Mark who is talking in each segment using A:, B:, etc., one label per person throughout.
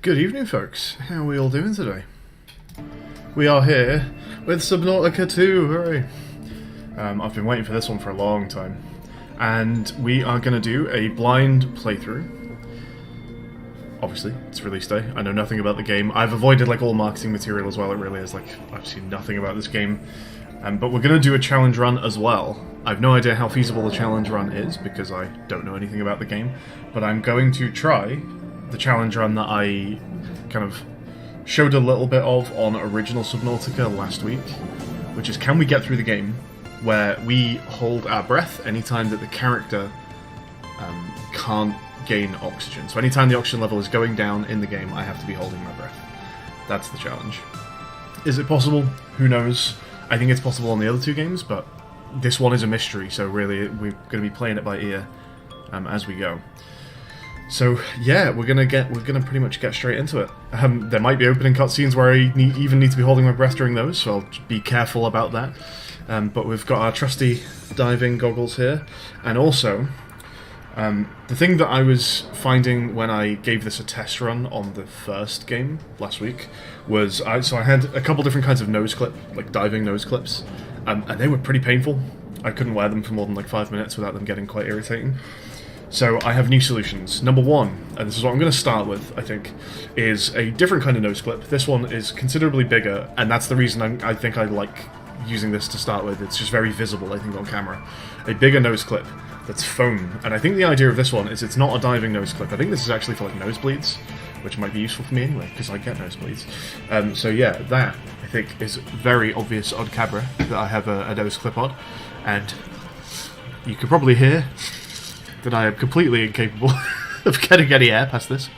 A: Good evening, folks. How are we all doing today? We are here with Subnautica 2, hooray! I've been waiting for this one for a long time. And we are going to do a blind playthrough. Obviously, it's release day. I know nothing about the game. I've avoided all marketing material as well. It really is I've seen nothing about this game. But we're going to do a challenge run as well. I've no idea how feasible the challenge run is because I don't know anything about the game. But I'm going to try the challenge run that I kind of showed a little bit of on original Subnautica last week, which is can we get through the game where we hold our breath anytime that the character can't gain oxygen. So anytime the oxygen level is going down in the game, I have to be holding my breath. That's the challenge. Is it possible? Who knows? I think it's possible on the other two games, but this one is a mystery, so really we're going to be playing it by ear as we go. So yeah, we're gonna pretty much get straight into it. There might be opening cutscenes where I even need to be holding my breath during those, so I'll be careful about that. But we've got our trusty diving goggles here, and also the thing that I was finding when I gave this a test run on the first game last week was I had a couple different kinds of nose clip, diving nose clips, and they were pretty painful. I couldn't wear them for more than 5 minutes without them getting quite irritating. So I have new solutions. Number one, and this is what I'm going to start with, I think, is a different kind of nose clip. This one is considerably bigger, and that's the reason I think I like using this to start with. It's just very visible, I think, on camera. A bigger nose clip that's foam. And I think the idea of this one is it's not a diving nose clip. I think this is actually for nosebleeds, which might be useful for me anyway, because I get nosebleeds. So yeah, that, I think, is very obvious on camera, that I have a nose clip on. And you can probably hear that I am completely incapable of getting any air past this.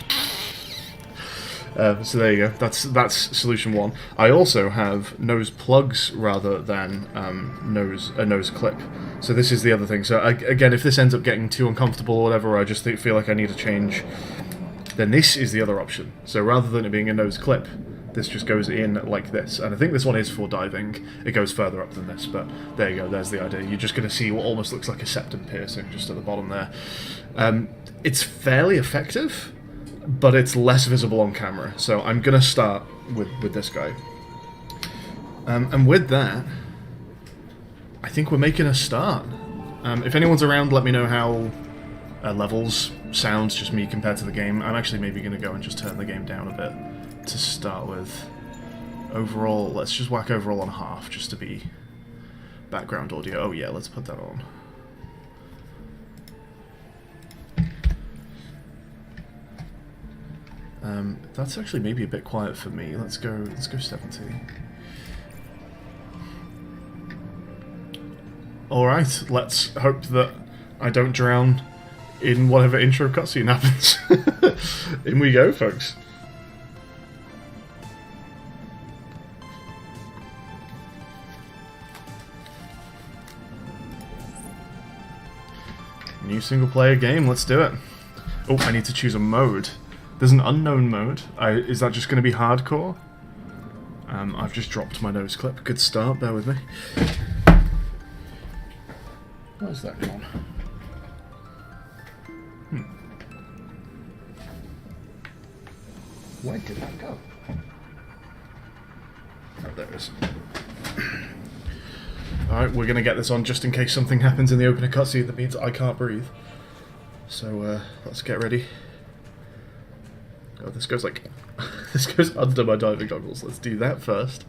A: So there you go. That's solution one. I also have nose plugs rather than a nose clip. So this is the other thing. So again, if this ends up getting too uncomfortable or whatever, or I just feel like I need a change, then this is the other option. So rather than it being a nose clip, this just goes in like this. And I think this one is for diving. It goes further up than this, but there you go, there's the idea. You're just going to see what almost looks like a septum piercing just at the bottom there. It's fairly effective, but it's less visible on camera. So I'm going to start with this guy. And with that, I think we're making a start. If anyone's around, let me know how levels sounds, just me compared to the game. I'm actually maybe going to go and just turn the game down a bit to start with. Overall, let's just whack overall on half just to be background audio. Oh yeah, let's put that on. That's actually maybe a bit quiet for me. Let's go 70. Alright, let's hope that I don't drown in whatever intro cutscene happens. In we go, folks. New single-player game, let's do it. Oh, I need to choose a mode. There's an unknown mode. Is that just going to be hardcore? I've just dropped my nose clip. Good start, bear with me. Where's that gone? Where did that go? Oh, there it is. Alright, we're going to get this on just in case something happens in the opening cutscene that means I can't breathe. So, let's get ready. Oh, this goes this goes under my diving goggles. Let's do that first.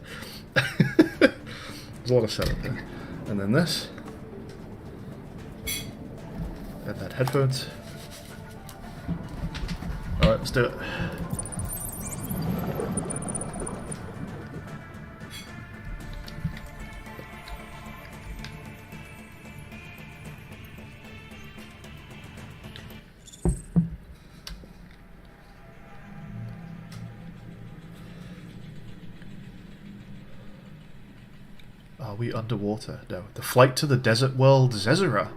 A: There's a lot of setup there. And then this. Add that headphones. Alright, let's do it. Are we underwater? No. The flight to the desert world Zezera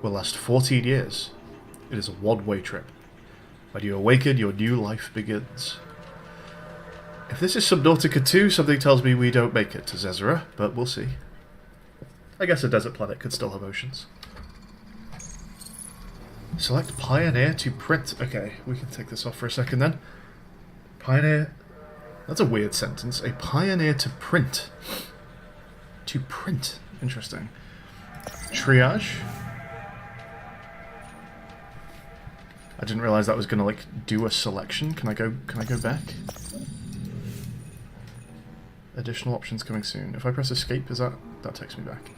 A: will last 14 years. It is a one-way trip. When you awaken, your new life begins. If this is Subnautica 2, something tells me we don't make it to Zezera, but we'll see. I guess a desert planet could still have oceans. Select Pioneer to print. Okay, we can take this off for a second then. Pioneer... That's a weird sentence. A pioneer to print. To print. Interesting. Triage. I didn't realize that was gonna like do a selection. Can I go back? Additional options coming soon. If I press escape, that takes me back.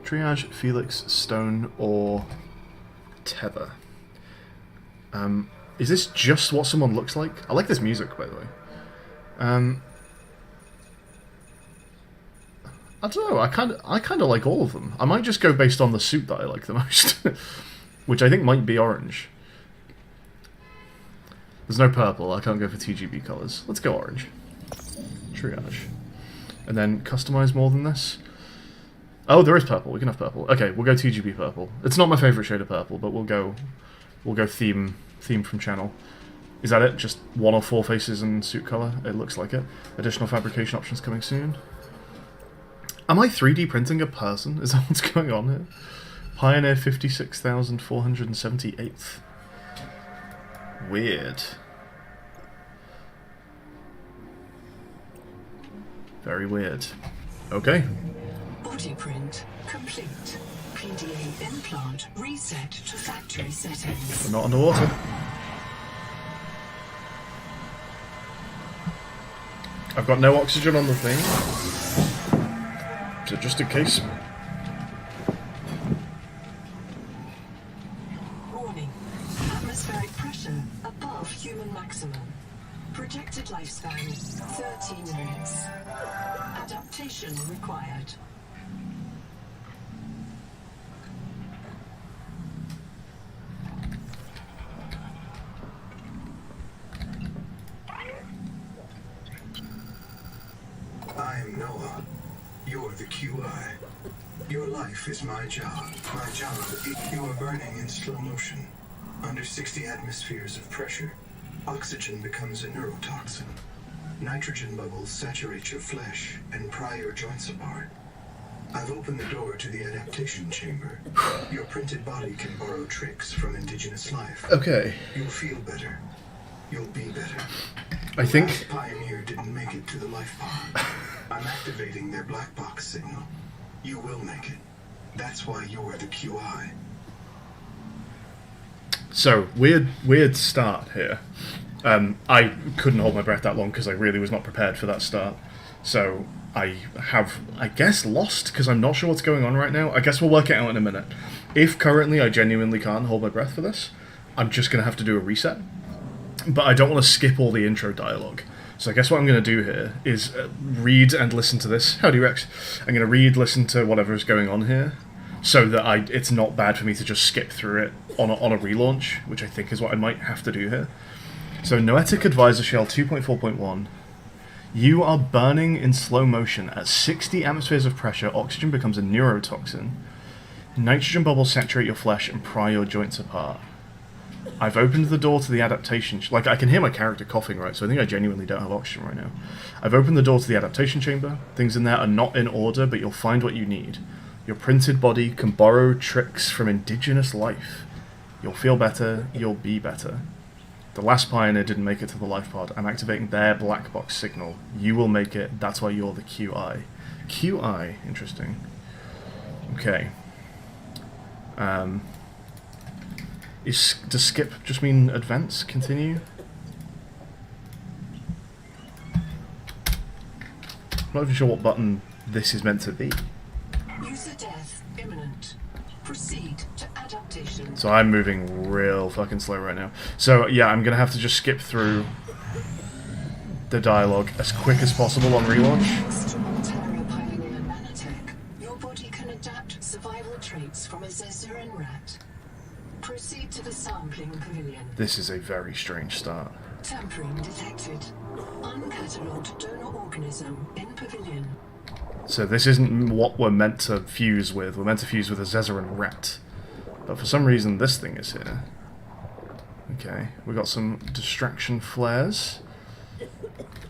A: Triage, Felix, Stone, or Tether. Is this just what someone looks like? I like this music, by the way. I don't know. I kind of like all of them. I might just go based on the suit that I like the most, which I think might be orange. There's no purple. I can't go for TGB colors. Let's go orange. Triage, and then customize more than this. Oh, there is purple. We can have purple. Okay, we'll go TGB purple. It's not my favorite shade of purple, but we'll go theme from channel. Is that it? Just 1 or 4 faces and suit color? It looks like it. Additional fabrication options coming soon. Am I 3D printing a person? Is that what's going on here? Pioneer 56,478th. Weird. Very weird. Okay.
B: Body print complete. PDA implant reset to factory settings.
A: We're not underwater. I've got no oxygen on the thing, so just in case.
B: Warning. Atmospheric pressure above human maximum. Projected lifespan 13 minutes. Adaptation required.
C: I'm Noah. You're the QI. Your life is my job. My job. You are burning in slow motion. Under 60 atmospheres of pressure, oxygen becomes a neurotoxin. Nitrogen bubbles saturate your flesh and pry your joints apart. I've opened the door to the adaptation chamber. Your printed body can borrow tricks from indigenous life.
A: Okay.
C: You'll feel better. You'll be better.
A: I think...
C: Last Pioneer didn't make it to the life pod. I'm activating their black box signal. You will make it. That's why you're the QI.
A: So, weird start here. I couldn't hold my breath that long because I really was not prepared for that start. So, I have, I guess, lost because I'm not sure what's going on right now. I guess we'll work it out in a minute. If currently I genuinely can't hold my breath for this, I'm just going to have to do a reset. But I don't want to skip all the intro dialogue. So I guess what I'm going to do here is read and listen to this. Howdy, Rex. I'm going to read, listen to whatever is going on here, so that it's not bad for me to just skip through it on a relaunch, which I think is what I might have to do here. So, Noetic Advisor Shell 2.4.1. You are burning in slow motion. At 60 atmospheres of pressure, oxygen becomes a neurotoxin. Nitrogen bubbles saturate your flesh and pry your joints apart. I've opened the door to the adaptation... Like, I can hear my character coughing, right? So I think I genuinely don't have oxygen right now. I've opened the door to the adaptation chamber. Things in there are not in order, but you'll find what you need. Your printed body can borrow tricks from indigenous life. You'll feel better. You'll be better. The last Pioneer didn't make it to the life pod. I'm activating their black box signal. You will make it. That's why you're the QI. QI. Interesting. Okay. Does skip just mean advance? Continue? I'm not even sure what button this is meant to be.
B: User death imminent. Proceed to adaptation.
A: So I'm moving real fucking slow right now. So yeah, I'm gonna have to just skip through the dialogue as quick as possible on relaunch.
B: Your body can adapt survival traits from a Zezuran rat. Proceed to the sampling pavilion.
A: This is a very strange start.
B: Tampering detected. Uncatalogued donor organism in pavilion.
A: So this isn't what we're meant to fuse with. We're meant to fuse with a Zezuran rat. But for some reason this thing is here. Okay, we got some distraction flares.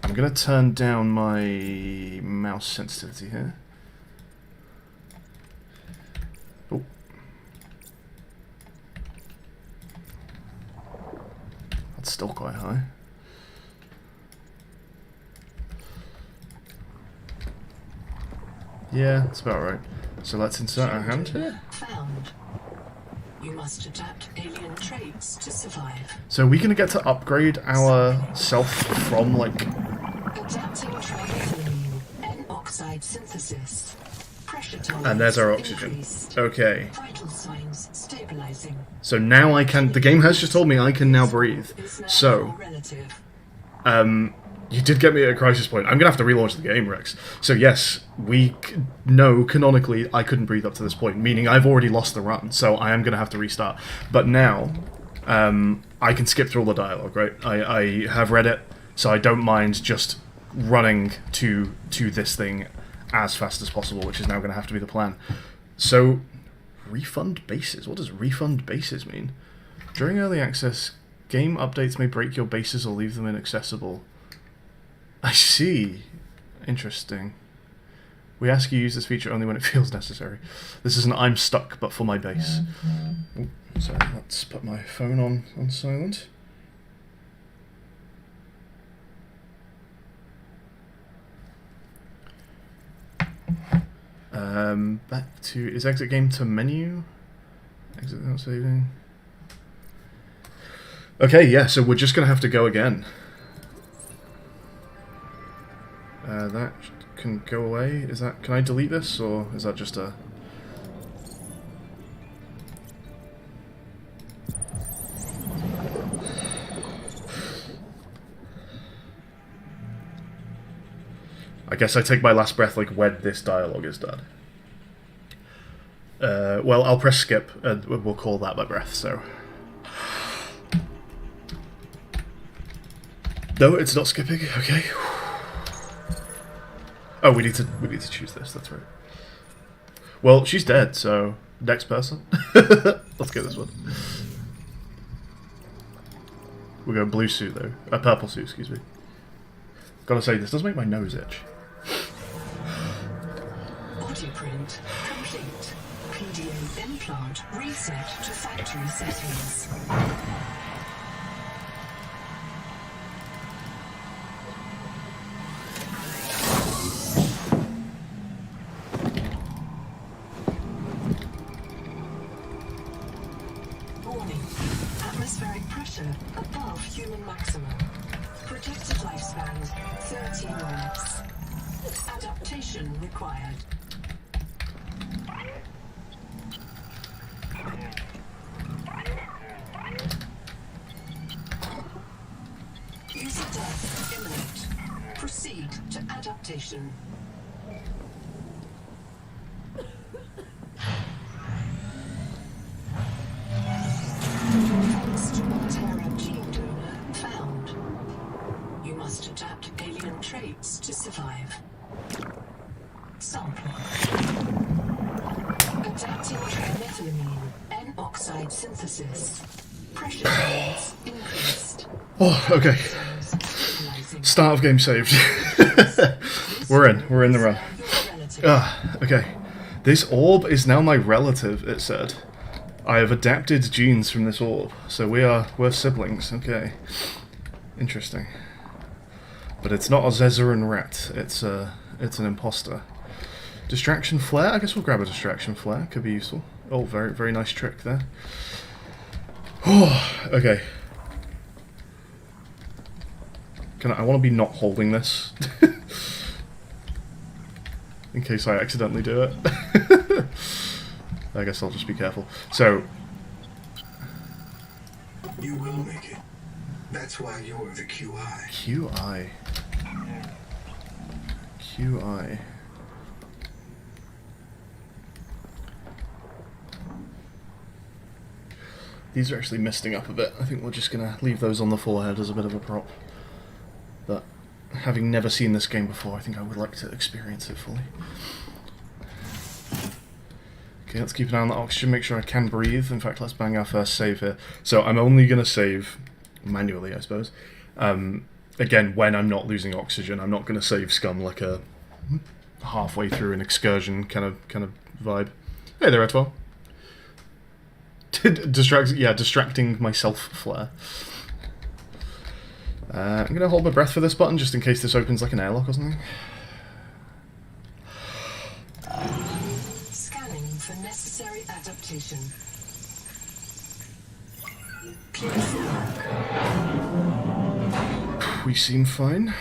A: I'm gonna turn down my mouse sensitivity here. Oh. That's still quite high. Yeah, that's about right. So let's insert our hand here.
B: Found. You must adapt alien traits to survive.
A: So are we gonna get to upgrade our self from like...
B: Adapting trimethylamine, N-oxide synthesis. Pressure tolerance
A: And there's our oxygen.
B: increased.
A: Okay.
B: Vital signs stabilizing.
A: So now I can... The game has just told me I can now breathe.
B: Is now
A: So,
B: more relative.
A: you did get me at a crisis point. I'm gonna have to relaunch the game, Rex. So yes, we know canonically I couldn't breathe up to this point, meaning I've already lost the run, so I am gonna have to restart. But now, I can skip through all the dialogue, right? I have read it, so I don't mind just running to this thing as fast as possible, which is now gonna have to be the plan. So, refund bases. What does refund bases mean? During early access, game updates may break your bases or leave them inaccessible. I see. Interesting. We ask you use this feature only when it feels necessary. This is an I'm stuck, but for my base. Ooh, sorry, let's put my phone on silent. Back to... Is exit game to menu? Exit without saving. Okay, yeah, so we're just going to have to go again. That can go away. Is that... Can I delete this, or is that just a... I guess I take my last breath like when this dialogue is done. Well, I'll press skip, and we'll call that my breath, so... No, it's not skipping, okay. Oh, we need to choose this, that's right. Well, she's dead, so next person. Let's get this one. We're going blue suit though. A purple suit, excuse me. Gotta say, this does make my nose itch.
B: Autoprint complete. PDA implant reset to factory settings. Warning. Atmospheric pressure above human maximum. Predicted lifespan 13 minutes. Adaptation required. User death imminent. Proceed to adaptation. First Terra gene donor found. You must adapt alien traits to survive. Sample. Adapting trimethylamine, N-oxide synthesis. Pressure tolerance increased.
A: Oh, okay.
B: Stabilizing.
A: Start of game saved. We're in the run. Okay. This orb is now my relative, it said. I have adapted genes from this orb, so we're siblings, okay. Interesting. But it's not a Zezeran rat, it's an imposter. Distraction flare? I guess we'll grab a distraction flare, could be useful. Oh, very, very nice trick there. Oh, okay. I want to be not holding this. In case I accidentally do it. I guess I'll just be careful. So...
C: You will make it. That's why you're the QI.
A: QI. QI. These are actually misting up a bit. I think we're just going to leave those on the forehead as a bit of a prop. But having never seen this game before, I think I would like to experience it fully. Okay, let's keep an eye on the oxygen, make sure I can breathe. In fact, let's bang our first save here. So I'm only going to save manually, I suppose. Again, when I'm not losing oxygen, I'm not going to save scum like a halfway through an excursion kind of vibe. Hey there, Etwell. Distracting myself flare. I'm going to hold my breath for this button just in case this opens like an airlock or something.
B: adaptation. Place lock.
A: We seem fine.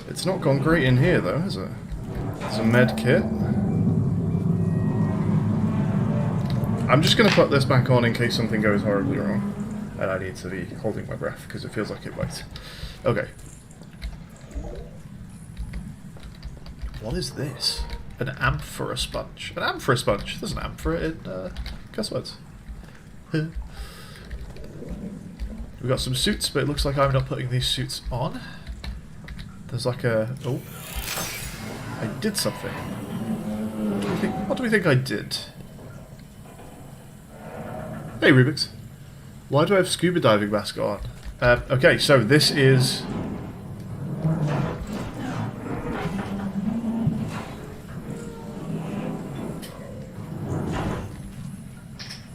A: It's not gone great in here though, has it? There's a med kit. I'm just going to put this back on in case something goes horribly wrong. And I need to be holding my breath because it feels like it might. Okay. What is this? An amphora sponge. An amphora sponge. There's an amphora in cuss words. We've got some suits, but it looks like I'm not putting these suits on. There's like a... Oh. I did something. What do we think I did? Hey Rubik's. Why do I have scuba diving mask on? Okay, so this is...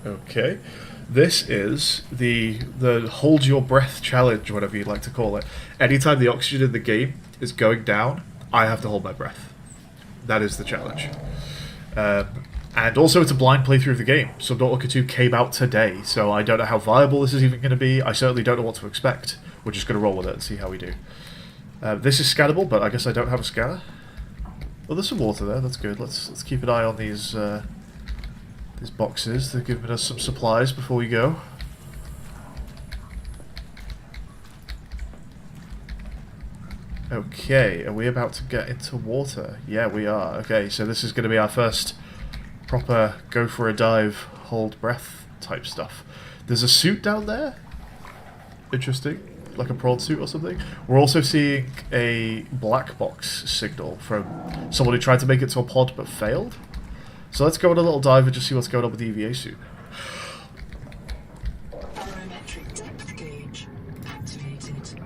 A: Okay. This is the hold your breath challenge, whatever you'd like to call it. Anytime the oxygen in the game is going down, I have to hold my breath. That is the challenge. And also it's a blind playthrough of the game. Subnautica 2 came out today, so I don't know how viable this is even going to be. I certainly don't know what to expect. We're just going to roll with it and see how we do. This is scannable, but I guess I don't have a scanner. Well, there's some water there, that's good. Let's keep an eye on these boxes. They're giving us some supplies before we go. Okay, are we about to get into water? Yeah, we are. Okay, so this is going to be our first proper go for a dive, hold breath type stuff. There's a suit down there. Interesting. Like a prawn suit or something. We're also seeing a black box signal from someone who tried to make it to a pod but failed. So let's go on a little dive and just see what's going on with the EVA suit.
B: Barometric depth gauge activated.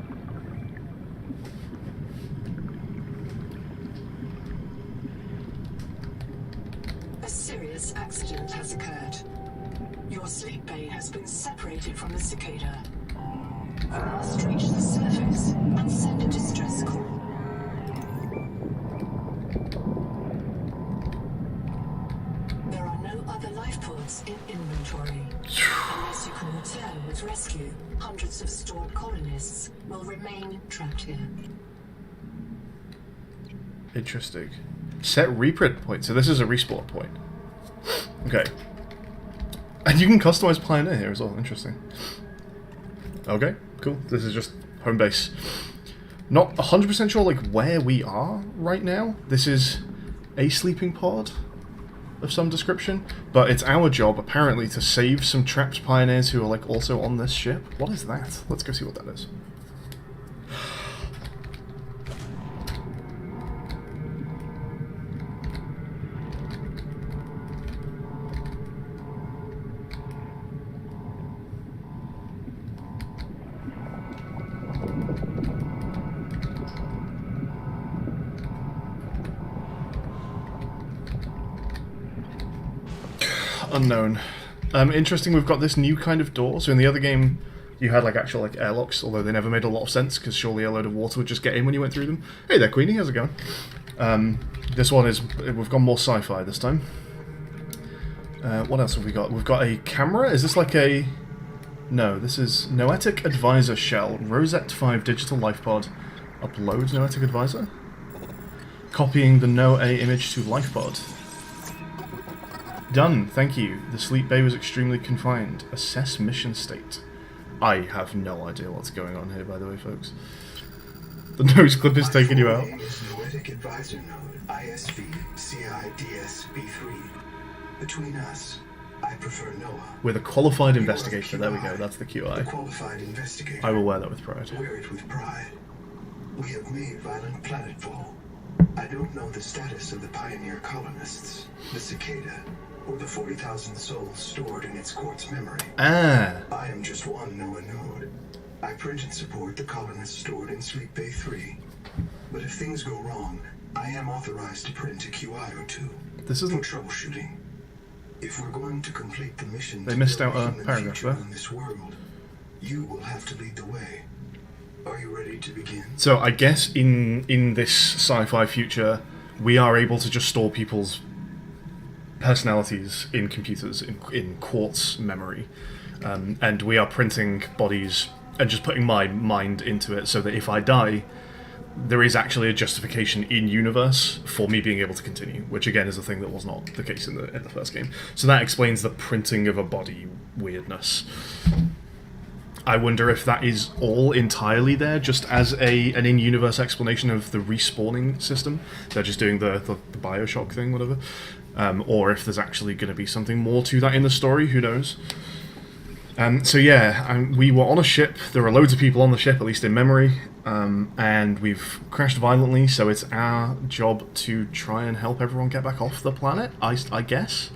B: A serious accident has occurred. Your sleep bay has been separated from the cicada. You must reach the surface and send a distress call. There are no other life pods in inventory. Unless you can return with rescue, hundreds of stored colonists will remain trapped here.
A: Interesting. Set reprint point. So this is a respawn point. Okay. And you can customize Pioneer here as well. Interesting. Okay, cool. This is just home base. Not 100% sure like where we are right now. This is a sleeping pod of some description, but it's our job apparently to save some trapped pioneers who are like also on this ship. What is that? Let's go see what that is. Unknown. Interesting, we've got this new kind of door. So in the other game, you had like actual like airlocks, although they never made a lot of sense because surely a load of water would just get in when you went through them. Hey there, Queenie, how's it going? This one is, we've gone more sci-fi this time. What else have we got? We've got a camera. Is this like a... No, this is Noetic Advisor Shell. Rosette 5 digital life pod. Upload Noetic Advisor. Copying the No-A image to life pod. Done, thank you. The sleep bay was extremely confined. Assess mission state. I have no idea what's going on here, by the way, folks. The nose clip is taking you out.
C: My name is Noetic Advisor Node, ISV CIDS-B3. Between us, I prefer Noah.
A: With a qualified investigator, there we go, that's the
C: The
A: QI.
C: qualified investigator.
A: I will wear that with pride.
C: Wear it with pride. We have made violent planetfall. I don't know the status of the pioneer colonists, the cicada, or the 40,000 souls stored in its quartz memory.
A: Ah,
C: I am just one Noah node. I print and support the colonists stored in Sleep Bay 3. But if things go wrong, I am authorized to print a QI-02
A: this
C: for
A: isn't...
C: troubleshooting. If we're going to complete the mission
A: They
C: to
A: missed
C: build
A: out a
C: human
A: paragraph
C: future
A: there.
C: in this world, you will have to lead the way. Are you ready to begin?
A: So I guess in this sci-fi future, we are able to just store people's personalities in computers in quartz memory, and we are printing bodies and just putting my mind into it so that if I die, there is actually a justification in universe for me being able to continue, which again is a thing that was not the case in the first game. So that explains the printing of a body weirdness. I wonder if that is all entirely there, just as an in-universe explanation of the respawning system. They're just doing the Bioshock thing, whatever. Or if there's actually going to be something more to that in the story, who knows. So yeah, we were on a ship, there were loads of people on the ship, at least in memory, and we've crashed violently, so it's our job to try and help everyone get back off the planet, I guess?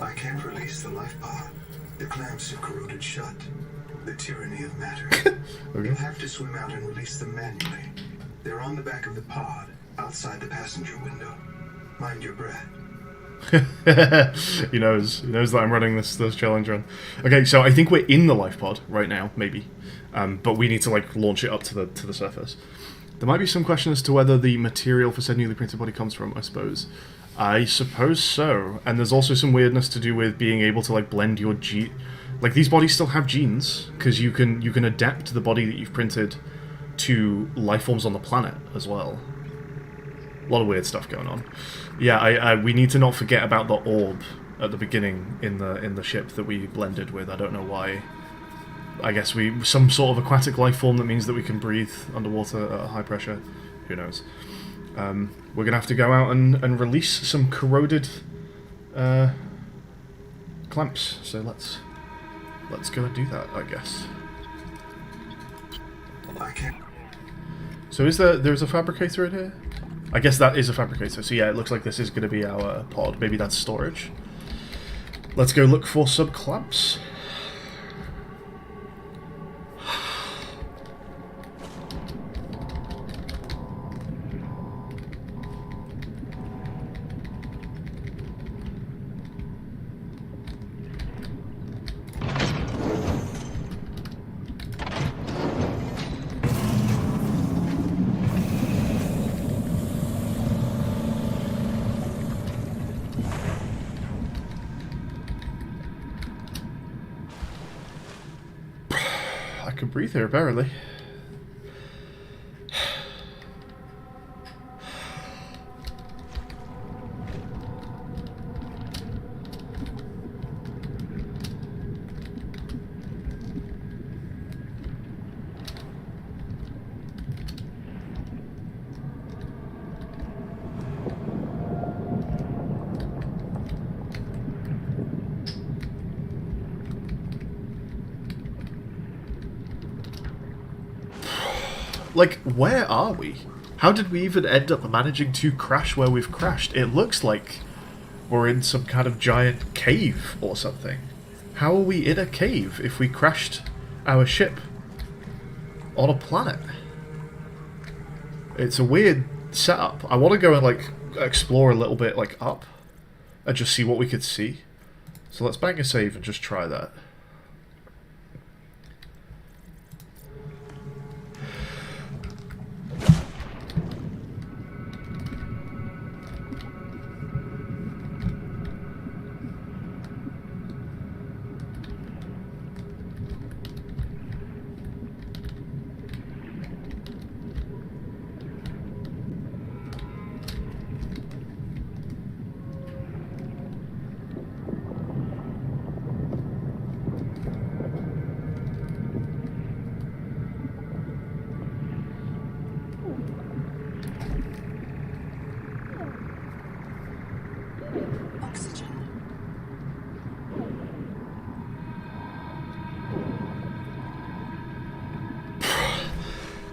C: I can't release the life pod. The clamps have corroded shut. The tyranny of matter.
A: Okay.
C: You'll have to swim out and release them manually. They're on the back of the pod, outside the passenger window. Mind your breath.
A: He knows that I'm running this challenge run. Okay, so I think we're in the life pod right now, maybe, but we need to like launch it up to the surface. There might be some question as to whether the material for said newly printed body comes from. I suppose so. And there's also some weirdness to do with being able to like blend your like these bodies still have genes because you can adapt the body that you've printed to life forms on the planet as well. A lot of weird stuff going on. Yeah, we need to not forget about the orb at the beginning in the ship that we blended with. I don't know why. I guess some sort of aquatic life form that means that we can breathe underwater at high pressure. Who knows? We're gonna have to go out and release some corroded clamps. So let's go and do that, I guess. So there's a fabricator in here? I guess that is a fabricator. So yeah, it looks like this is going to be our pod. Maybe that's storage. Let's go look for sub clamps. I can breathe here, apparently. Like, where are we? How did we even end up managing to crash where we've crashed? It looks like we're in some kind of giant cave or something. How are we in a cave if we crashed our ship on a planet? It's a weird setup. I want to go and, like, explore a little bit, like, up and just see what we could see. So let's bang a save and just try that.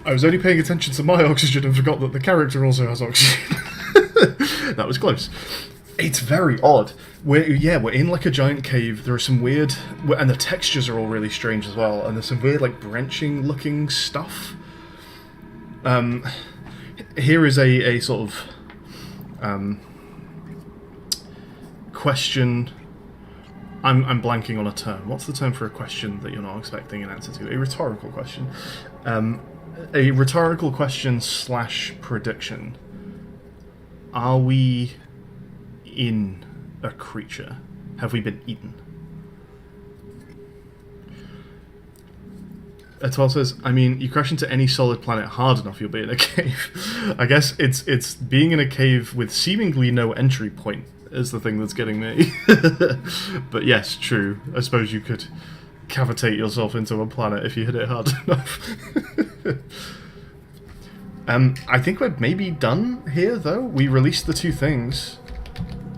A: I was only paying attention to my oxygen and forgot that the character also has oxygen. That was close. It's very odd. We're in like a giant cave. There are some weird, and the textures are all really strange as well. And there's some weird like branching looking stuff. Here is a sort of question. I'm blanking on a term. What's the term for a question that you're not expecting an answer to? A rhetorical question. A rhetorical question / prediction. Are we in a creature? Have we been eaten? Etoile says, I mean, you crash into any solid planet hard enough, you'll be in a cave. I guess it's being in a cave with seemingly no entry point is the thing that's getting me. But yes, true. I suppose you could cavitate yourself into a planet if you hit it hard enough. I think we're maybe done here, though. We released the 2 things.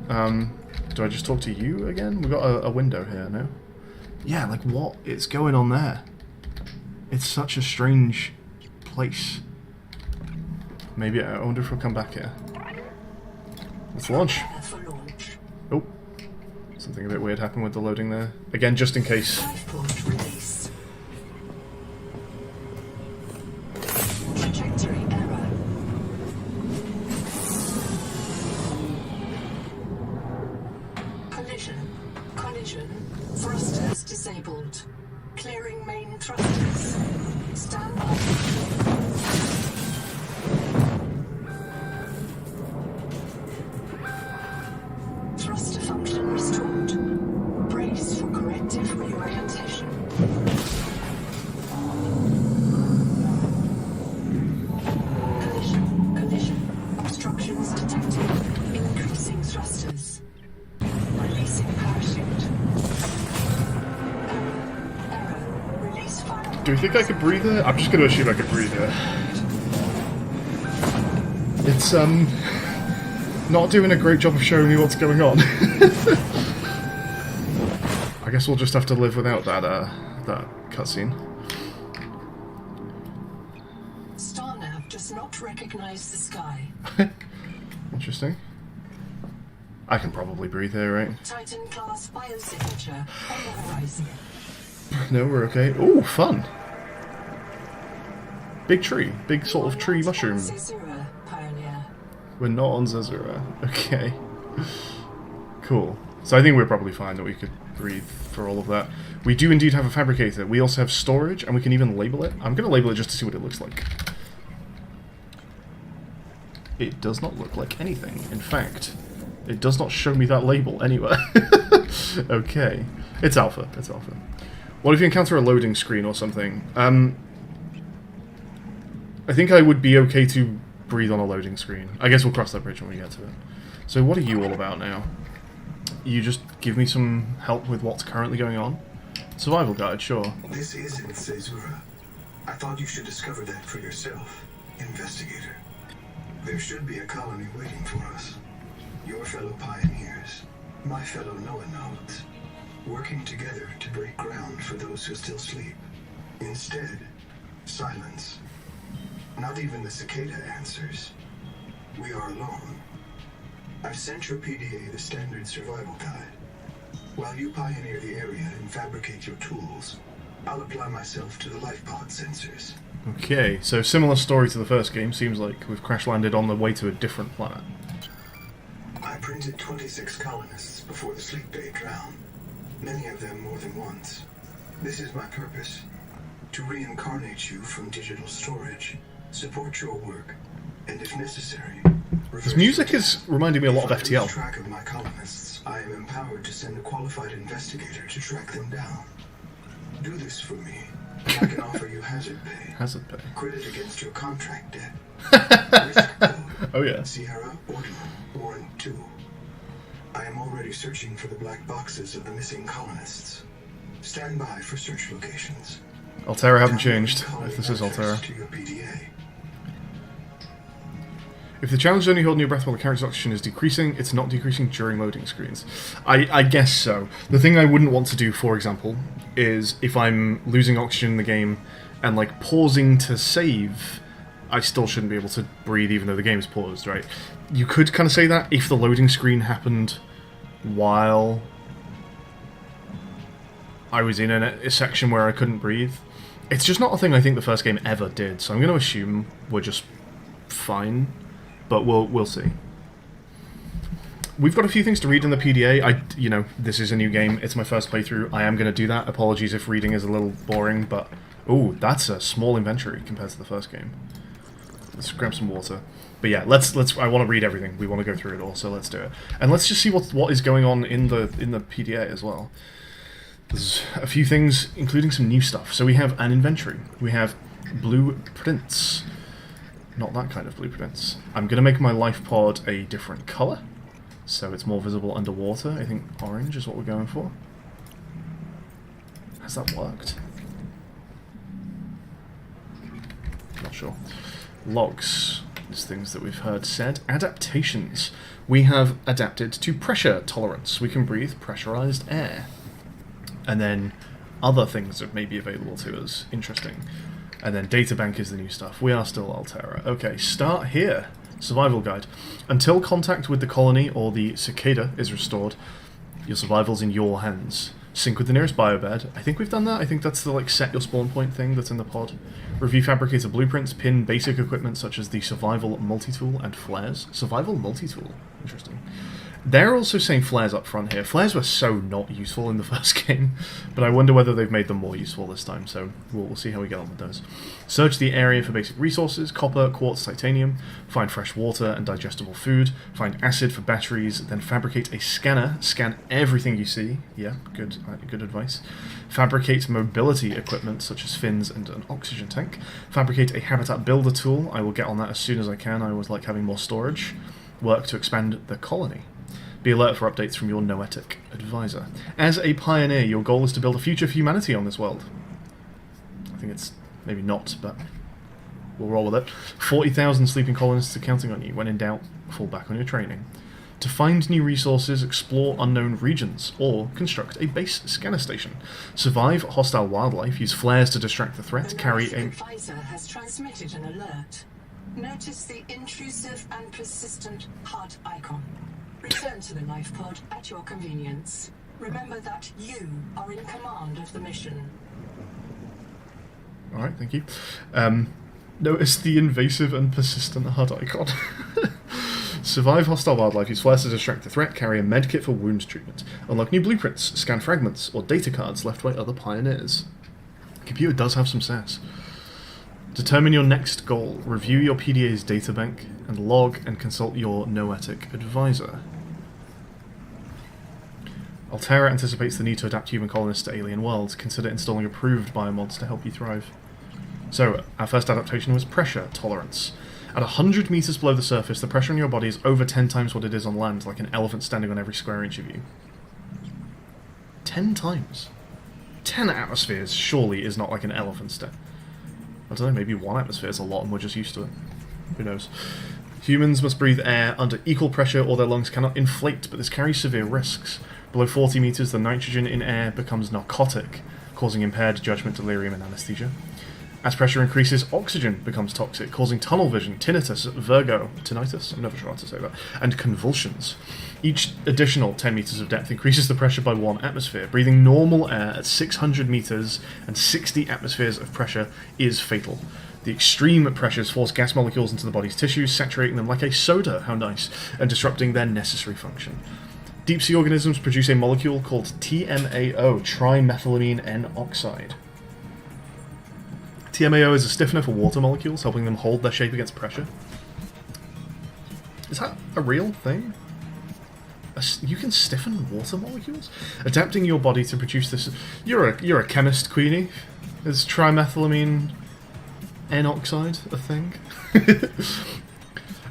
A: Do I just talk to you again? We've got a window here, no? Yeah, like what is going on there? It's such a strange place. Maybe, I wonder if we'll come back here. Let's launch. Oh, something a bit weird happened with the loading there. Again, just in case.
B: Trajectory error. Collision. Thrusters disabled. Clearing main thrusters. Stand by. Thruster function restored. Brace for corrective reorientation. Collision. Obstructions detected. Increasing thrusters. Releasing parachute.
A: Do you think I could breathe there? I'm just going to assume I could breathe there. It's, not doing a great job of showing me what's going on. I guess we'll just have to live without that, that cutscene.
B: Starnav does not recognize the sky.
A: Interesting. I can probably breathe here, right?
B: Titan-class biosignature on the horizon.
A: No, we're okay. Ooh, fun! Big tree. Big sort of tree mushroom.
B: Zazura, Pioneer.
A: We're not on Zazura. Okay. Cool. So I think we're probably fine that we could breathe for all of that. We do indeed have a fabricator. We also have storage, and we can even label it. I'm going to label it just to see what it looks like. It does not look like anything. In fact, it does not show me that label anywhere. Okay. It's alpha. It's alpha. What if you encounter a loading screen or something? I think I would be okay to breathe on a loading screen. I guess we'll cross that bridge when we get to it. So what are you all about now? You just give me some help with what's currently going on? Survival guide, sure.
C: This isn't Zazura. I thought you should discover that for yourself, investigator. There should be a colony waiting for us. Your fellow pioneers, my fellow Noanauts, working together to break ground for those who still sleep. Instead, silence. Not even the cicada answers. We are alone. I've sent your PDA the standard survival guide. While you pioneer the area and fabricate your tools, I'll apply myself to the life pod sensors.
A: Okay, so similar story to the first game. Seems like we've crash landed on the way to a different planet.
C: I printed 26 colonists before the sleep bay drowned. Many of them more than once. This is my purpose. To reincarnate you from digital storage, support your work, and if necessary,
A: this music is reminding me a lot of FTL.
C: If I lose track of my colonists, I am empowered to send a qualified investigator to track them down. Do this for me, and I can offer you hazard pay.
A: Hazard pay.
C: Credit against your contract debt. Risk code.
A: Oh yeah.
C: Sierra Ordinal, Warrant 2. I am already searching for the black boxes of the missing colonists. Stand by for search locations.
A: Altera haven't changed, if this is Altera.
C: To your PDA.
A: If the challenge is only holding your breath while the character's oxygen is decreasing, it's not decreasing during loading screens. I guess so. The thing I wouldn't want to do, for example, is if I'm losing oxygen in the game and like pausing to save, I still shouldn't be able to breathe even though the game's paused, right? You could kind of say that if the loading screen happened while I was in a section where I couldn't breathe. It's just not a thing I think the first game ever did, so I'm going to assume we're just fine, but we'll see. We've got a few things to read in the PDA. You know, this is a new game. It's my first playthrough. I am going to do that. Apologies if reading is a little boring, but... Ooh, that's a small inventory compared to the first game. Let's grab some water. But yeah, let's. I want to read everything. We want to go through it all, so let's do it. And let's just see what is going on in the PDA as well. There's a few things, including some new stuff. So we have an inventory. We have blueprints. Not that kind of blueprints. I'm going to make my life pod a different colour, so it's more visible underwater. I think orange is what we're going for. Has that worked? Not sure. Logs. There's things that we've heard said. Adaptations. We have adapted to pressure tolerance. We can breathe pressurized air. And then other things that may be available to us. Interesting. And then databank is the new stuff. We are still Altera. Okay, start here. Survival guide. Until contact with the colony or the cicada is restored, your survival's in your hands. Sync with the nearest biobed. I think we've done that. I think that's the set your spawn point thing that's in the pod. Review fabricator blueprints. Pin basic equipment such as the survival multi-tool and flares. Survival multi-tool. Interesting. They're also saying flares up front here. Flares were so not useful in the first game, but I wonder whether they've made them more useful this time, so we'll see how we get on with those. Search the area for basic resources, copper, quartz, titanium, find fresh water and digestible food, find acid for batteries, then fabricate a scanner, scan everything you see. Yeah, good advice. Fabricate mobility equipment such as fins and an oxygen tank. Fabricate a habitat builder tool. I will get on that as soon as I can. I always like having more storage. Work to expand the colony. Be alert for updates from your noetic advisor. As a pioneer, your goal is to build a future for humanity on this world. I think it's maybe not, but we'll roll with it. 40,000 sleeping colonists are counting on you. When in doubt, fall back on your training. To find new resources, explore unknown regions, or construct a base scanner station. Survive hostile wildlife, use flares to distract the threat, carry a...
B: The advisor has transmitted an alert. Notice the intrusive and persistent heart icon. Return to the life pod at your convenience. Remember that you are in command of the mission.
A: Alright, thank you. Notice the invasive and persistent HUD icon. Survive hostile wildlife, use flares to distract the threat, carry a medkit for wound treatment. Unlock new blueprints, scan fragments, or data cards left by other pioneers. The computer does have some sass. Determine your next goal. Review your PDA's databank, and log and consult your noetic advisor. Altera anticipates the need to adapt human colonists to alien worlds. Consider installing approved biomods to help you thrive. So, our first adaptation was pressure tolerance. At 100 meters below the surface, the pressure on your body is over 10 times what it is on land, like an elephant standing on every square inch of you. 10 times? 10 atmospheres surely is not like an elephant step. I don't know, maybe 1 atmosphere is a lot and we're just used to it. Who knows? Humans must breathe air under equal pressure or their lungs cannot inflate, but this carries severe risks. Below 40 meters, the nitrogen in air becomes narcotic, causing impaired judgment, delirium, and anesthesia. As pressure increases, oxygen becomes toxic, causing tunnel vision, tinnitus, tinnitus? I'm never sure how to say that, and convulsions. Each additional 10 meters of depth increases the pressure by 1 atmosphere. Breathing normal air at 600 meters and 60 atmospheres of pressure is fatal. The extreme pressures force gas molecules into the body's tissues, saturating them like a soda, how nice, and disrupting their necessary function. Deep sea organisms produce a molecule called TMAO, trimethylamine N-oxide. TMAO is a stiffener for water molecules, helping them hold their shape against pressure. Is that a real thing? You can stiffen water molecules? Adapting your body to produce this... You're a chemist, Queenie. Is trimethylamine N-oxide a thing?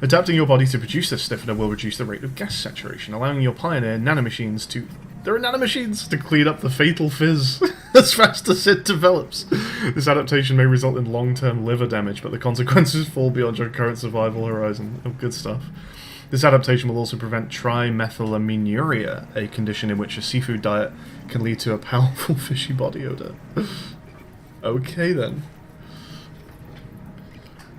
A: Adapting your body to produce this stiffener will reduce the rate of gas saturation, allowing your pioneer nanomachines to... There are nanomachines to clean up the fatal fizz as fast as it develops. This adaptation may result in long-term liver damage, but the consequences fall beyond your current survival horizon. Oh, good stuff. This adaptation will also prevent trimethylaminuria, a condition in which a seafood diet can lead to a powerful fishy body odor. Okay then.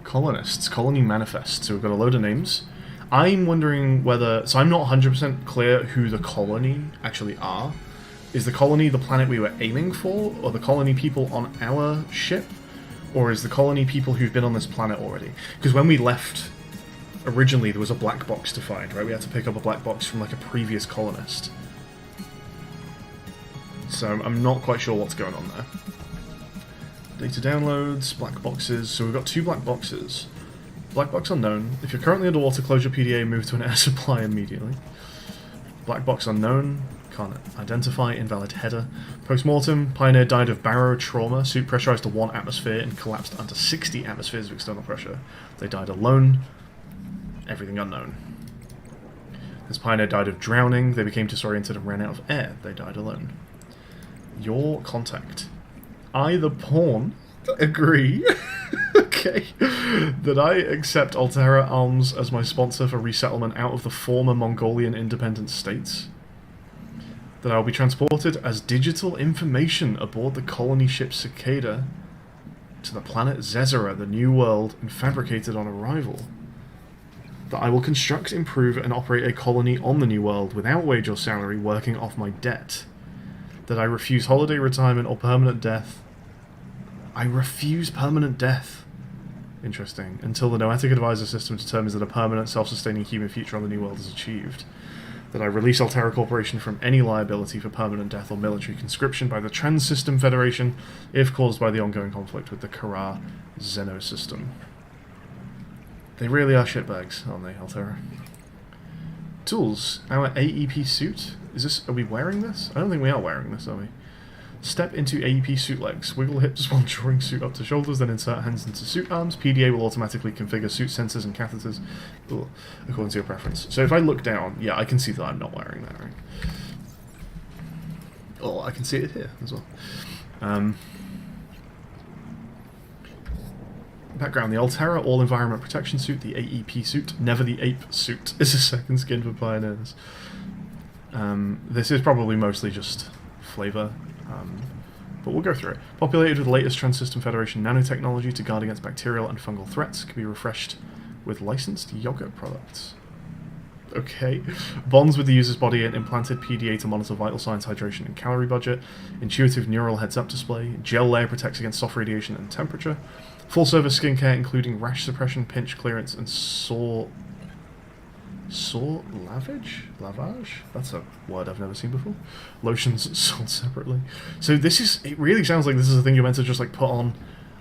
A: Colonists, colony manifest. So we've got a load of names. I'm wondering whether... So I'm not 100% clear who the colony actually are. Is the colony the planet we were aiming for? Or the colony people on our ship? Or is the colony people who've been on this planet already? Because when we left, originally there was a black box to find, right? We had to pick up a black box from like a previous colonist. So I'm not quite sure what's going on there. Data downloads, black boxes. So we've got 2 black boxes. Black box unknown. If you're currently underwater, close your PDA and move to an air supply immediately. Black box unknown. Can't identify. Invalid header. Post-mortem. Pioneer died of barotrauma. Suit pressurized to 1 atmosphere and collapsed under 60 atmospheres of external pressure. They died alone. Everything unknown. This pioneer died of drowning. They became disoriented and ran out of air. They died alone. Your contact. I, the pawn, agree. Okay. That I accept Altera Alms as my sponsor for resettlement out of the former Mongolian independent states. That I will be transported as digital information aboard the colony ship Cicada to the planet Zezera, the new world, and fabricated on arrival. That I will construct, improve, and operate a colony on the new world without wage or salary, working off my debt. That I refuse holiday retirement or permanent death. I refuse permanent death. Interesting. Until the Noetic Advisor system determines that a permanent, self-sustaining human future on the new world is achieved. That I release Altera Corporation from any liability for permanent death or military conscription by the Trans-System Federation if caused by the ongoing conflict with the Kara Xeno system. They really are shitbags, aren't they, Altera? Tools. Our AEP suit. Is this? Are we wearing this? I don't think we are wearing this, are we? Step into AEP suit legs. Wiggle hips while drawing suit up to shoulders, then insert hands into suit arms. PDA will automatically configure suit sensors and catheters according to your preference. So if I look down, yeah, I can see that I'm not wearing that, right? Oh, I can see it here as well. Background. The Altera All-Environment Protection Suit, the AEP suit, never the Ape suit, is a second skin for pioneers. This is probably mostly just flavour. But we'll go through it. Populated with the latest Trans-System Federation nanotechnology to guard against bacterial and fungal threats, can be refreshed with licensed yogurt products. Okay. Bonds with the user's body and implanted PDA to monitor vital signs, hydration, and calorie budget. Intuitive neural heads-up display. Gel layer protects against soft radiation and temperature. Full-service skincare, including rash suppression, pinch clearance, and sore lavage? That's a word I've never seen before. Lotions sold separately. So this is, it really sounds like this is a thing you're meant to just like put on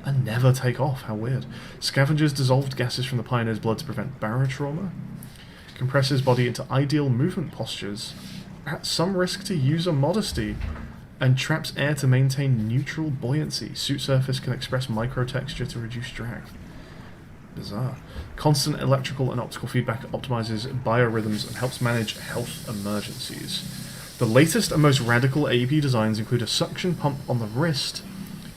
A: and never take off. How weird. Scavengers dissolved gases from the Pioneer's blood to prevent barotrauma. Compresses body into ideal movement postures at some risk to user modesty. And traps air to maintain neutral buoyancy. Suit surface can express microtexture to reduce drag. Bizarre. Constant electrical and optical feedback optimizes biorhythms and helps manage health emergencies. The latest and most radical AEP designs include a suction pump on the wrist,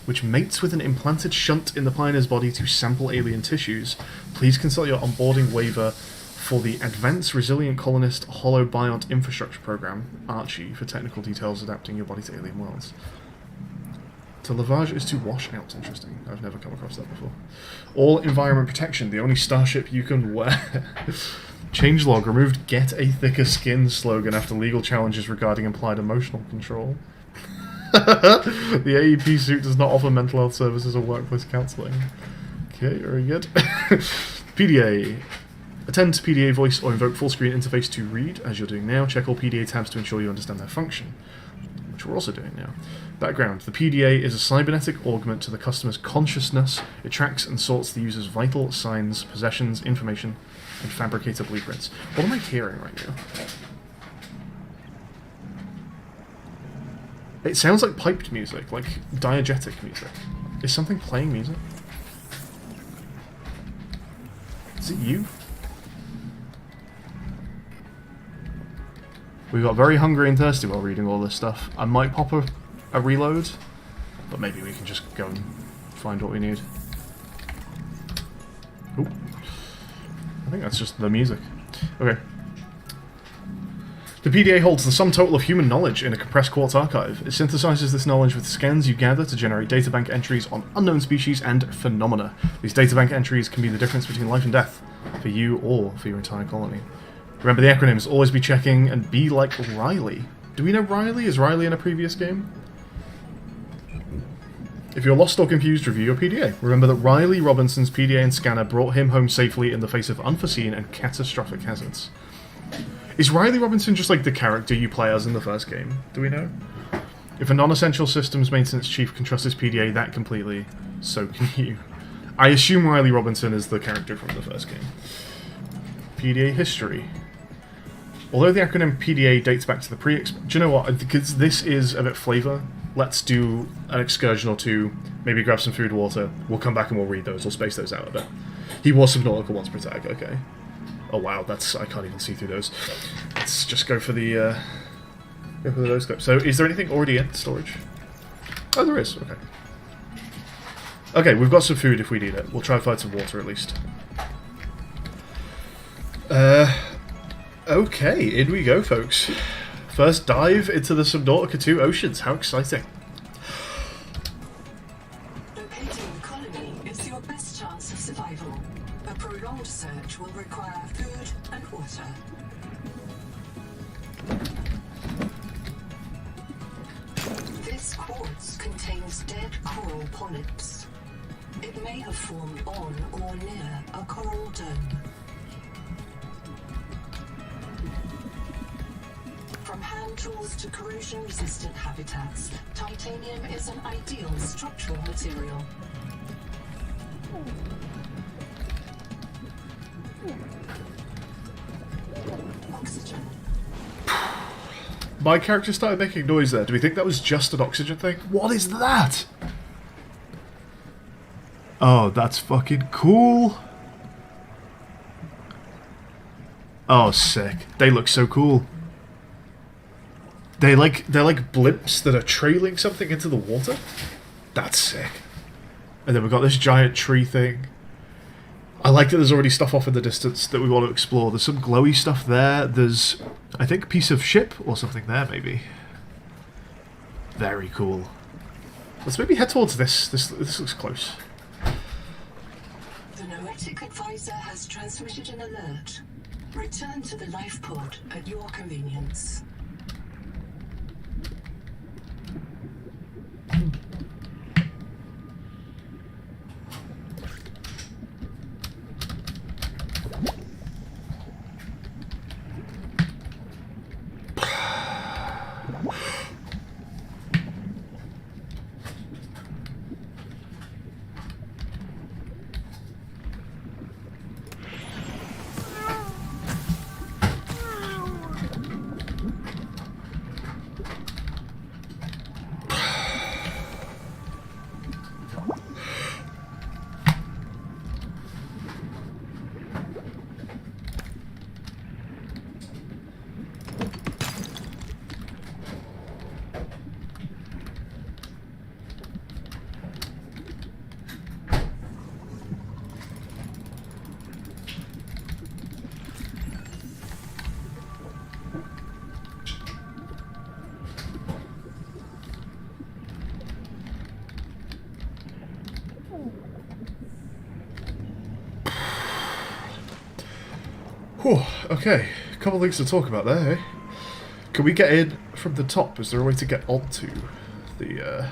A: which mates with an implanted shunt in the Pioneer's body to sample alien tissues. Please consult your onboarding waiver for the Advanced Resilient Colonist Holobiont Infrastructure Program, Archie, for technical details adapting your body to alien worlds. To lavage is to wash out. Interesting. I've never come across that before. All environment protection, the only starship you can wear. Changelog removed "Get a thicker skin" slogan after legal challenges regarding implied emotional control. The AEP suit does not offer mental health services or workplace counselling. Okay, very good. PDA. Attend to PDA voice or invoke full screen interface to read, as you're doing now. Check all PDA tabs to ensure you understand their function, which we're also doing now. Background. The PDA is a cybernetic augment to the customer's consciousness. It tracks and sorts the user's vital signs, possessions, information, and fabricator blueprints. What am I hearing right now? It sounds like piped music, like diegetic music. Is something playing music? Is it you? We got very hungry and thirsty while reading all this stuff. I might pop a reload, but maybe we can just go and find what we need. Ooh. I think that's just the music. Okay. The PDA holds the sum total of human knowledge in a compressed quartz archive. It synthesizes this knowledge with scans you gather to generate databank entries on unknown species and phenomena. These databank entries can be the difference between life and death for you or for your entire colony. Remember the acronyms, always be checking, and be like Riley. Do we know Riley? Is Riley in a previous game? If you're lost or confused, review your PDA. Remember that Riley Robinson's PDA and scanner brought him home safely in the face of unforeseen and catastrophic hazards. Is Riley Robinson just like the character you play as in the first game? Do we know? If a non-essential systems maintenance chief can trust his PDA that completely, so can you. I assume Riley Robinson is the character from the first game. PDA history. Although the acronym PDA dates back to the do you know what? Because this is a bit flavour, let's do an excursion or two, maybe grab some food, water. We'll come back and we'll read those. We'll space those out a bit. He was Subnautica once per tag, okay. Oh wow, that's... I can't even see through those. Let's just go for the those clips. So, is there anything already in storage? Oh, there is, okay. Okay, we've got some food if we need it. We'll try and find some water at least. Okay, in we go, folks. First dive into the Subnautica 2 oceans. How exciting.
B: Locating the colony is your best chance of survival. A prolonged search will require food and water. This quartz contains dead coral polyps. It may have formed on or near a coral dome. From hand tools to corrosion-resistant habitats, titanium is an ideal structural material. Oxygen.
A: My character started making noise there. Do we think that was just an oxygen thing? What is that? Oh, that's fucking cool. Oh, sick. They look so cool. They're like blimps that are trailing something into the water. That's sick. And then we've got this giant tree thing. I like that there's already stuff off in the distance that we want to explore. There's some glowy stuff there. There's, I think, a piece of ship or something there, maybe. Very cool. Let's maybe head towards this. This looks close.
B: The Noetic advisor has transmitted an alert. Return to the life pod at your convenience.
A: Whew, okay, a couple things to talk about there, eh? Can we get in from the top? Is there a way to get onto the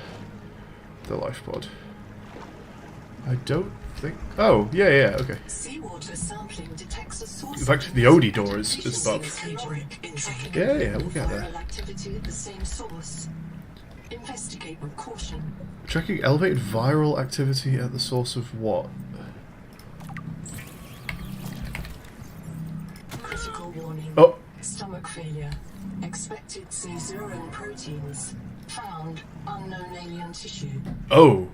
A: life pod? I don't think... Oh, yeah, okay.
B: Seawater sampling detects a source.
A: In fact, the Odie door is above. Yeah, we'll get there.
B: Activity at the same source. Investigate with caution.
A: Checking elevated viral activity at the source of what?
B: Critical warning.
A: Oh!
B: Stomach failure. Expected caesarean proteins. Found unknown alien tissue.
A: Oh!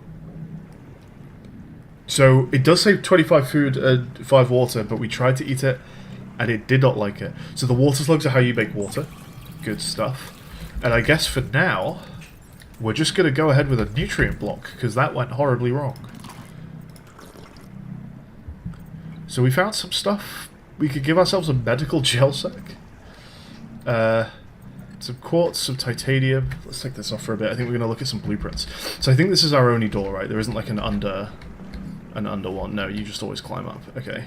A: So, it does say 25 food and 5 water, but we tried to eat it, and it did not like it. So the water slugs are how you make water. Good stuff. And I guess for now, we're just going to go ahead with a nutrient block, because that went horribly wrong. So we found some stuff. We could give ourselves a medical gel sack. Some quartz, some titanium. Let's take this off for a bit. I think we're going to look at some blueprints. So I think this is our only door, right? There isn't like an under one. No, you just always climb up. Okay.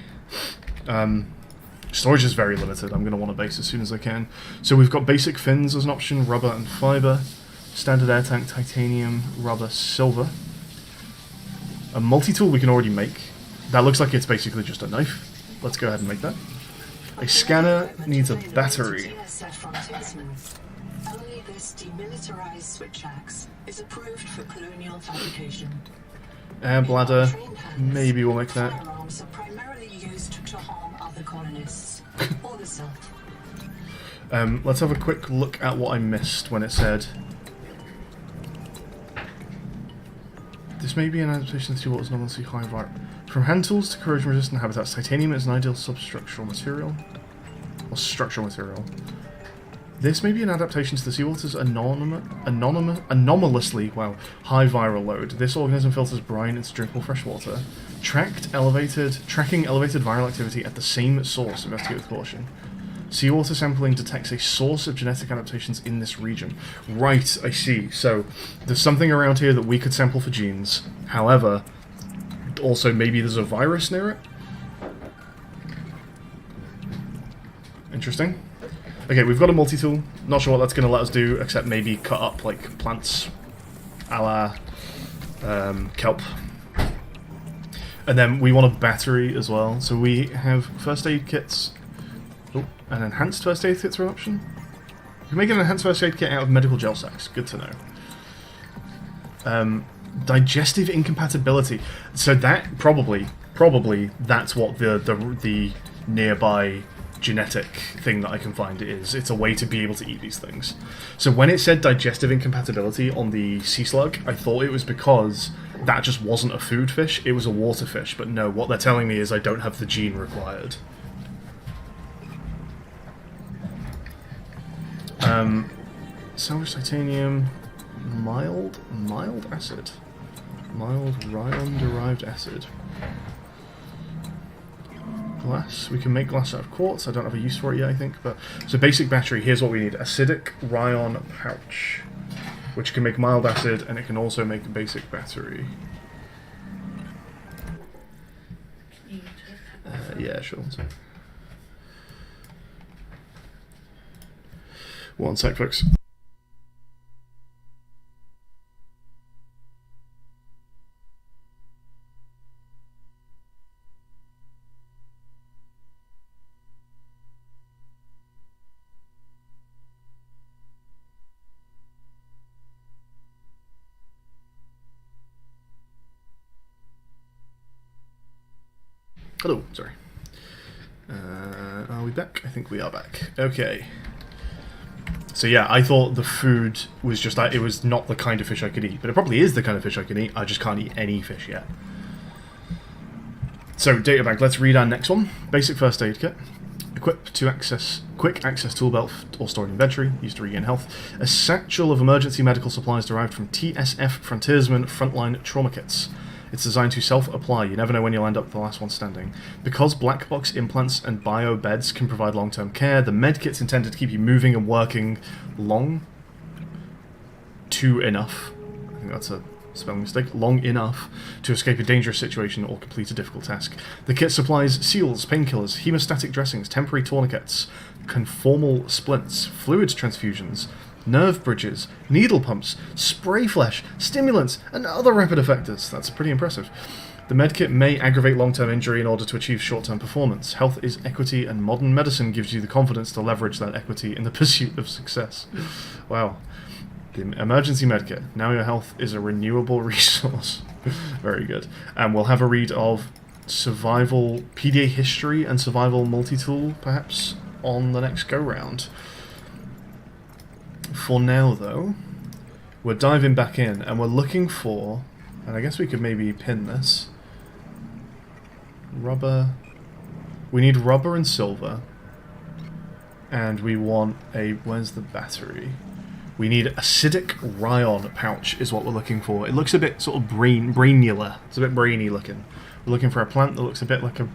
A: Storage is very limited. I'm going to want a base as soon as I can. So we've got basic fins as an option, rubber and fiber. Standard air tank, titanium, rubber, silver. A multi-tool we can already make. That looks like it's basically just a knife. Let's go ahead and make that. A scanner needs a battery.
B: Only this demilitarized switch axe is approved for colonial fabrication.
A: Air bladder.
B: Trained hands,
A: Maybe we'll make that.
B: firearms are primarily used to harm other colonists or the self.
A: Let's have a quick look at what I missed when it said... This may be an adaptation to seawater's normalcy high var. From hand tools to corrosion-resistant habitats, titanium is an ideal substructural material. Or structural material. This may be an adaptation to the seawater's anomalously high viral load. This organism filters brine into drinkable freshwater. Tracking elevated viral activity at the same source. Investigate with caution. Seawater sampling detects a source of genetic adaptations in this region. Right, I see. So, there's something around here that we could sample for genes. However, also maybe there's a virus near it? Interesting. Okay, we've got a multi-tool. Not sure what that's going to let us do, except maybe cut up, like, plants a la kelp. And then we want a battery as well. So we have first aid kits. Oh, an enhanced first aid kit's an option. You can make an enhanced first aid kit out of medical gel sacks. Good to know. Digestive incompatibility. So that probably that's what the nearby genetic thing that I can find is. It's a way to be able to eat these things. So when it said digestive incompatibility on the sea slug, I thought it was because that just wasn't a food fish, it was a water fish. But no, what they're telling me is I don't have the gene required. Salvage titanium, mild acid. Mild ryon-derived acid. Glass. We can make glass out of quartz. I don't have a use for it yet, I think. But so basic battery. Here's what we need: acidic ryon pouch, which can make mild acid, and it can also make a basic battery. Yeah, sure. One sec, folks. Hello, sorry. Are we back? I think we are back. Okay. So yeah, I thought the food was just it was not the kind of fish I could eat, but it probably is the kind of fish I can eat. I just can't eat any fish yet. So data bank. Let's read our next one. Basic first aid kit. Equipped to quick access tool belt or stored inventory, used to regain health. A satchel of emergency medical supplies derived from TSF Frontiersman Frontline Trauma Kits. It's designed to self-apply. You never know when you'll end up the last one standing. Because black box implants and bio beds can provide long-term care, the med kit's intended to keep you moving and working long enough. I think that's a spelling mistake. Long enough to escape a dangerous situation or complete a difficult task. The kit supplies seals, painkillers, hemostatic dressings, temporary tourniquets, conformal splints, fluid transfusions, nerve bridges, needle pumps, spray flesh, stimulants, and other rapid effectors. That's pretty impressive. The medkit may aggravate long-term injury in order to achieve short-term performance. Health is equity, and modern medicine gives you the confidence to leverage that equity in the pursuit of success. Wow. The emergency medkit. Now your health is a renewable resource. Very good. And we'll have a read of survival, PDA history, and survival multi-tool, perhaps, on the next go-round. For now, though, we're diving back in, and we're looking for, and I guess we could maybe pin this, rubber. We need rubber and silver, and we want a, where's the battery? We need acidic ryon pouch is what we're looking for. It looks a bit sort of brainular. It's a bit brainy looking. We're looking for a plant that looks a bit like a...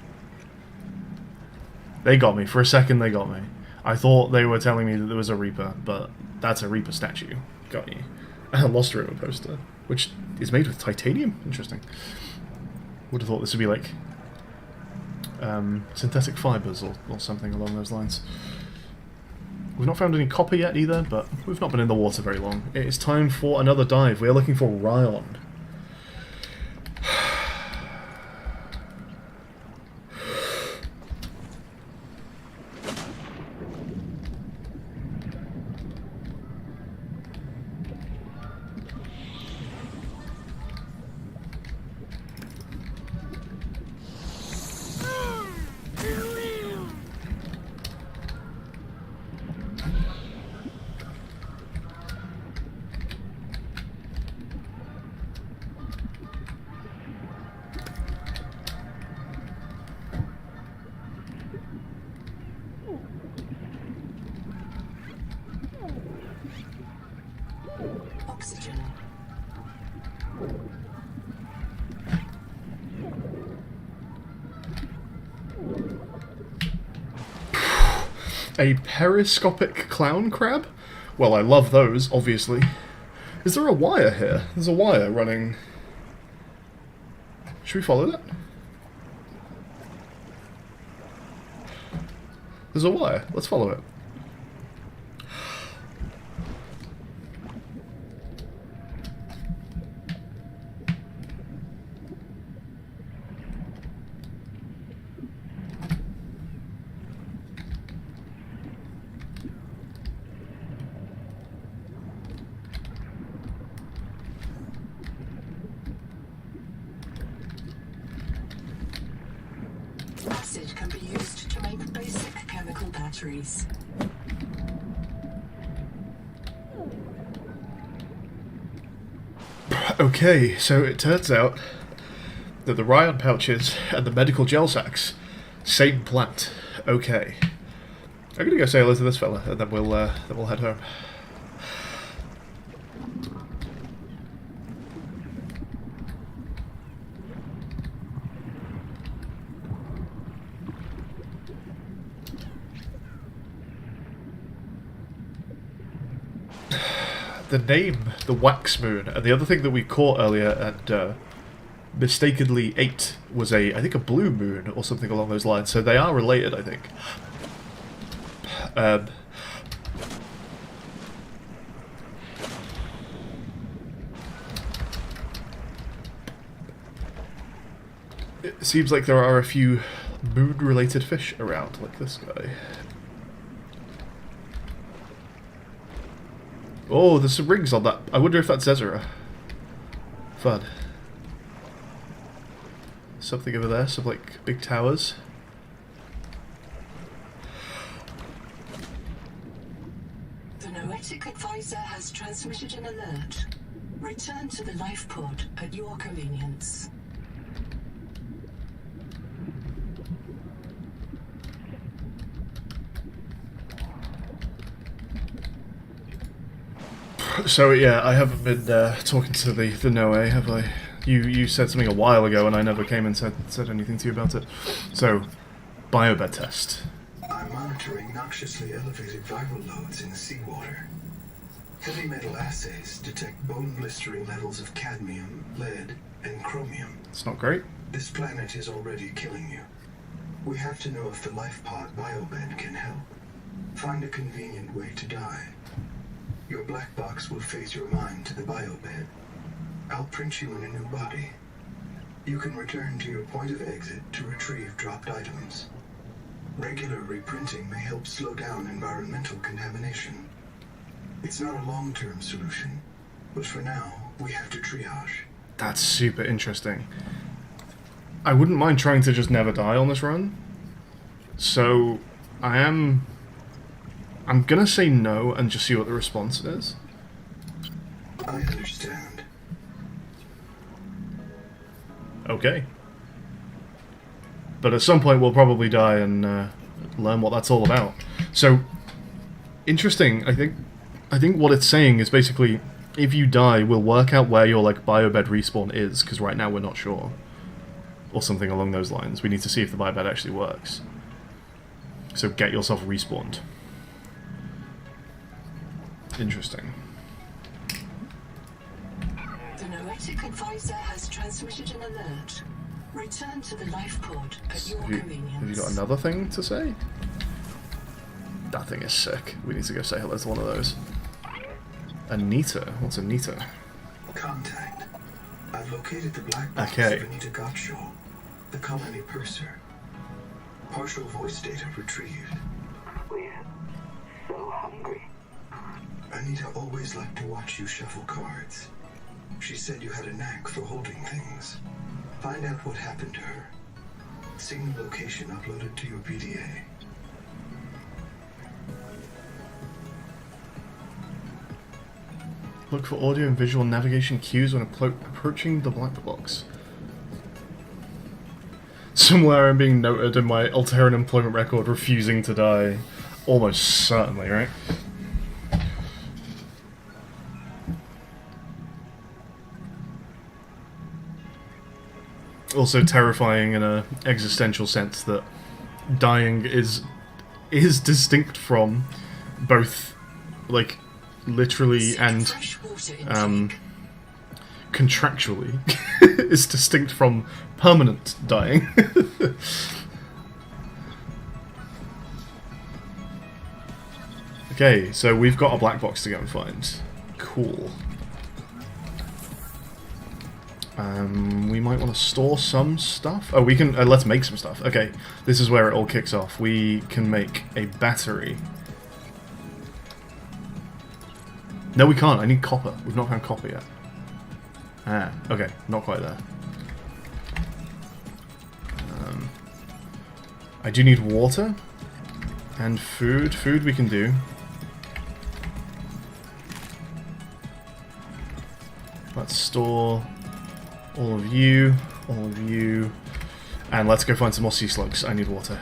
A: They got me. For a second, they got me. I thought they were telling me that there was a Reaper, but that's a Reaper statue. Got you. A Lost River poster, which is made with titanium. Interesting. Would have thought this would be like synthetic fibres or something along those lines. We've not found any copper yet either, but we've not been in the water very long. It is time for another dive. We are looking for ryon. A periscopic clown crab? Well, I love those, obviously. Is there a wire here? There's a wire running... Should we follow that? There's a wire. Let's follow it.
B: Acid can be used to make basic chemical batteries.
A: Okay, so it turns out that the Ryan pouches and the medical gel sacks, same plant. Okay. I'm gonna go say hello to this fella, and then we'll head home. The name, the wax moon, and the other thing that we caught earlier and mistakenly ate was I think a blue moon or something along those lines. So they are related, I think. It seems like there are a few moon-related fish around, like this guy. Oh, there's some rings on that. I wonder if that's Ezra. Fun. Something over there, some like big towers.
B: The Noetic Advisor has transmitted an alert. Return to the life pod at your convenience.
A: So yeah, I haven't been talking to the Noe, have I? You said something a while ago, and I never came and said anything to you about it. So, biobed test.
C: I'm monitoring noxiously elevated viral loads in the seawater. Heavy metal assays detect bone-blistering levels of cadmium, lead, and chromium.
A: It's not great.
C: This planet is already killing you. We have to know if the life pod biobed can help. Find a convenient way to die. Your black box will phase your mind to the biobed. I'll print you in a new body. You can return to your point of exit to retrieve dropped items. Regular reprinting may help slow down environmental contamination. It's not a long-term solution, but for now, we have to triage.
A: That's super interesting. I wouldn't mind trying to just never die on this run. So, I'm gonna say no and just see what the response is.
C: I understand.
A: Okay. But at some point we'll probably die and learn what that's all about. So, interesting. I think what it's saying is basically, if you die, we'll work out where your like biobed respawn is, because right now we're not sure. Or something along those lines. We need to see if the biobed actually works. So get yourself respawned. Interesting.
B: The Noetic Advisor has transmitted an alert. Return to the life pod at your convenience.
A: Have you got another thing to say? That thing is sick. We need to go say hello to one of those. Anita? What's Anita?
C: Contact. I've located the black box
A: Okay.
C: of Anita Gottschall, the colony purser. Partial voice data retrieved.
B: We're so hungry.
C: Anita always liked to watch you shuffle cards. She said you had a knack for holding things. Find out what happened to her. Signal location uploaded to your PDA.
A: Look for audio and visual navigation cues when approaching the black box. Somewhere I'm being noted in my Alteran employment record refusing to die. Almost certainly, right? Also terrifying in an existential sense that dying is is distinct from both, like, literally and contractually is distinct from permanent dying. Okay, so we've got a black box to go and find. Cool. We might want to store some stuff. Oh, we can... let's make some stuff. Okay, this is where it all kicks off. We can make a battery. No, we can't. I need copper. We've not found copper yet. Ah, okay. Not quite there. I do need water. And food. Food we can do. Let's store all of you, and let's go find some more sea slugs. I need water.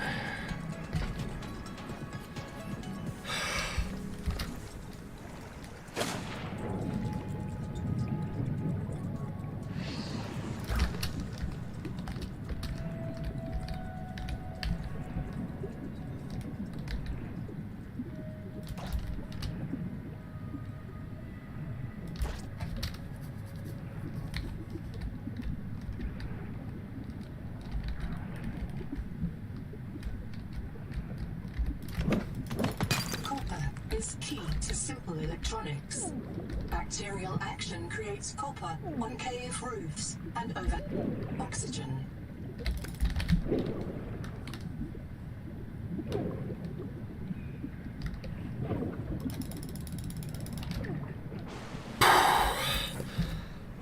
B: Is key to simple electronics. Bacterial action creates copper on cave roofs and over oxygen.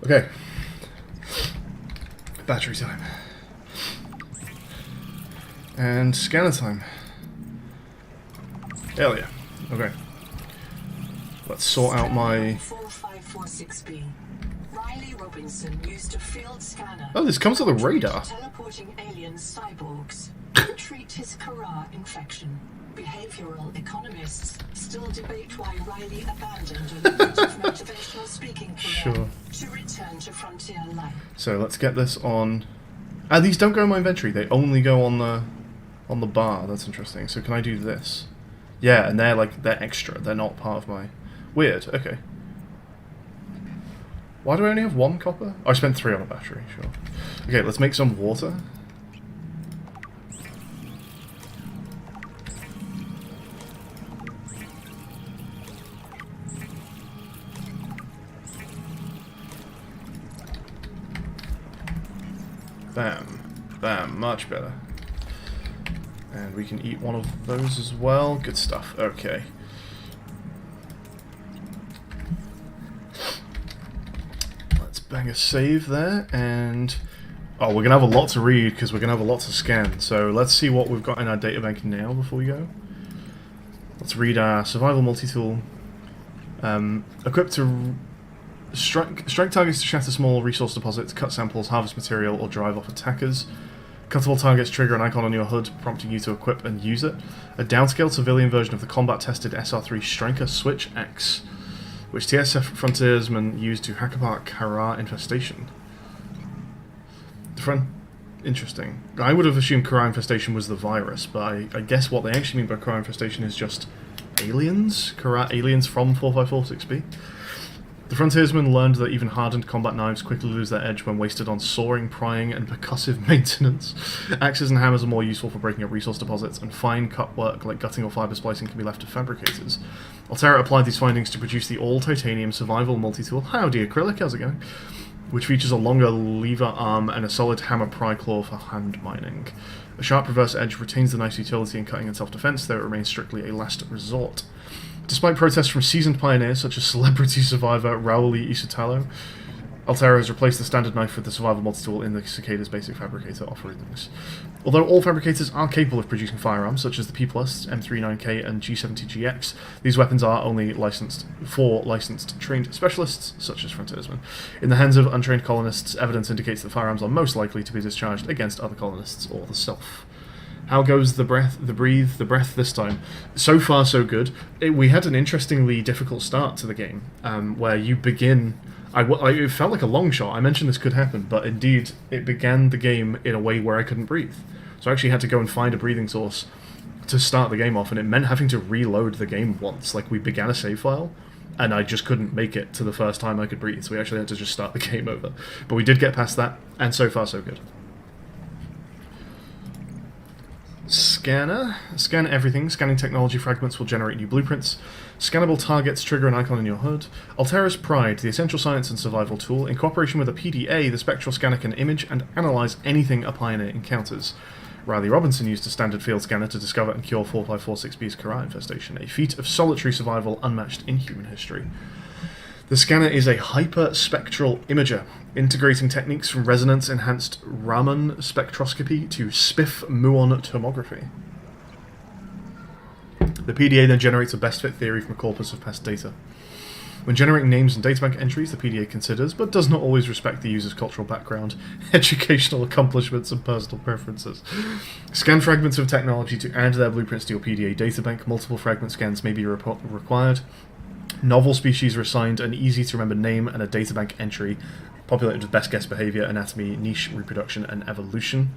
A: Okay. Battery time. And scanner time. Hell yeah. Okay. Let's sort out my...
B: 4546B. Riley Robinson used a field scanner.
A: Oh, this comes with a radar.
B: Teleporting alien cyborgs to treat his Kara infection. Behavioral economists still debate why Riley abandoned a lucrative motivational speaking career to return to frontier life.
A: So let's get this on. Ah, these don't go in my inventory. They only go on the bar. That's interesting. So can I do this? Yeah, and they're extra. They're not part of my... Weird, okay. Why do I only have 1 copper? Oh, I spent 3 on a battery, sure. Okay, let's make some water. Bam. Bam, much better. And we can eat one of those as well. Good stuff. Okay. Let's bang a save there, and... Oh, we're going to have a lot to read, because we're going to have a lot to scan. So let's see what we've got in our databank now before we go. Let's read our survival multi-tool. Equipped to strike targets to shatter small resource deposits, cut samples, harvest material, or drive off attackers. Cuttable targets trigger an icon on your HUD, prompting you to equip and use it. A downscaled civilian version of the combat-tested SR3 Striker Switch X, which TSF frontiersmen used to hack apart Kara infestation. Interesting. I would have assumed Kara infestation was the virus, but I guess what they actually mean by Kara infestation is just aliens? Kara aliens from 4546B? The frontiersmen learned that even hardened combat knives quickly lose their edge when wasted on sawing, prying, and percussive maintenance. Axes and hammers are more useful for breaking up resource deposits, and fine cut work like gutting or fibre splicing can be left to fabricators. Altera applied these findings to produce the all-titanium survival multi-tool. Howdy, Acrylic, how's it going? Which features a longer lever arm and a solid hammer pry claw for hand mining. A sharp reverse edge retains the nice utility in cutting and self-defense, though it remains strictly a last resort. Despite protests from seasoned pioneers such as celebrity survivor Raul Isatalo, Altera has replaced the standard knife with the survival multi-tool in the Cicada's basic fabricator offerings. Although all fabricators are capable of producing firearms, such as the P+, M39K, and G70GX, these weapons are only licensed trained specialists, such as frontiersmen. In the hands of untrained colonists, evidence indicates that firearms are most likely to be discharged against other colonists or the self. How goes the breath this time? So far, so good. We had an interestingly difficult start to the game, where you begin... it felt like a long shot. I mentioned this could happen, but indeed, it began the game in a way where I couldn't breathe. So I actually had to go and find a breathing source to start the game off, and it meant having to reload the game once. Like, we began a save file, and I just couldn't make it to the first time I could breathe, so we actually had to just start the game over. But we did get past that, and so far so good. Scanner. Scan everything. Scanning technology fragments will generate new blueprints. Scannable targets trigger an icon in your HUD. Altera's Pride, the essential science and survival tool. In cooperation with a PDA, the spectral scanner can image and analyze anything a pioneer encounters. Riley Robinson used a standard field scanner to discover and cure 4546B's Karai infestation, a feat of solitary survival unmatched in human history. The scanner is a hyperspectral imager, integrating techniques from resonance-enhanced Raman spectroscopy to SPIF-muon tomography. The PDA then generates a best-fit theory from a corpus of past data. When generating names and databank entries, the PDA considers, but does not always respect the user's cultural background, educational accomplishments, and personal preferences. Scan fragments of technology to add their blueprints to your PDA databank. Multiple fragment scans may be required. Novel species are assigned an easy-to-remember name and a databank entry, populated with best guess behavior, anatomy, niche, reproduction, and evolution.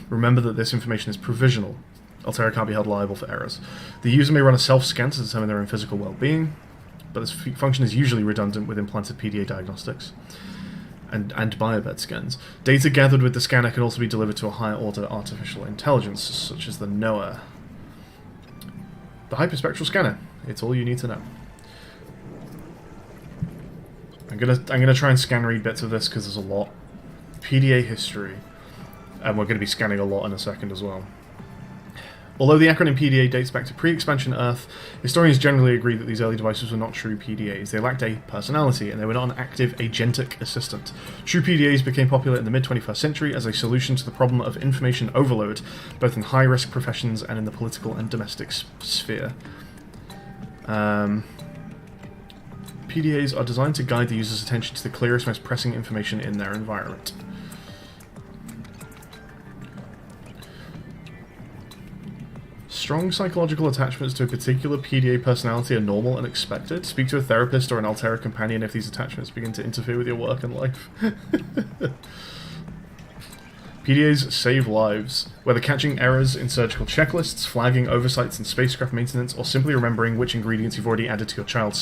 A: Remember that this information is provisional. Altera can't be held liable for errors. The user may run a self-scan to determine their own physical well-being, but this function is usually redundant with implanted PDA diagnostics and biobed scans. Data gathered with the scanner can also be delivered to a higher-order artificial intelligence, such as the NOAA. The hyperspectral scanner. It's all you need to know. I'm gonna try and scan read bits of this because there's a lot. PDA history, and we're going to be scanning a lot in a second as well. Although the acronym PDA dates back to pre-expansion Earth, historians generally agree that these early devices were not true PDAs. They lacked a personality, and they were not an active agentic assistant. True PDAs became popular in the mid-21st century as a solution to the problem of information overload, both in high-risk professions and in the political and domestic sphere. PDAs are designed to guide the user's attention to the clearest, most pressing information in their environment. Strong psychological attachments to a particular PDA personality are normal and expected. Speak to a therapist or an Altera companion if these attachments begin to interfere with your work and life. PDAs save lives, whether catching errors in surgical checklists, flagging oversights in spacecraft maintenance, or simply remembering which ingredients you've already added to your child's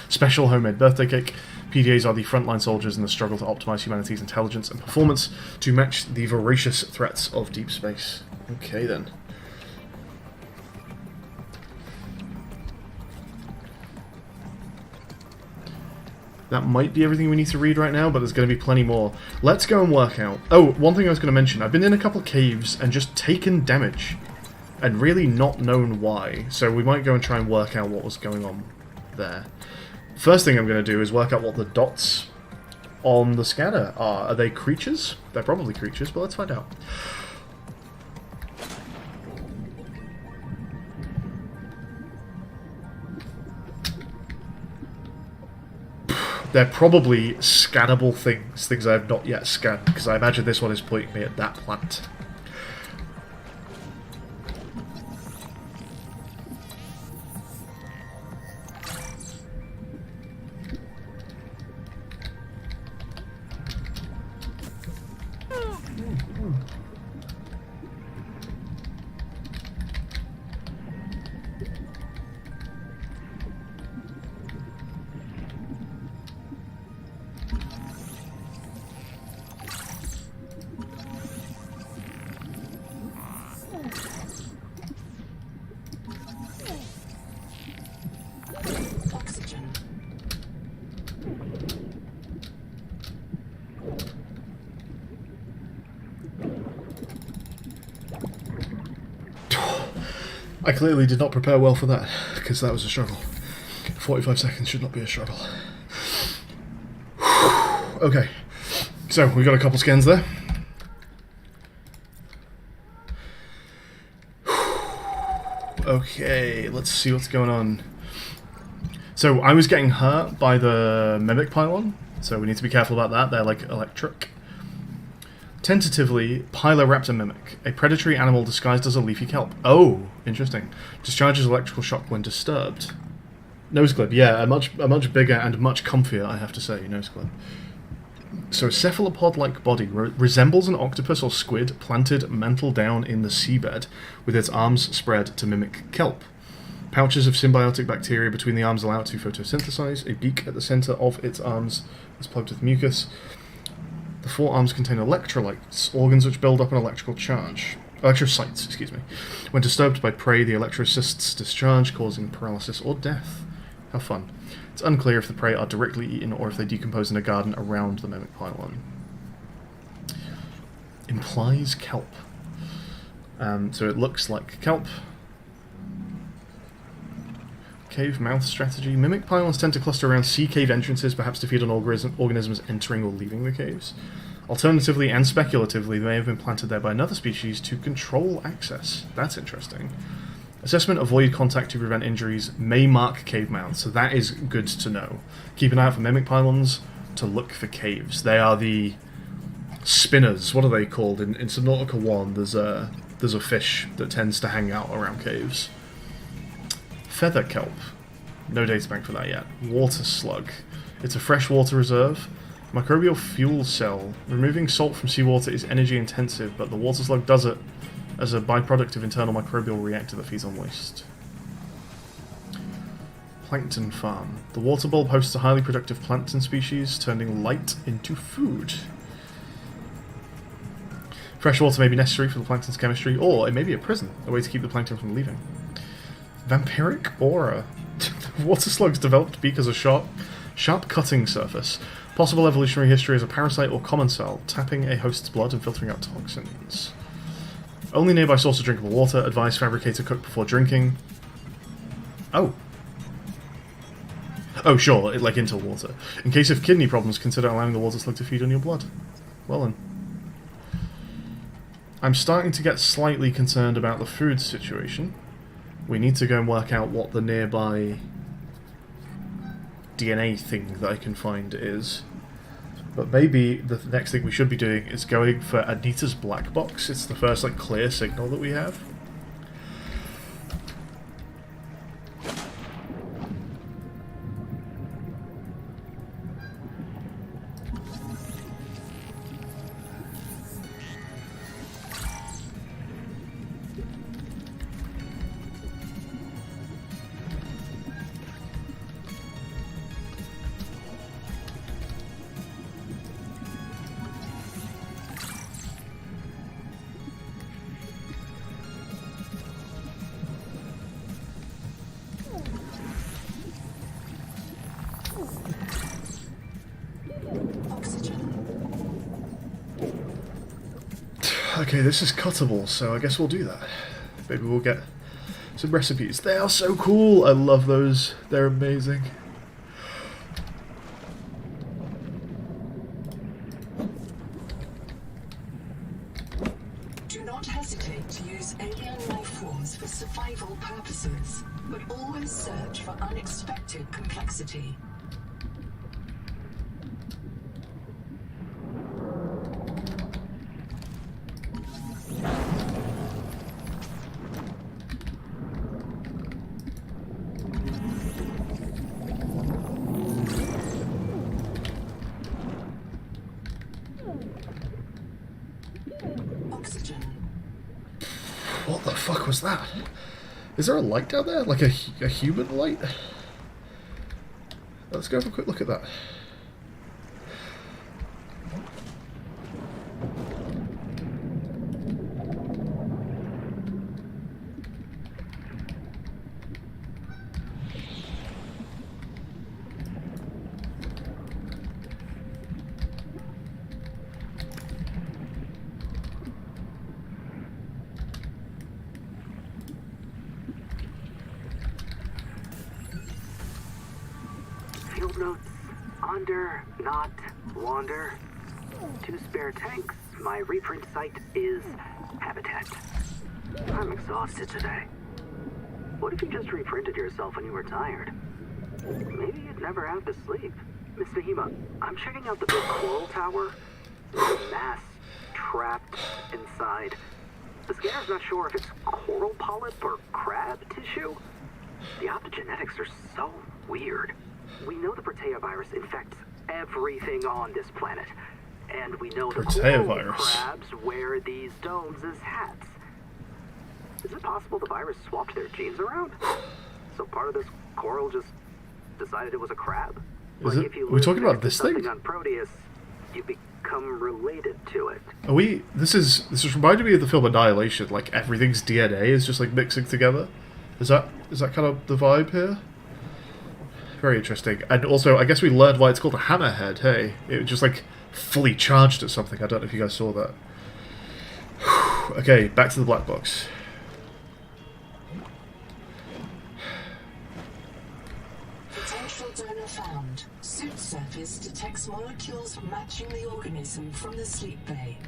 A: special homemade birthday cake. PDAs are the frontline soldiers in the struggle to optimize humanity's intelligence and performance to match the voracious threats of deep space. Okay then. That might be everything we need to read right now, but there's going to be plenty more. Let's go and work out. Oh, one thing I was going to mention. I've been in a couple of caves and just taken damage and really not known why. So we might go and try and work out what was going on there. First thing I'm going to do is work out what the dots on the scanner are. Are they creatures? They're probably creatures, but let's find out. They're probably scannable things I have not yet scanned, because I imagine this one is pointing me at that plant. I clearly did not prepare well for that, because that was a struggle. 45 seconds should not be a struggle. Okay, so we got a couple scans there. Okay, let's see what's going on. So I was getting hurt by the mimic pylon, so we need to be careful about that. They're like electric. Tentatively, Pyloraptor mimic, a predatory animal disguised as a leafy kelp. Oh, interesting. Discharges electrical shock when disturbed. Nose clip, yeah, a much bigger and much comfier, I have to say, nose clip. So a cephalopod-like body resembles an octopus or squid planted mantle down in the seabed, with its arms spread to mimic kelp. Pouches of symbiotic bacteria between the arms allow it to photosynthesize. A beak at the center of its arms is plugged with mucus. The forearms contain electrolytes, organs which build up an electrical charge. Electrocytes, excuse me. When disturbed by prey, the electrocysts discharge, causing paralysis or death. How fun. It's unclear if the prey are directly eaten or if they decompose in a garden around the mimic pylon. Implies kelp. So it looks like kelp. Cave mouth strategy. Mimic pylons tend to cluster around sea cave entrances, perhaps to feed on organisms entering or leaving the caves. Alternatively and speculatively, they may have been planted there by another species to control access. That's interesting. Assessment: avoid contact to prevent injuries. May mark cave mouths, so that is good to know. Keep an eye out for mimic pylons to look for caves. They are the spinners. What are they called? In Subnautica 1, there's a fish that tends to hang out around caves. Feather kelp. No databank for that yet. Water slug. It's a freshwater reserve. Microbial fuel cell. Removing salt from seawater is energy intensive, but the water slug does it as a byproduct of internal microbial reactor that feeds on waste. Plankton farm. The water bulb hosts a highly productive plankton species, turning light into food. Fresh water may be necessary for the plankton's chemistry, or it may be a prison, a way to keep the plankton from leaving. Vampiric aura. The water slug's developed beak as a sharp cutting surface. Possible evolutionary history as a parasite or commensal, tapping a host's blood and filtering out toxins. Only nearby source of drinkable water. Advise fabricator cook before drinking. Oh, sure, like into water. In case of kidney problems, consider allowing the water slug to feed on your blood. Well then. I'm starting to get slightly concerned about the food situation. We need to go and work out what the nearby DNA thing that I can find is. But maybe the next thing we should be doing is going for Anita's black box. It's the first clear signal that we have. Okay, this is cuttable, so I guess we'll do that. Maybe we'll get some recipes. They are so cool! I love those. They're amazing.
B: Do not hesitate to use alien life forms for survival purposes, but always search for unexpected complexity.
A: What the fuck was that? Is there a light down there? Like a human light? Let's go have a quick look at that.
D: Field notes: under, not, wander. 2 spare tanks. My reprint site is habitat. I'm exhausted today. What if you just reprinted yourself when you were tired? Maybe you'd never have to sleep. Miss Nahima, I'm checking out the big coral tower. There's a mass trapped inside. The scanner's not sure if it's coral polyp or crab tissue. The optogenetics are so weird. We know the Berate virus infects everything on this planet. And we know the
A: Berate
D: coral
A: virus.
D: crabs wear these domes as hats. Is it possible the virus swapped their genes around? So part of this coral just decided it was a crab?
A: Is it?
D: If you
A: Are we talking
D: live
A: about
D: next
A: this
D: to
A: thing?
D: something on Proteus, you become related to it.
A: Are we? This is reminding me of the film Annihilation. Like everything's DNA is just like mixing together. Is that kind of the vibe here? Very interesting. And also, I guess we learned why it's called a hammerhead. Hey, it was just like fully charged at something. I don't know if you guys saw that. Okay, back to the black box.
B: Potential donor found. Suit surface detects molecules matching the organism from the sleep bay.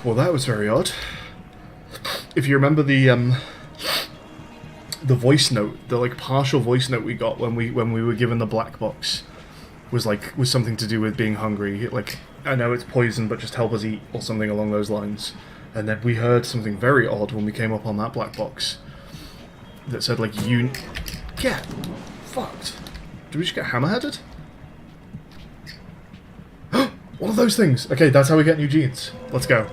A: Well, that was very odd. If you remember the voice note, the like partial voice note we got when we were given the black box was something to do with being hungry. Like, I know it's poison, but just help us eat or something along those lines. And then we heard something very odd when we came up on that black box that said like, "You get fucked." Did we just get hammerheaded? One of those things. Okay, that's how we get new genes. Let's go.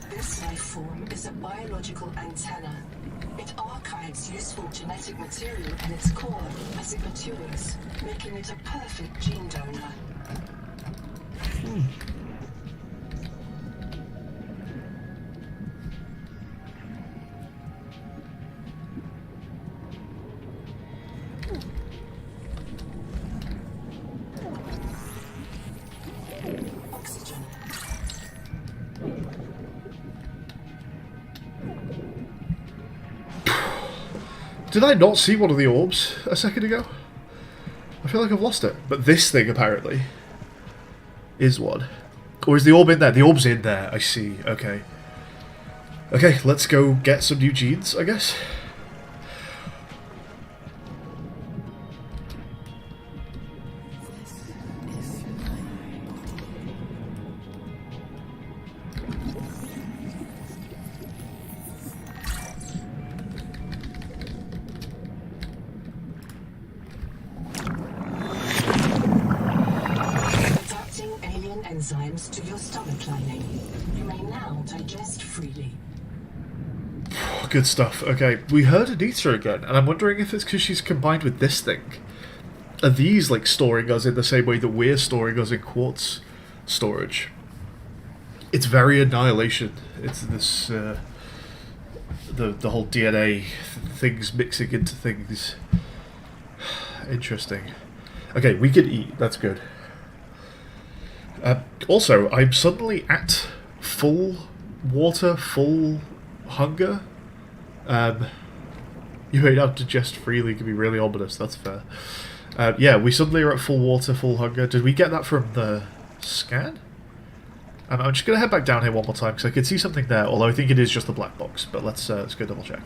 B: This life form is a biological antenna. It archives useful genetic material in its core as it matures, making it a perfect gene donor. Oxygen.
A: Did I not see one of the orbs a second ago? I feel like I've lost it. But this thing, apparently, is one. Or is the orb in there? The orb's in there, I see. Okay. Okay, let's go get some new genes, I guess.
B: Adapting alien enzymes to your stomach lining. You may now digest freely.
A: Oh, good stuff. Okay, we heard Anita again, and I'm wondering if it's because she's combined with this thing. Are these, like, storing us in the same way that we're storing us in quartz storage? It's very Annihilation. It's this, the whole DNA, things mixing into things. Interesting. Okay, we can eat. That's good. Also, I'm suddenly at full water, full hunger. You may not digest freely can be really ominous, that's fair. Yeah, we suddenly are at full water, full hunger. Did we get that from the scan? I'm just going to head back down here one more time because I could see something there, although I think it is just the black box, but let's go double check.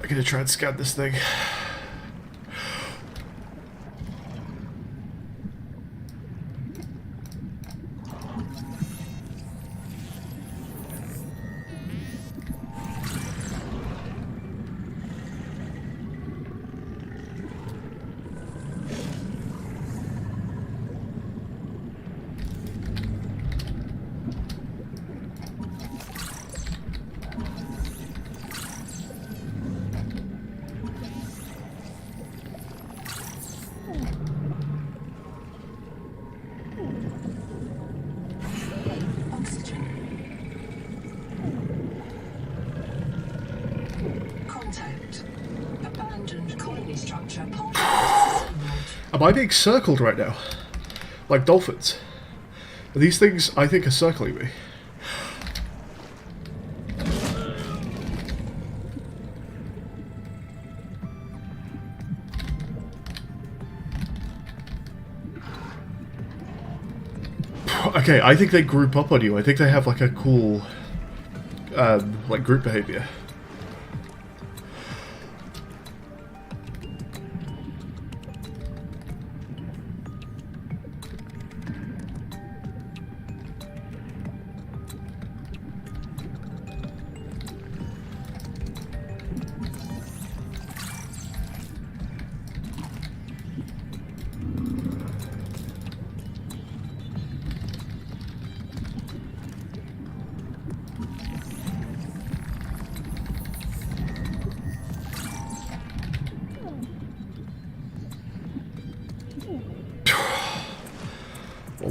A: I'm gonna try and scan this thing.
B: Infrastructure complex signaled.
A: Am I being circled right now? Like dolphins? These things, I think, are circling me. Okay, I think they group up on you. I think they have like a cool, like group behavior.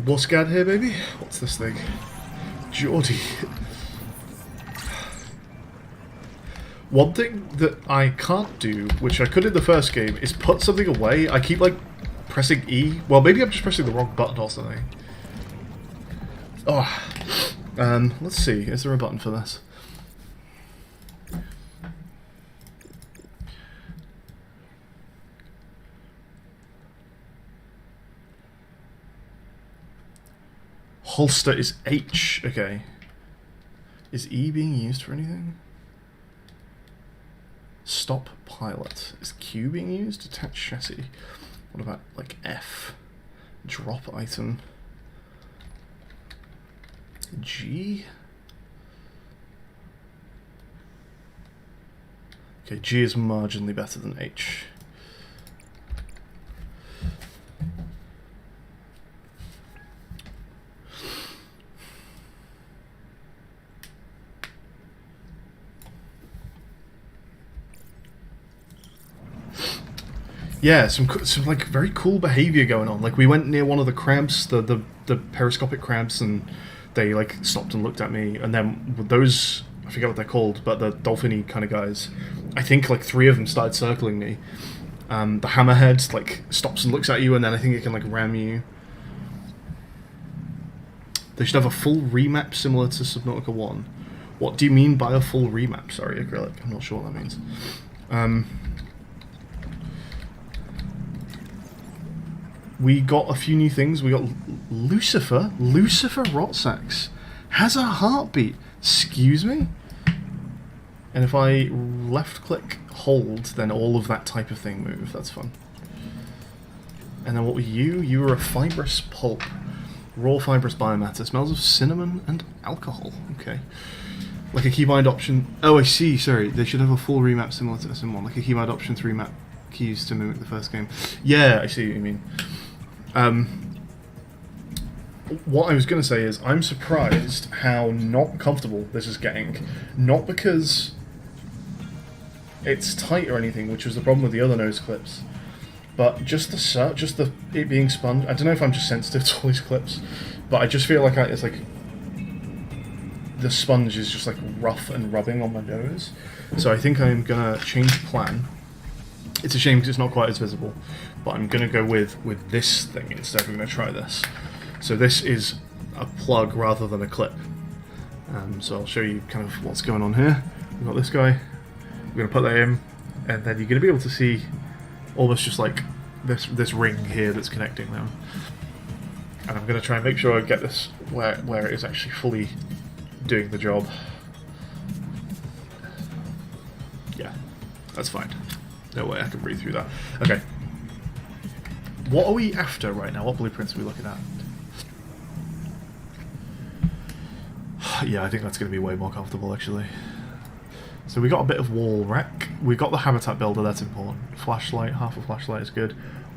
A: What's scan here, baby? What's this thing? Geordie. One thing that I can't do, which I could in the first game, is put something away. I keep, like, pressing E. Well, maybe I'm just pressing the wrong button or something. Oh. Let's see. Is there a button for this? Holster is H. Okay. Is E being used for anything? Stop pilot. Is Q being used? Attach chassis. What about, like, F? Drop item. G? Okay, G is marginally better than H. Yeah, some like very cool behavior going on. Like we went near one of the crabs, the periscopic crabs, and they like stopped and looked at me. And then with those, I forget what they're called, but the dolphin-y kind of guys, I think like 3 of them started circling me. The hammerhead like stops and looks at you, and then I think it can like ram you. They should have a full remap similar to Subnautica 1. What do you mean by a full remap? Sorry, Acrylic. I'm not sure what that means. We got a few new things. We got Lucifer. Lucifer Rotsax has a heartbeat. Excuse me? And if I left-click hold, then all of that type of thing move. That's fun. And then what were you? You were a fibrous pulp. Raw fibrous biomatter. Smells of cinnamon and alcohol. Okay. Like a keybind option. Oh, I see. Sorry. They should have a full remap similar to SM1. Like a keybind option 3 map keys to mimic the first game. Yeah, I see what you mean. What I was going to say is I'm surprised how not comfortable this is getting. Not because it's tight or anything, which was the problem with the other nose clips, but just it being spun. I don't know if I'm just sensitive to all these clips, but I just feel like it's like the sponge is just like rough and rubbing on my nose. So I think I'm gonna change plan. It's a shame because it's not quite as visible, but I'm going to go with this thing instead. We're going to try this. So this is a plug rather than a clip. So I'll show you kind of what's going on here. We've got this guy. We're going to put that in, and then you're going to be able to see almost just like this ring here that's connecting them. And I'm going to try and make sure I get this where it is actually fully doing the job. Yeah, that's fine. No way I can breathe through that. Okay. What are we after right now? What blueprints are we looking at? Yeah, I think that's going to be way more comfortable, actually. So we got a bit of wall wreck. We got the habitat builder, that's important. Flashlight, half a flashlight is good.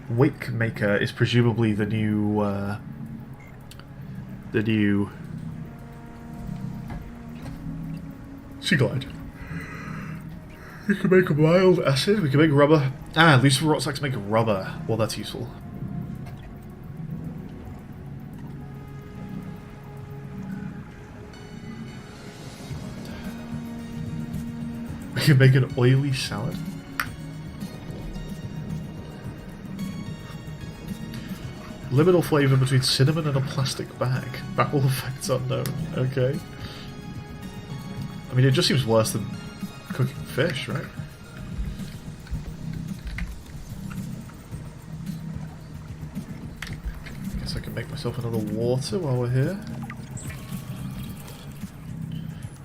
A: Wake maker is presumably the new sea glide. We can make a mild acid, we can make rubber. Ah, Lucifer Rotsax make rubber. Well, that's useful. We can make an oily salad. Liminal flavour between cinnamon and a plastic bag. Bowel effects unknown. Okay. I mean, it just seems worse than cooking fish, right? Guess I can make myself another water while we're here.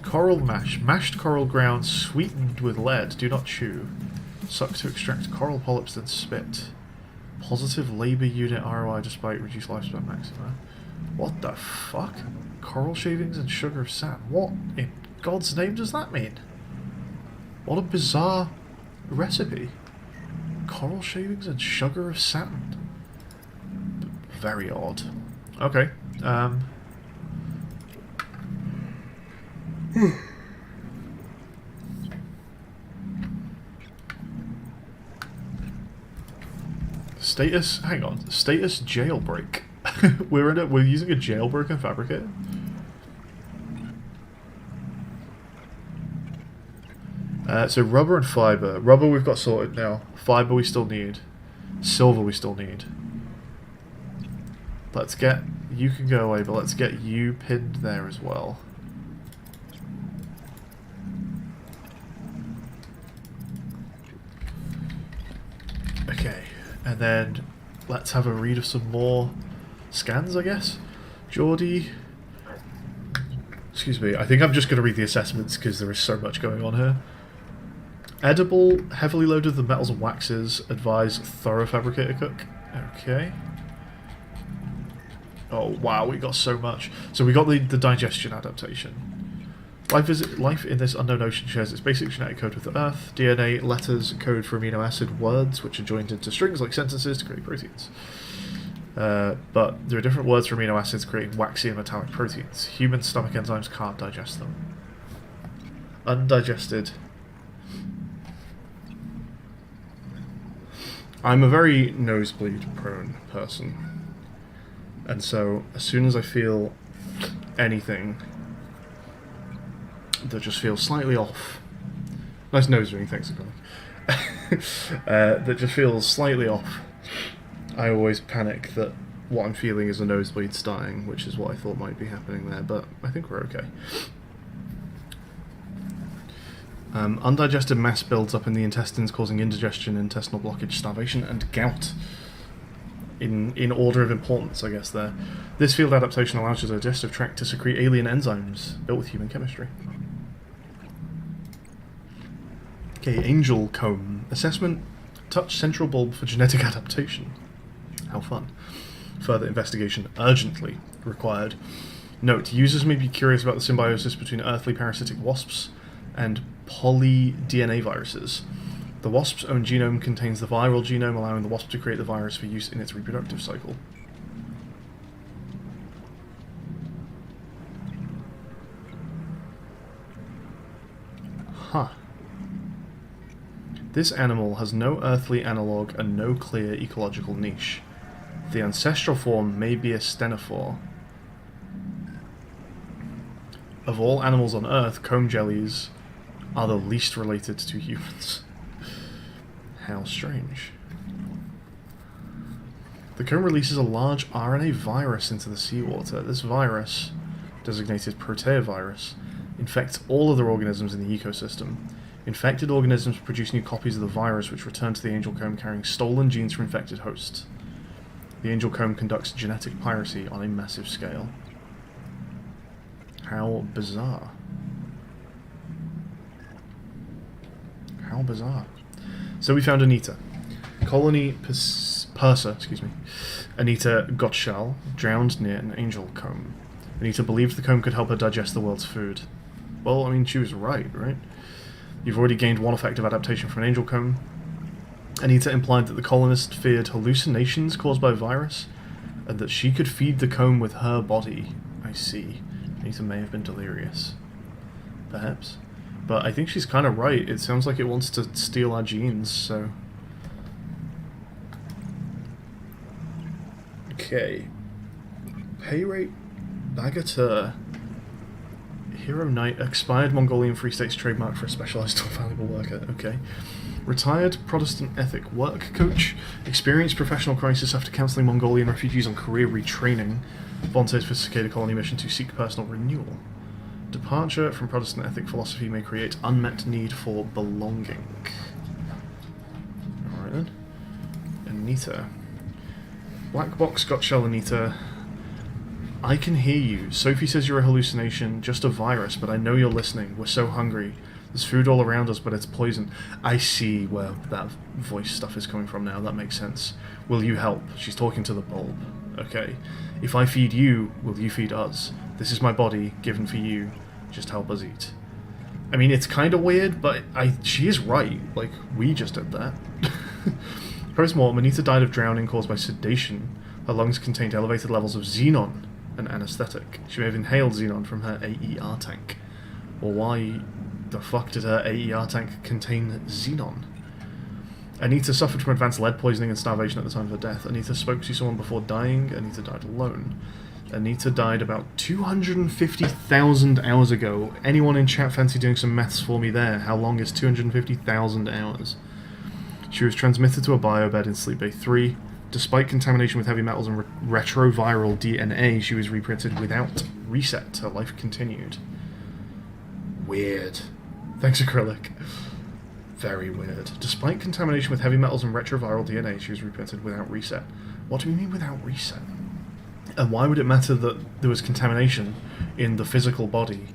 A: Coral mash. Mashed coral grounds sweetened with lead. Do not chew. Suck to extract coral polyps, then spit. Positive labour unit ROI despite reduced lifespan maximum. What the fuck? Coral shavings and sugar of sand. What in God's name does that mean? What a bizarre recipe. Coral shavings and sugar of sand. Very odd. Okay. Status, hang on, status jailbreak. We're using a jailbroken fabricator. So rubber and fiber. Rubber we've got sorted now. Fiber we still need. Silver we still need. Let's get, you can go away, but let's get you pinned there as well. Okay. And then let's have a read of some more scans, I guess. Geordie. Excuse me, I think I'm just going to read the assessments because there is so much going on here. Edible, heavily loaded with the metals and waxes. Advise thorough fabricator cook. Okay. Oh wow, we got so much. So we got the digestion adaptation. Life in this unknown ocean shares its basic genetic code with the Earth. DNA, letters, code for amino acid words, which are joined into strings like sentences to create proteins. But there are different words for amino acids creating waxy and metallic proteins. Human stomach enzymes can't digest them. Undigested. I'm a very nosebleed-prone person. And so, as soon as I feel anything that just feels slightly off. Nice nose ring, thanks for coming. That just feels slightly off. I always panic that what I'm feeling is a nosebleed starting, which is what I thought might be happening there, but I think we're okay. Undigested mass builds up in the intestines, causing indigestion, intestinal blockage, starvation, and gout. In order of importance, I guess, there. This field adaptation allows your digestive tract to secrete alien enzymes built with human chemistry. Okay, angel comb. Assessment. Touch central bulb for genetic adaptation. How fun. Further investigation urgently required. Note, users may be curious about the symbiosis between earthly parasitic wasps and poly-DNA viruses. The wasp's own genome contains the viral genome, allowing the wasp to create the virus for use in its reproductive cycle. Huh. This animal has no earthly analogue and no clear ecological niche. The ancestral form may be a stenophore. Of all animals on Earth, comb jellies are the least related to humans. How strange. The comb releases a large RNA virus into the seawater. This virus, designated proteovirus, infects all other organisms in the ecosystem. Infected organisms produce new copies of the virus which return to the angel comb carrying stolen genes from infected hosts. The angel comb conducts genetic piracy on a massive scale. How bizarre. How bizarre. So we found Anita. Colony Persa, excuse me. Anita Gottschall drowned near an angel comb. Anita believed the comb could help her digest the world's food. Well, I mean, she was right? You've already gained one effective adaptation from an angel comb. Anita implied that the colonist feared hallucinations caused by virus, and that she could feed the comb with her body. I see. Anita may have been delirious. Perhaps. But I think she's kind of right. It sounds like it wants to steal our genes, so... Okay. Pay rate... Bagatelle. Hero Knight, expired Mongolian Free State's trademark for a specialized or valuable worker. Okay. Retired Protestant ethic work coach. Experienced professional crisis after counselling Mongolian refugees on career retraining. Volunteers for Cicada Colony mission to seek personal renewal. Departure from Protestant ethic philosophy may create unmet need for belonging. Alright then. Anita. Black box got shell Anita. I can hear you. Sophie says you're a hallucination, just a virus, but I know you're listening. We're so hungry. There's food all around us, but it's poison. I see where that voice stuff is coming from now. That makes sense. Will you help? She's talking to the bulb. Okay. If I feed you, will you feed us? This is my body, given for you. Just help us eat. I mean, it's kind of weird, but she is right. Like, we just did that. Post-mortem, Anita died of drowning caused by sedation. Her lungs contained elevated levels of xenon, an anesthetic. She may have inhaled xenon from her AER tank. Or why the fuck did her AER tank contain xenon? Anita suffered from advanced lead poisoning and starvation at the time of her death. Anita spoke to someone before dying. Anita died alone. Anita died about 250,000 hours ago. Anyone in chat fancy doing some maths for me there? How long is 250,000 hours? She was transmitted to a biobed in Sleep Bay 3. Despite contamination with heavy metals and retroviral DNA, she was reprinted without reset. Her life continued. Weird. Thanks, Acrylic. Very weird. Despite contamination with heavy metals and retroviral DNA, she was reprinted without reset. What do we mean without reset? And why would it matter that there was contamination in the physical body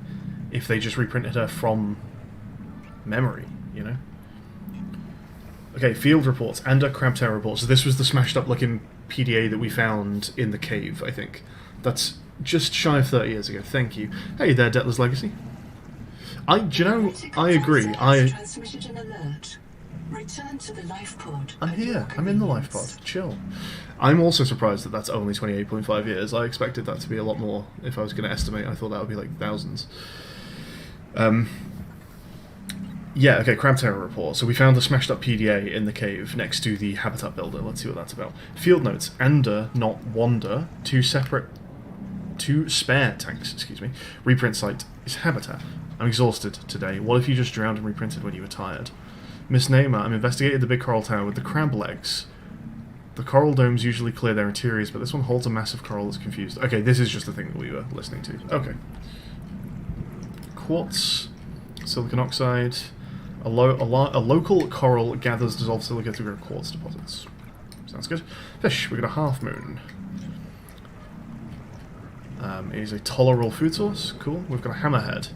A: if they just reprinted her from memory, you know? Okay, field reports and a crab tower report. So this was the smashed up looking PDA that we found in the cave, I think. That's just shy of 30 years ago. Thank you. Hey there, Detler's Legacy. I agree.
B: Transmitted an alert. Return to the life pod.
A: I'm here. I'm in the life pod. Chill. I'm also surprised that that's only 28.5 years. I expected that to be a lot more. If I was going to estimate, I thought that would be like thousands. Yeah, okay, Crab Terror report. So we found a smashed up PDA in the cave next to the habitat builder. Let's see what that's about. Field notes. Ander, not Wander. Two spare tanks, excuse me. Reprint site is habitat. I'm exhausted today. What if you just drowned and reprinted when you were tired? Miss Namer, I'm investigated the big coral tower with the crab legs. The coral domes usually clear their interiors, but this one holds a massive coral that's confused. Okay, this is just the thing that we were listening to. Okay. Quartz, silicon oxide. A local coral gathers dissolved silica to grow quartz deposits. Sounds good. Fish, we got a half moon. It is a tolerable food source. Cool. We've got a hammerhead.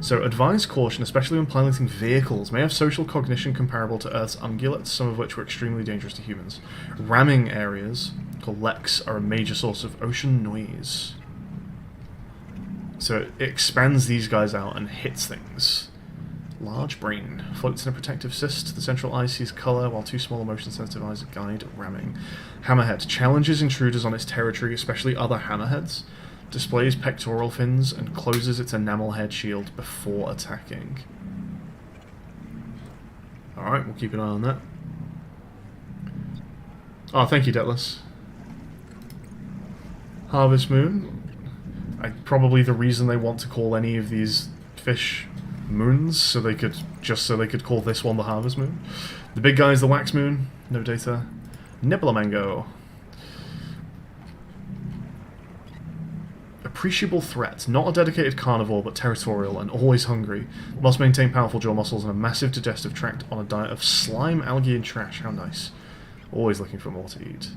A: So, advise caution, especially when piloting vehicles, may have social cognition comparable to Earth's ungulates, some of which were extremely dangerous to humans. Ramming areas, called leks, are a major source of ocean noise. So, it expands these guys out and hits things. Large brain. Floats in a protective cyst. The central eye sees colour, while two small motion-sensitive eyes guide ramming. Hammerhead. Challenges intruders on its territory, especially other hammerheads. Displays pectoral fins and closes its enamel head shield before attacking. Alright, we'll keep an eye on that. Oh, thank you, Detless. Harvest Moon. Probably the reason they want to call any of these fish moons, so they could call this one the Harvest Moon. The big guy is the Wax Moon. No data. Nibbler Mango. Appreciable threat. Not a dedicated carnivore, but territorial and always hungry. Must maintain powerful jaw muscles and a massive digestive tract on a diet of slime, algae, and trash. How nice. Always looking for more to eat.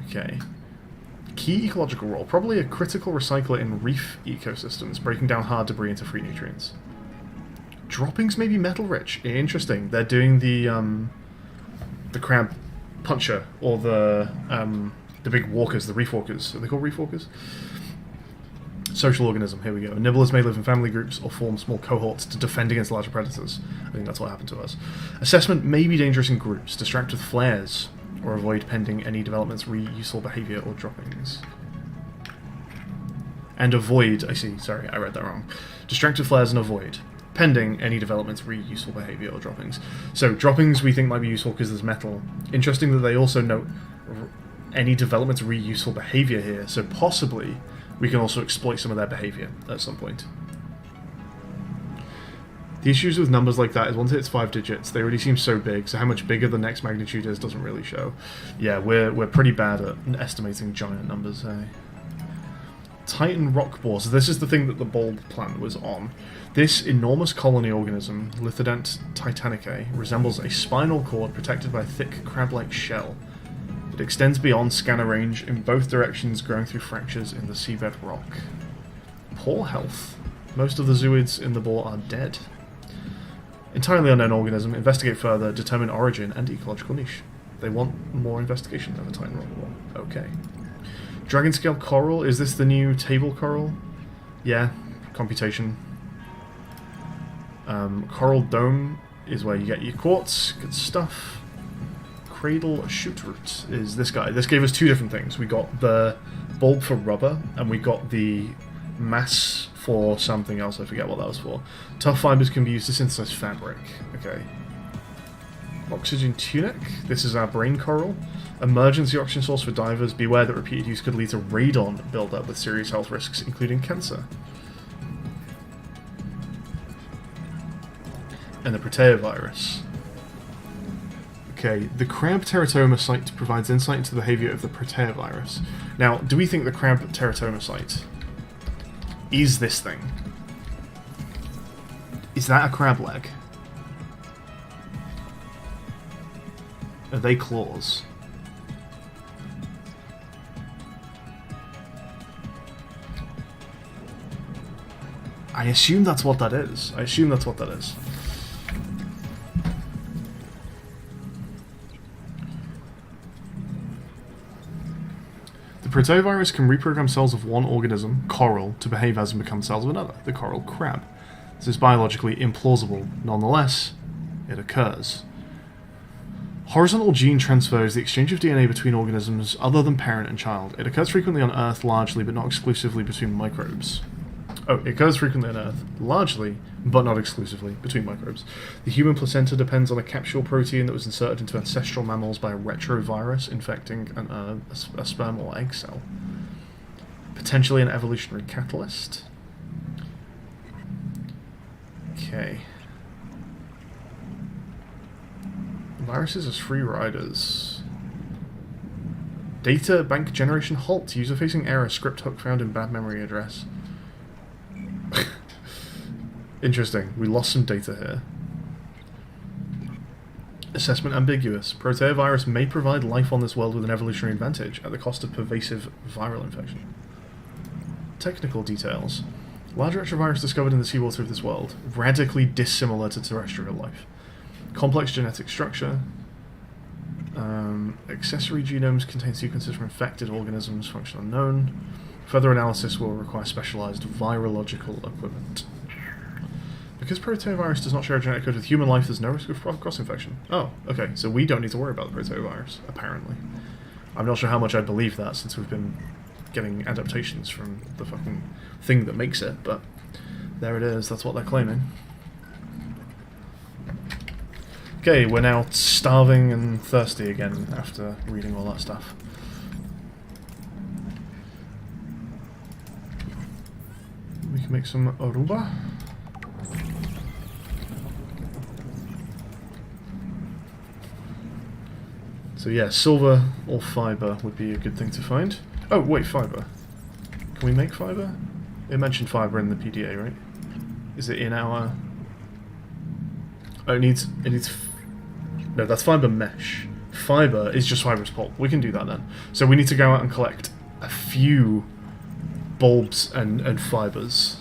A: Okay. Key ecological role. Probably a critical recycler in reef ecosystems, breaking down hard debris into free nutrients. Droppings may be metal rich. Interesting. They're doing the crab puncher, or the big walkers, the reef walkers. Are they called reef walkers? Social organism, here we go. Nibblers may live in family groups or form small cohorts to defend against larger predators. I think that's what happened to us. Assessment may be dangerous in groups. Distract with flares, or avoid pending any developments, reuseful behaviour, or droppings. And avoid, I see, sorry, I read that wrong. Distract with flares and avoid. Pending any developments, reuseful behaviour, or droppings. So, droppings we think might be useful because there's metal. Interesting that they also note any developments, reuseful behaviour here, so possibly we can also exploit some of their behaviour at some point. The issues with numbers like that is once it hits 5 digits, they already seem so big, so how much bigger the next magnitude is doesn't really show. Yeah, we're pretty bad at estimating giant numbers, eh? Titan rock boar. So this is the thing that the bulb plant was on. This enormous colony organism, Lithodent titanicae, resembles a spinal cord protected by a thick crab-like shell. It extends beyond scanner range in both directions, growing through fractures in the seabed rock. Poor health. Most of the zooids in the boar are dead. Entirely unknown organism. Investigate further. Determine origin and ecological niche. They want more investigation of a Titan rock boar. Okay. Dragon scale coral. Is this the new table coral? Yeah. Computation. Coral dome is where you get your quartz. Good stuff. Cradle shoot root is this guy. This gave us 2 different things. We got the bulb for rubber, and we got the mass for something else. I forget what that was for. Tough fibers can be used to synthesize fabric. Okay. Oxygen tunic. This is our brain coral. Emergency oxygen source for divers. Beware that repeated use could lead to radon buildup with serious health risks, including cancer. And the proteovirus. Okay, the crab teratoma site provides insight into the behavior of the proteovirus. Now, do we think the crab teratoma site is this thing? Is that a crab leg? Are they claws? I assume that's what that is. I assume that's what that is. The proteovirus can reprogram cells of one organism, coral, to behave as and become cells of another, the coral crab. This is biologically implausible. Nonetheless, it occurs. Horizontal gene transfer is the exchange of DNA between organisms other than parent and child. It occurs frequently on Earth, largely, but not exclusively, between microbes. Oh, it occurs frequently on Earth, largely, but not exclusively, between microbes. The human placenta depends on a capsule protein that was inserted into ancestral mammals by a retrovirus infecting a sperm or egg cell. Potentially an evolutionary catalyst. Okay. Viruses as free riders. Data bank generation halt. User-facing error. Script hook found in bad memory address. Interesting. We lost some data here. Assessment ambiguous. Proteovirus may provide life on this world with an evolutionary advantage at the cost of pervasive viral infection. Technical details. Large retrovirus discovered in the seawater of this world. Radically dissimilar to terrestrial life. Complex genetic structure. Accessory genomes contain sequences from infected organisms. Function unknown. Further analysis will require specialized virological equipment. Because proteovirus does not share a genetic code with human life, there's no risk of cross-infection. Oh, okay, so we don't need to worry about the proteovirus, apparently. I'm not sure how much I believe that, since we've been getting adaptations from the fucking thing that makes it, but there it is, that's what they're claiming. Okay, we're now starving and thirsty again after reading all that stuff. We can make some Aruba. So yeah, silver or fiber would be a good thing to find. Oh, wait, fiber. Can we make fiber? It mentioned fiber in the PDA, right? Is it in our... Oh, it needs... No, that's fiber mesh. Fiber is just fibrous pulp. We can do that then. So we need to go out and collect a few bulbs and fibers.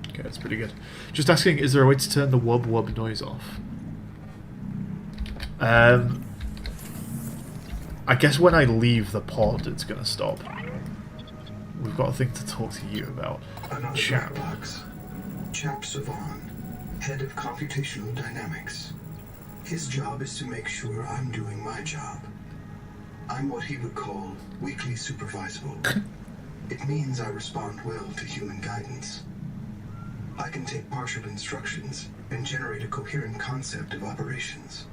A: Okay, that's pretty good. Just asking, is there a way to turn the wub wub noise off? I guess when I leave the pod, it's gonna stop. We've got a thing to talk to you about.
C: Another
A: Chap.
C: black box. Chap Savon, head of computational dynamics. His job is to make sure I'm doing my job. I'm what he would call weakly supervisable. It means I respond well to human guidance. I can take partial instructions and generate a coherent concept of operations.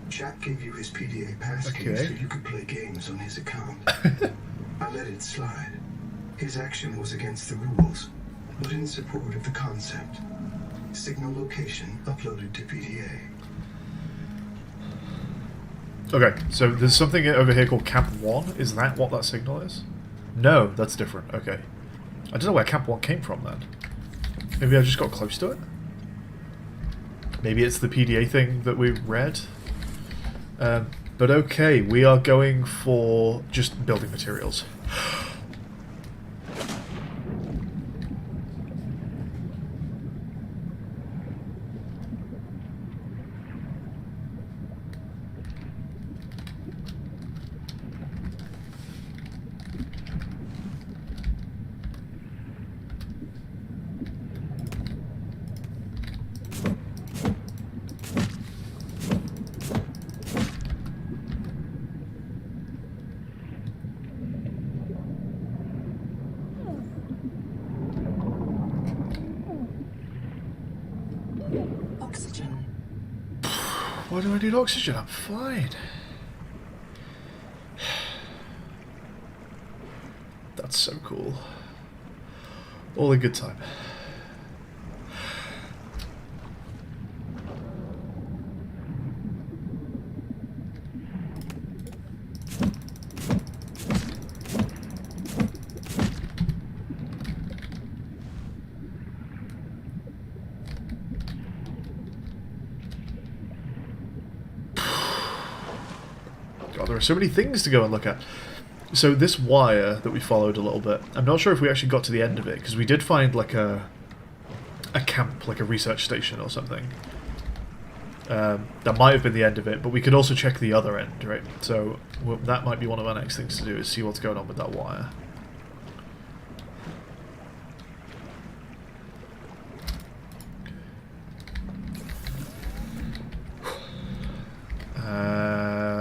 C: Jack gave you his PDA passkey so you could play games on his account. I let it slide. His action was against the rules, but in support of the concept. Signal location uploaded to PDA.
A: Okay, so there's something over here called Camp 1. Is that what that signal is? No, that's different. Okay. I don't know where Camp 1 came from then. Maybe I just got close to it? Maybe it's the PDA thing that we read? But okay, we are going for just building materials.
B: Oxygen.
A: Why do I need oxygen? I'm fine. That's so cool. All in good time. God, there are so many things to go and look at. So this wire that we followed a little bit, I'm not sure if we actually got to the end of it, because we did find like a camp, like a research station or something. That might have been the end of it, but we could also check the other end, right? So that might be one of our next things to do, is see what's going on with that wire.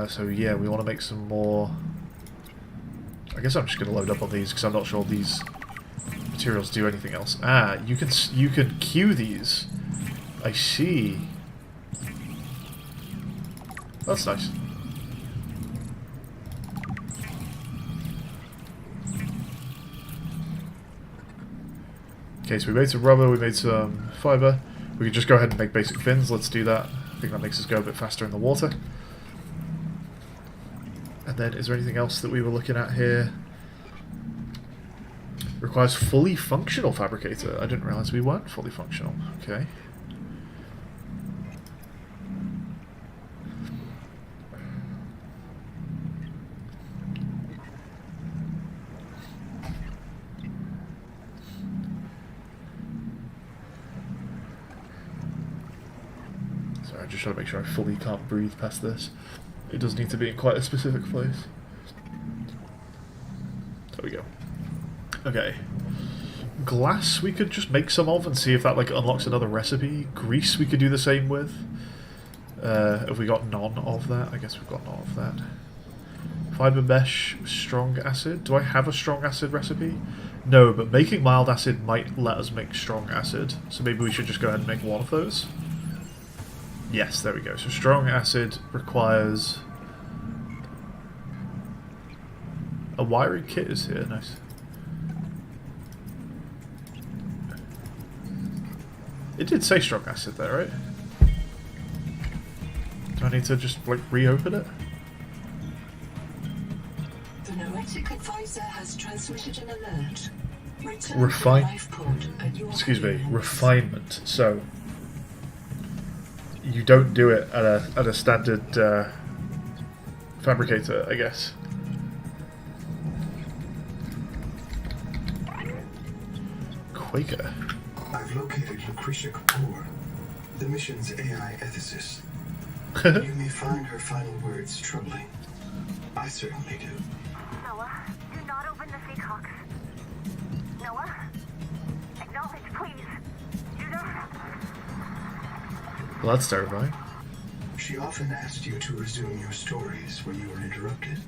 A: So yeah, we want to make some more... I guess I'm just going to load up on these because I'm not sure these materials do anything else. Ah, you can queue these. I see. That's nice. Okay, so we made some rubber, we made some fiber. We could just go ahead and make basic fins. Let's do that. I think that makes us go a bit faster in the water. And then, is there anything else that we were looking at here? Requires fully functional fabricator. I didn't realize we weren't fully functional. Okay. Sorry, I just trying to make sure I fully can't breathe past this. It does need to be in quite a specific place. There we go. Okay. Glass we could just make some of and see if that like unlocks another recipe. Grease we could do the same with. Have we got none of that? I guess we've got none of that. Fiber mesh, strong acid. Do I have a strong acid recipe? No, but making mild acid might let us make strong acid. So maybe we should just go ahead and make one of those. Yes, there we go. So strong acid requires... A wiring kit is here, nice. It did say strong acid there, right? Do I need to just, like, reopen it?
B: The Noetic advisor has transmitted an alert.
A: Refinement. So... You don't do it at a standard fabricator, I guess. Quaker.
C: I've located Lucretia Kapoor, the mission's AI ethicist. You may find her final words troubling. I certainly do.
E: Noah, do not open the Seahawks. Noah, acknowledge, please. Do not.
A: Well, that's terrifying.
C: She often asked you to resume your stories when you were interrupted.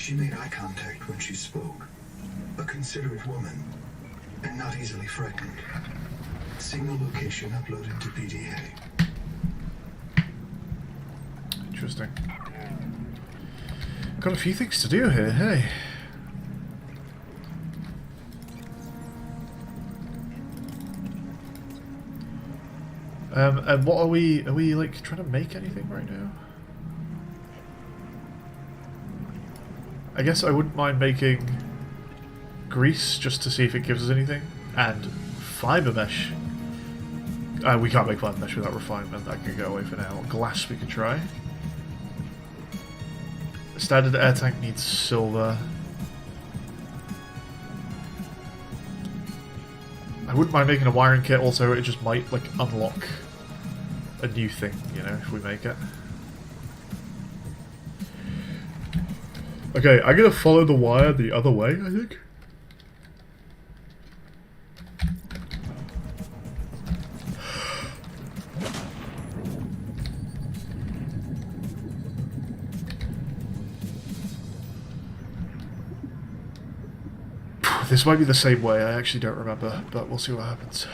C: She made eye contact when she spoke. A considerate woman, and not easily frightened. Signal location uploaded to PDA.
A: Interesting. Got a few things to do here, hey? And what are we like trying to make anything right now? I guess I wouldn't mind making grease just to see if it gives us anything, and fiber mesh. We can't make fiber mesh without refinement, that can go away for now. Glass we could try. Standard air tank needs silver. I wouldn't mind making a wiring kit, also it just might like unlock a new thing, you know, if we make it. Okay, I'm gonna follow the wire the other way, I think. This might be the same way, I actually don't remember, but we'll see what happens.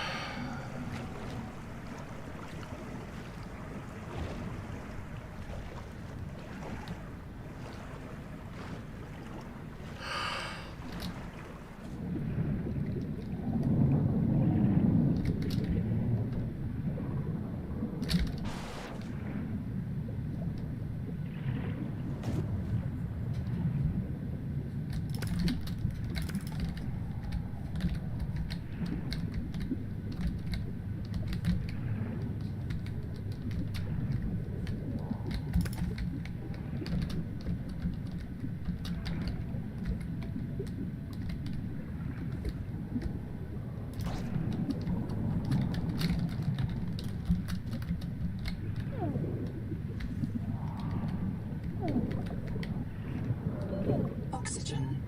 B: Oxygen.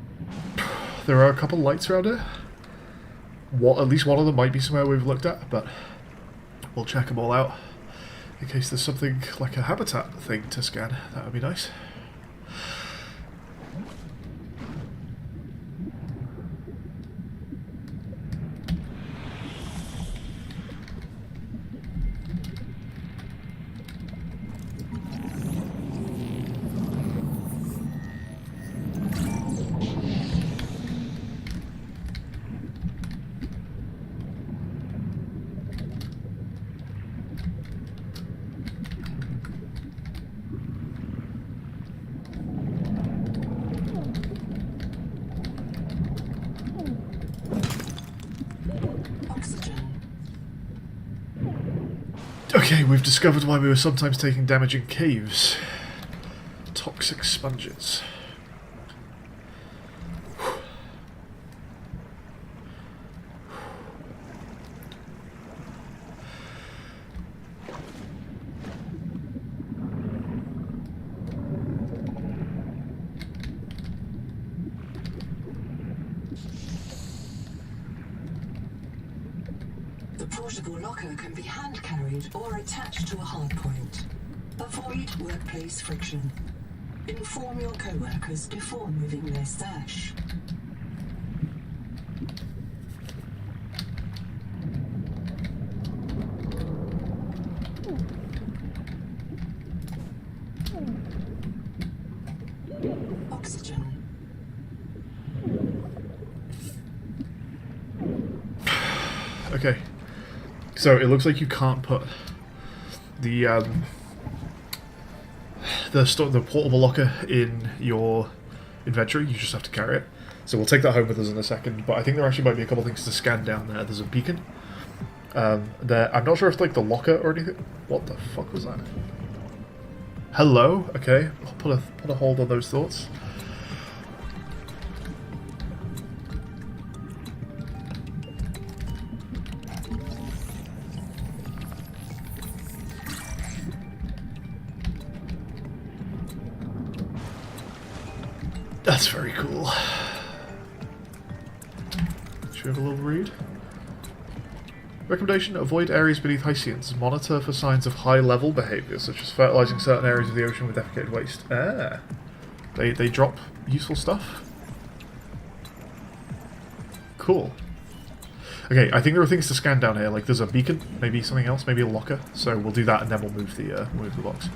A: There are a couple lights around here. At least one of them might be somewhere we've looked at, but we'll check them all out in case there's something like a habitat thing to scan. That would be nice. Okay, we've discovered why we were sometimes taking damage in caves. Toxic sponges.
B: The portable locker can be hand-carried or attached to a hardpoint. Avoid workplace friction. Inform your co-workers before moving their stash. Oxygen.
A: Okay. So it looks like you can't put the portable locker in your inventory. You just have to carry it. So we'll take that home with us in a second. But I think there actually might be a couple things to scan down there. There's a beacon. There. I'm not sure if it's like the locker or anything. What the fuck was that? Hello. Okay. I'll put a hold on those thoughts. That's very cool. Should we have a little read? Recommendation: avoid areas beneath Hyceans. Monitor for signs of high-level behaviour, such as fertilising certain areas of the ocean with defecated waste. Ah. They drop useful stuff. Cool. Okay, I think there are things to scan down here. Like there's a beacon, maybe something else, maybe a locker. So we'll do that and then we'll move the box.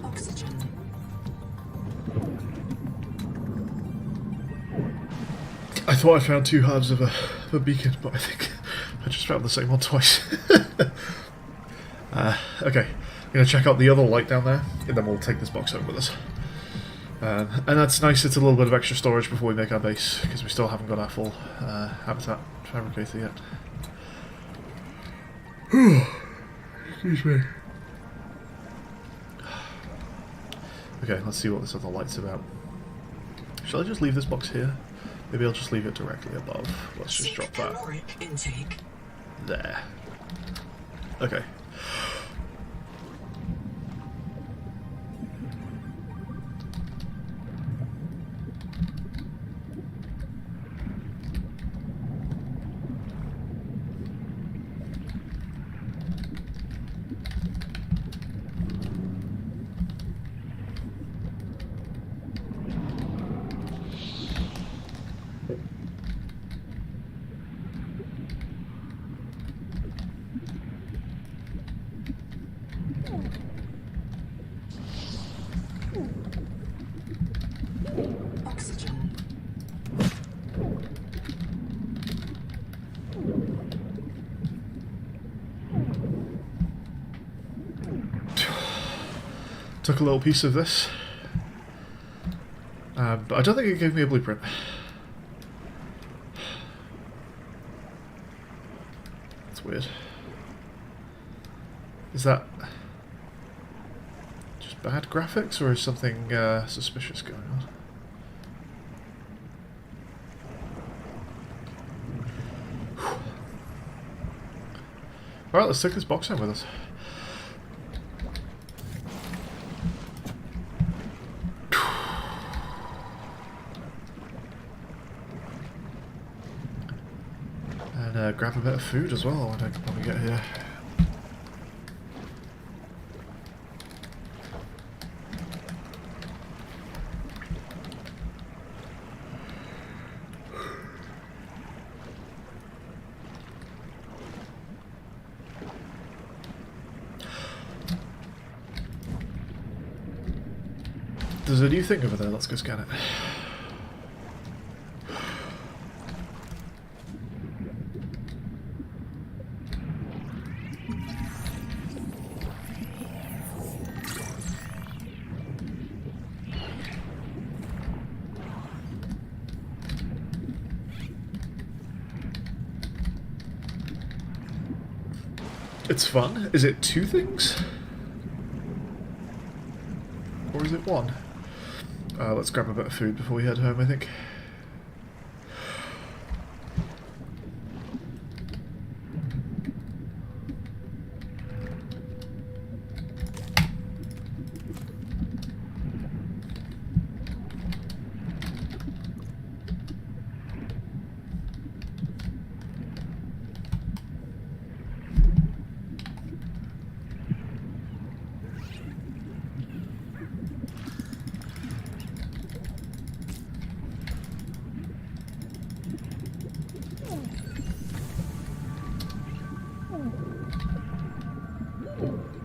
B: Oxygen.
A: I thought I found two halves of a beacon, but I think I just found the same one twice. Okay, I'm going to check out the other light down there, and then we'll take this box home with us. And that's nice, it's a little bit of extra storage before we make our base, because we still haven't got our full habitat fabricated yet. Excuse me. Okay, let's see what this other light's about. Shall I just leave this box here? Maybe I'll just leave it directly above. Let's just drop that.
B: Caloric intake.
A: There. Okay.
B: Oxygen.
A: Took a little piece of this. But I don't think it gave me a blueprint. That's weird. Is that just bad graphics, or is something suspicious going on? Alright, let's take this box home with us. And grab a bit of food as well when we get here. There's a new thing over there, let's go scan it. It's fun. Is it two things? Or is it one? Let's grab a bit of food before we head home, I think.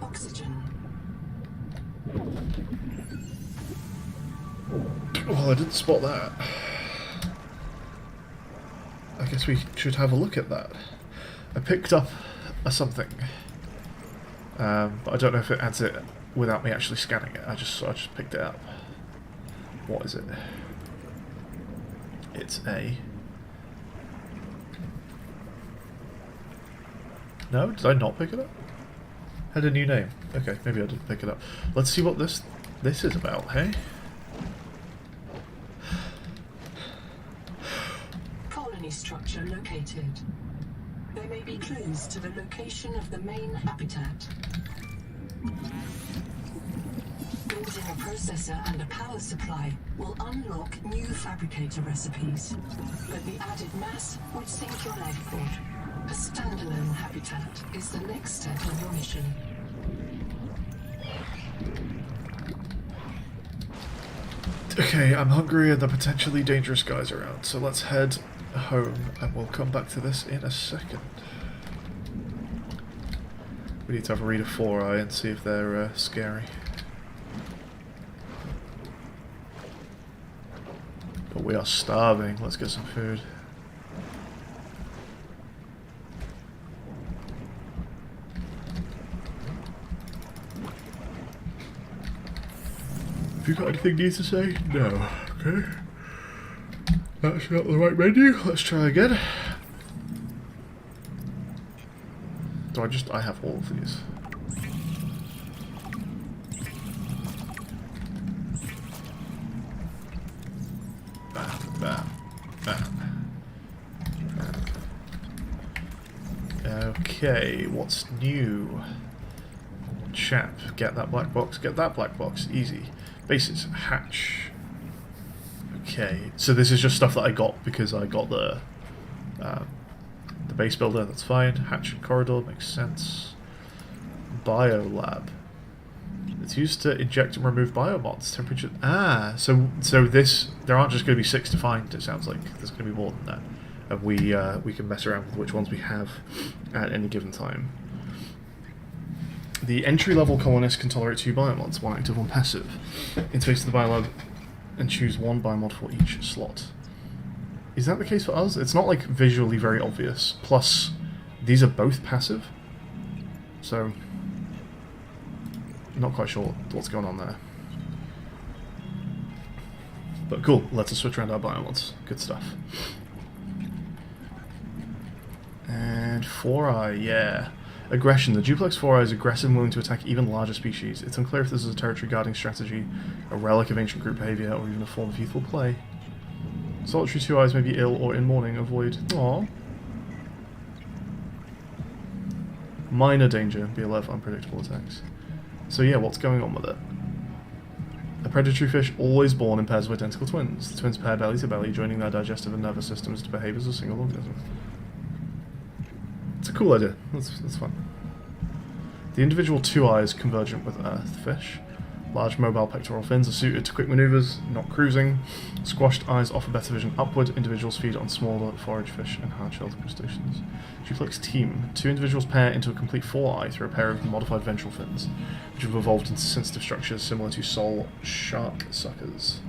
B: Oxygen.
A: Well, I didn't spot that. I guess we should have a look at that. I picked up a something, but I don't know if it adds it without me actually scanning it. I just picked it up. What is it? It's a... No, did I not pick it up? Had a new name. Okay, maybe I didn't pick it up. Let's see what this is about, hey?
B: Colony structure located. There may be clues to the location of the main habitat. Building a processor and a power supply will unlock new fabricator recipes, but the added mass would sink your life pod. A standalone habitat is the next step on your mission.
A: Okay, I'm hungry and the potentially dangerous guys are out, so let's head home and we'll come back to this in a second. We need to have a read of 4i and see if they're scary. But we are starving, let's get some food. Have you got anything new to say? No. Okay. That's not the right menu. Let's try again. I have all of these. Bam, bam, bam. Okay, what's new? Chap, get that black box, get that black box. Easy. Bases, hatch. Okay, so this is just stuff that I got because I got the base builder, that's fine. Hatch and corridor, makes sense. Biolab. It's used to inject and remove biomods. Temperature. Ah, so this, there aren't just going to be 6 to find, it sounds like. There's going to be more than that. And we can mess around with which ones we have at any given time. The entry-level colonist can tolerate 2 biomods, 1 active, 1 passive. Interface to the biolab and choose 1 biomod for each slot. Is that the case for us? It's not like visually very obvious. Plus, these are both passive, so not quite sure what's going on there. But cool, let's just switch around our biomods. Good stuff. And 4i, yeah. Aggression. The duplex 4i is aggressive and willing to attack even larger species. It's unclear if this is a territory guarding strategy, a relic of ancient group behavior, or even a form of youthful play. Solitary 2i's may be ill or in mourning. Avoid. Aww. Minor danger. Be alert for unpredictable attacks. So yeah, what's going on with it? A predatory fish always born in pairs of identical twins. The twins pair belly to belly, joining their digestive and nervous systems to behave as a single organism. It's a cool idea. That's fun. The individual 2i is convergent with Earth fish. Large mobile pectoral fins are suited to quick maneuvers, not cruising. Squashed eyes offer better vision upward. Individuals feed on smaller forage fish and hard-shelled crustaceans. Duplex team. 2 individuals pair into a complete 4i through a pair of modified ventral fins, which have evolved into sensitive structures similar to soul shark suckers.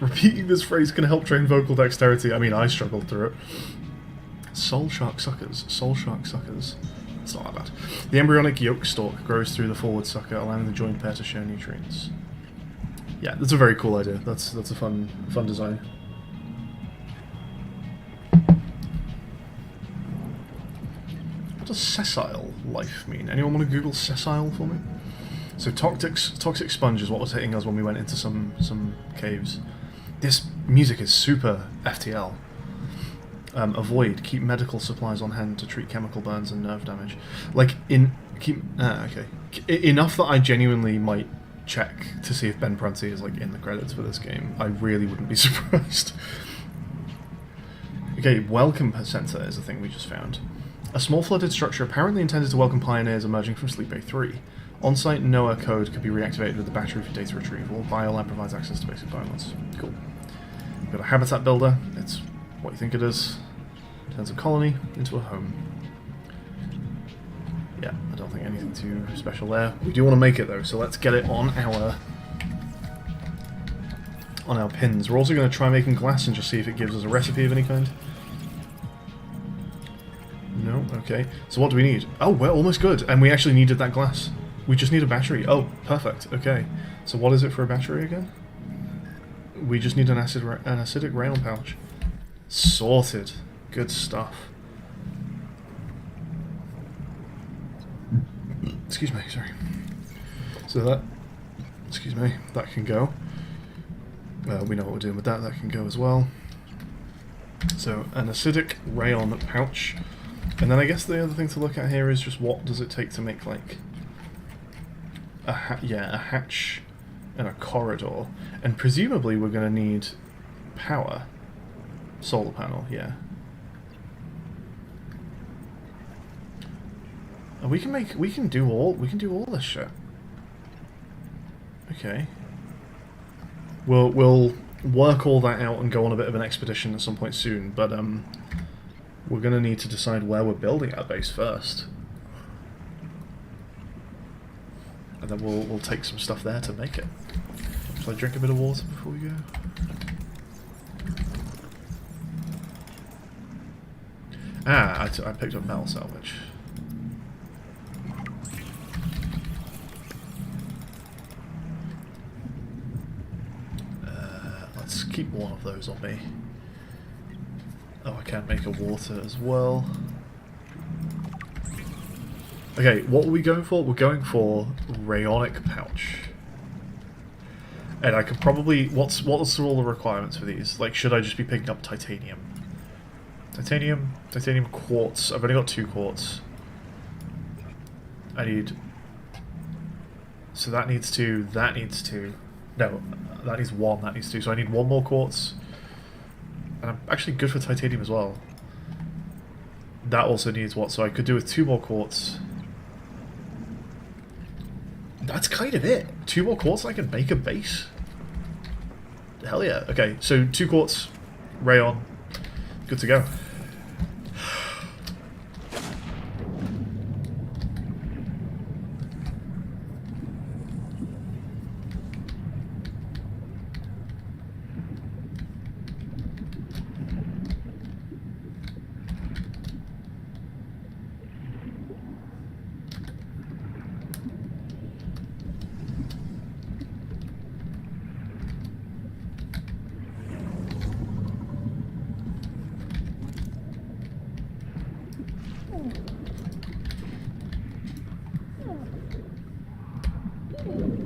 A: Repeating this phrase can help train vocal dexterity. I mean, I struggled through it. Soul shark suckers. Soul shark suckers. It's not that bad. The embryonic yolk stalk grows through the forward sucker, allowing the joined pair to share nutrients. Yeah, that's a very cool idea. That's a fun design. What does sessile life mean? Anyone want to Google sessile for me? So toxic sponge is what was hitting us when we went into some caves. This music is super FTL. Avoid. Keep medical supplies on hand to treat chemical burns and nerve damage. Like, okay. Enough that I genuinely might check to see if Ben Prunty is, like, in the credits for this game. I really wouldn't be surprised. Okay, welcome center is the thing we just found. A small flooded structure apparently intended to welcome pioneers emerging from Sleep Bay 3. On-site NOAA code could be reactivated with the battery for data retrieval. Biolab provides access to basic biomods. Cool. We've got a habitat builder. It's what you think it is. Turns a colony into a home. Yeah, I don't think anything too special there. We do want to make it though, so let's get it on our pins. We're also going to try making glass and just see if it gives us a recipe of any kind. No? Okay. So what do we need? Oh, we're almost good. And we actually needed that glass. We just need a battery. Oh, perfect. Okay. So what is it for a battery again? We just need an acidic rayon pouch. Sorted. Good stuff. Excuse me, sorry. So that, excuse me, that can go. We know what we're doing with that, that can go as well. So, an acidic rayon pouch. And then I guess the other thing to look at here is just what does it take to make, like, a hatch and a corridor. And presumably we're going to need power. Solar panel, yeah. And we can do all this shit. Okay. We'll work all that out and go on a bit of an expedition at some point soon, but we're gonna need to decide where we're building our base first. And then we'll take some stuff there to make it. Shall I drink a bit of water before we go? Ah, I picked up metal salvage. Let's keep one of those on me. Oh, I can make a water as well. Okay, what are we going for? We're going for rayonic pouch. And I could probably... What's all the requirements for these? Like, should I just be picking up titanium? Titanium quartz. I've only got 2 quartz. I need... So that needs 2, that needs 2. No, that needs 1, that needs 2. So I need 1 more quartz. And I'm actually good for titanium as well. That also needs what? So I could do with 2 more quartz. That's kind of it. 2 more quartz and I can make a base. Hell yeah. Okay, so 2 quartz, rayon, good to go.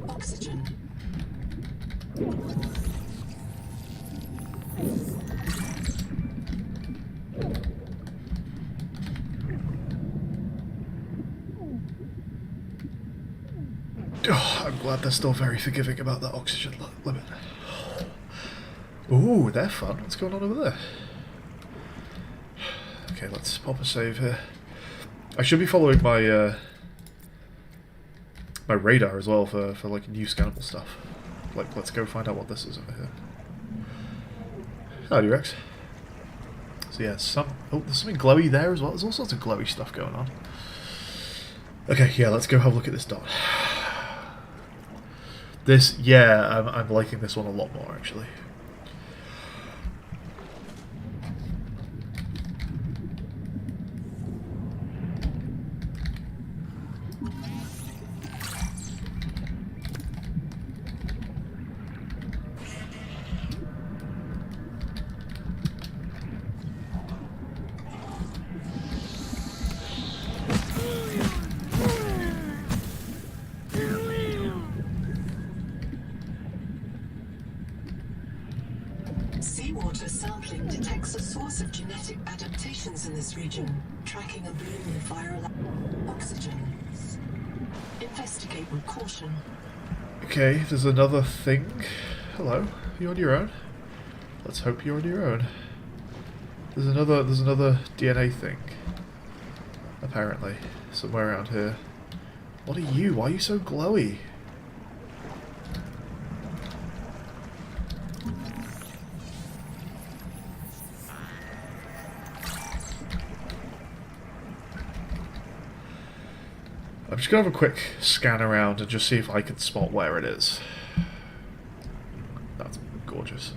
B: Oxygen.
A: Oh, I'm glad they're still very forgiving about that oxygen limit. Ooh, they're fun. What's going on over there? Okay, let's pop a save here. I should be following my my radar as well for like new scannable stuff. Like, let's go find out what this is over here. Howdy, Rex. So yeah, there's something glowy there as well. There's all sorts of glowy stuff going on. Okay, yeah, let's go have a look at this dot. This, yeah, I'm liking this one a lot more, actually.
B: Seawater sampling detects a source of genetic adaptations in this region, tracking a bloom of viral oxygen. Investigate with caution.
A: Okay, there's another thing. Hello, you on your own? Let's hope you're on your own. There's another DNA thing. Apparently, somewhere around here. What are you? Why are you so glowy? I'm just going to have a quick scan around and just see if I can spot where it is. That's gorgeous.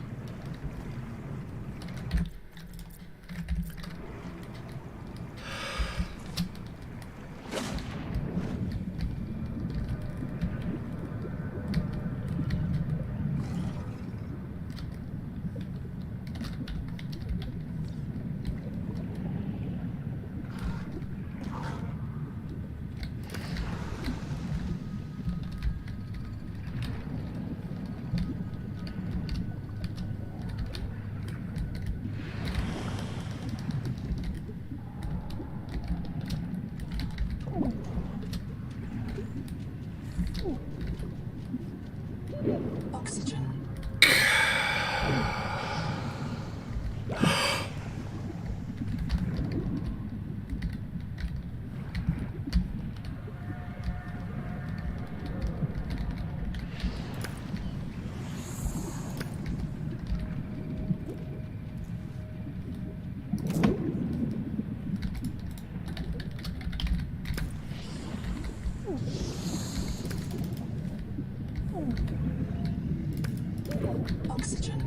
B: Oxygen.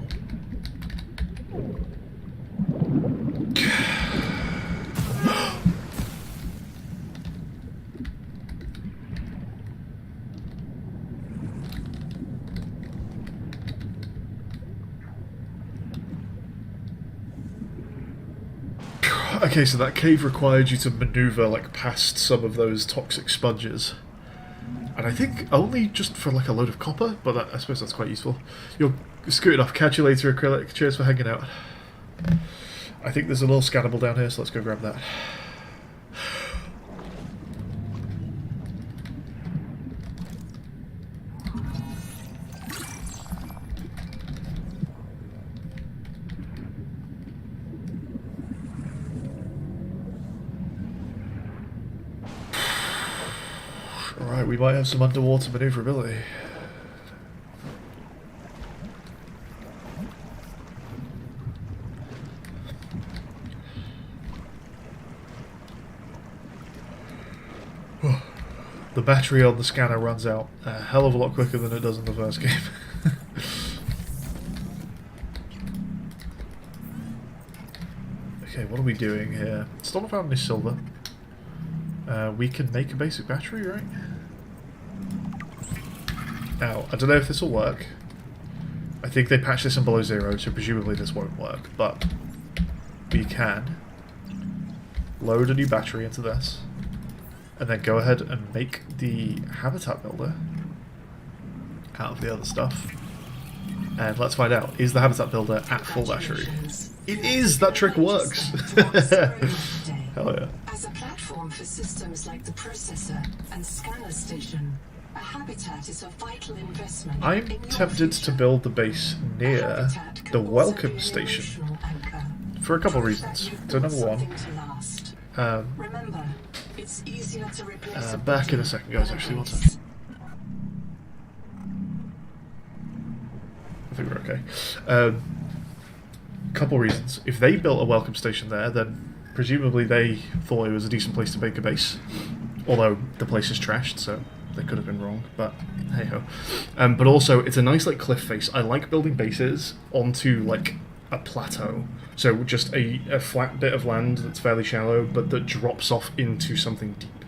A: Okay, so that cave required you to maneuver like past some of those toxic sponges. And I think only just for like a load of copper, but I suppose that's quite useful. You're scooting off. Catch you later, Acrylic. Cheers for hanging out. I think there's a little scannable down here, so let's go grab that. Alright, we might have some underwater maneuverability. The battery on the scanner runs out a hell of a lot quicker than it does in the first game. Okay, what are we doing here? Still not found any silver. We can make a basic battery, right? Now, I don't know if this will work. I think they patched this in below zero, so presumably this won't work, but we can load a new battery into this, and then go ahead and make the habitat builder out of the other stuff. And let's find out, is the habitat builder at full battery? It is! That trick works! Hell yeah.
B: As a platform for systems like the processor and scanner station, a habitat is a vital investment.
A: I'm
B: in your
A: tempted to
B: future.
A: build the base
B: A
A: near
B: habitat can
A: the
B: also
A: welcome
B: be an
A: station
B: emotional anchor.
A: for a couple of
B: Prove that
A: reasons.
B: you've
A: So
B: built
A: number one,
B: something to last. Remember, it's easier to replace a
A: back in a
B: body
A: second, guys,
B: than a
A: actually, one
B: base.
A: second. I think we're okay. Couple reasons. If they built a welcome station there, then presumably they thought it was a decent place to make a base. Although the place is trashed, so they could have been wrong, but hey ho. But also, it's a nice like cliff face. I like building bases onto like a plateau. So just a flat bit of land that's fairly shallow, but that drops off into something deep.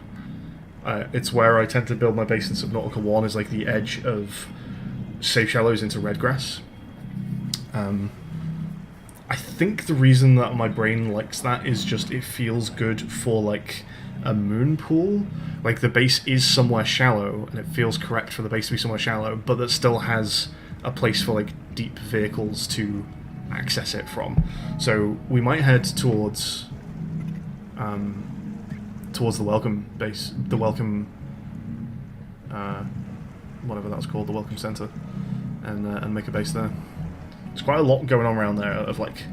A: It's where I tend to build my base in Subnautica 1, is like the edge of safe shallows into redgrass. I think the reason that my brain likes that is just it feels good for like a moon pool. Like the base is somewhere shallow, and it feels correct for the base to be somewhere shallow, but that still has a place for like deep vehicles to access it from. So we might head towards the welcome base, the welcome whatever that was called, the welcome center, and make a base there. There's quite a lot going on around there of like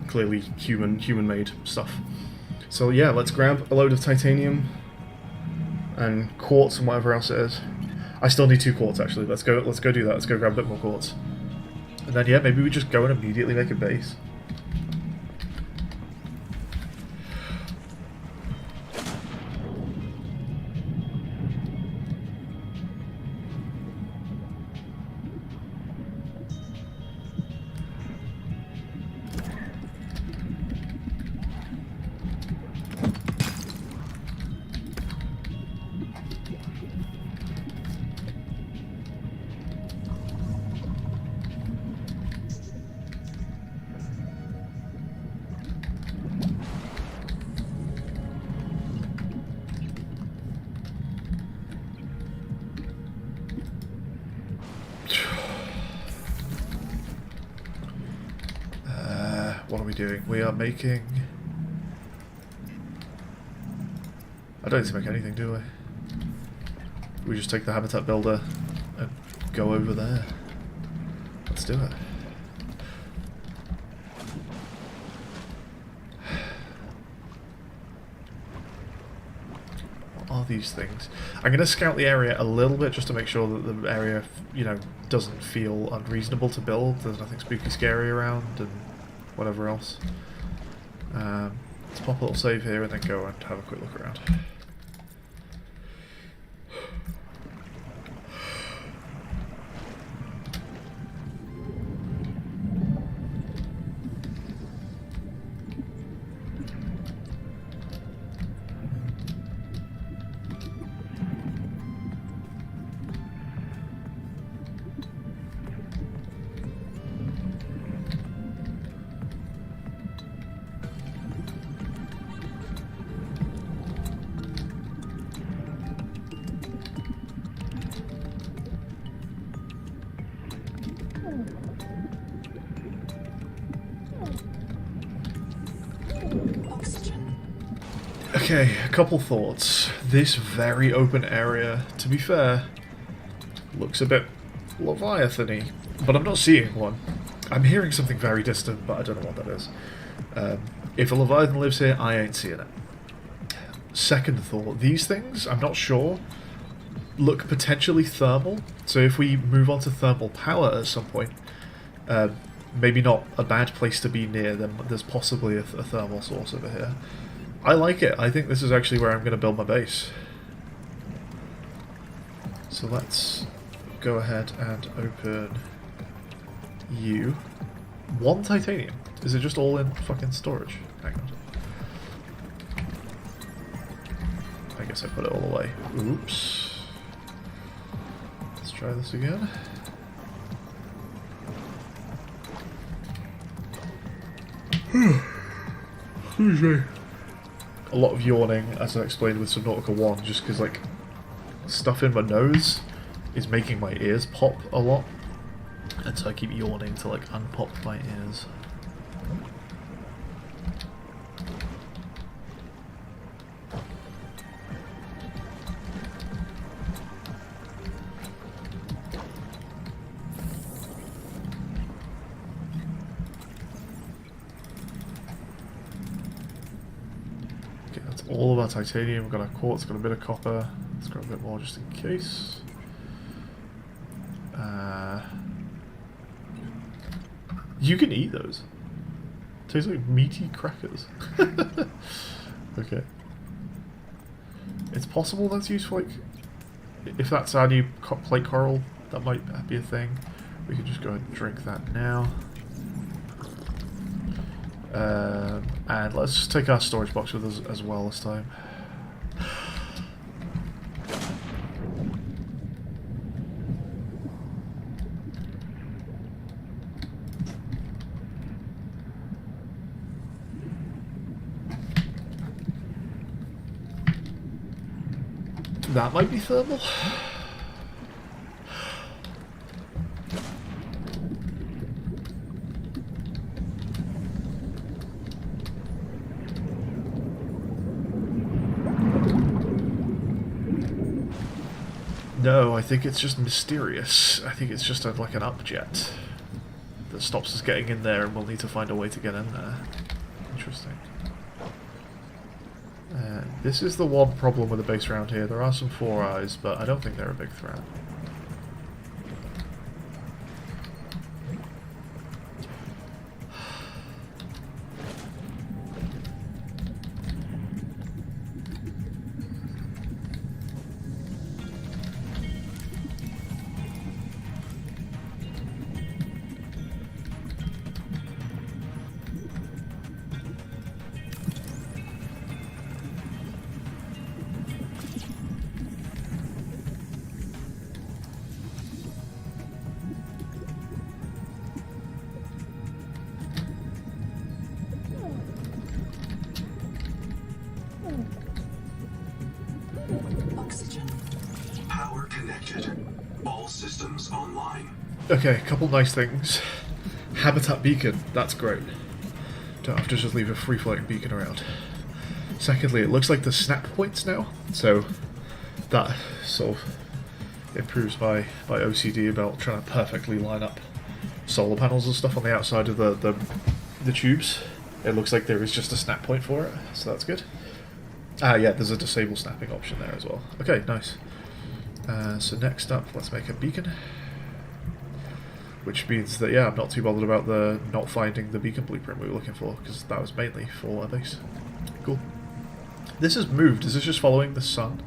A: clearly human-made stuff. So yeah, let's grab a load of titanium and quartz and whatever else it is. I still need 2 quartz actually. Let's go do that. Let's go grab a bit more quartz. And then yeah, maybe we just go and immediately make a base. What are we doing? We are making... I don't need to make anything, do we? We just take the habitat builder and go over there. Let's do it. What are these things? I'm going to scout the area a little bit just to make sure that the area, you know, doesn't feel unreasonable to build. There's nothing spooky scary around and whatever else. Let's pop a little save here and then go and have a quick look around. Okay, a couple thoughts. This very open area, to be fair, looks a bit Leviathan-y, but I'm not seeing one. I'm hearing something very distant, but I don't know what that is. If a Leviathan lives here, I ain't seeing it. Second thought, these things, I'm not sure, look potentially thermal, so if we move on to thermal power at some point, maybe not a bad place to be near, then there's possibly a thermal source over here. I like it. I think this is actually where I'm going to build my base. So let's go ahead and open you. 1 titanium. Is it just all in fucking storage? Hang on. I guess I put it all away. Oops. Let's try this again. Excuse me. A lot of yawning, as I explained with Subnautica 1, just because, like, stuff in my nose is making my ears pop a lot. And so I keep yawning to, like, unpop my ears. Okay, that's all of our titanium. We've got our quartz, got a bit of copper. Let's grab a bit more just in case. You can eat those. Tastes like meaty crackers. Okay. It's possible that's used for, like, if that's our new plate coral, that might be a thing. We could just go ahead and drink that now. And let's take our storage box with us as well this time. That might be thermal. No, I think it's just mysterious. I think it's just like an upjet that stops us getting in there, and we'll need to find a way to get in there. Interesting. This is the one problem with the base around here. There are some 4 eyes, but I don't think they're a big threat.
C: Systems online.
A: Okay, a couple nice things. Habitat beacon, that's great. Don't have to just leave a free-floating beacon around. Secondly, it looks like the snap points now, so that sort of improves my OCD about trying to perfectly line up solar panels and stuff on the outside of the tubes. It looks like there is just a snap point for it, so that's good. Ah, yeah, there's a disable snapping option there as well. Okay, nice. So next up, let's make a beacon. Which means that, yeah, I'm not too bothered about the not finding the beacon blueprint we were looking for, because that was mainly for our base. Cool. This has moved. Is this just following the sun?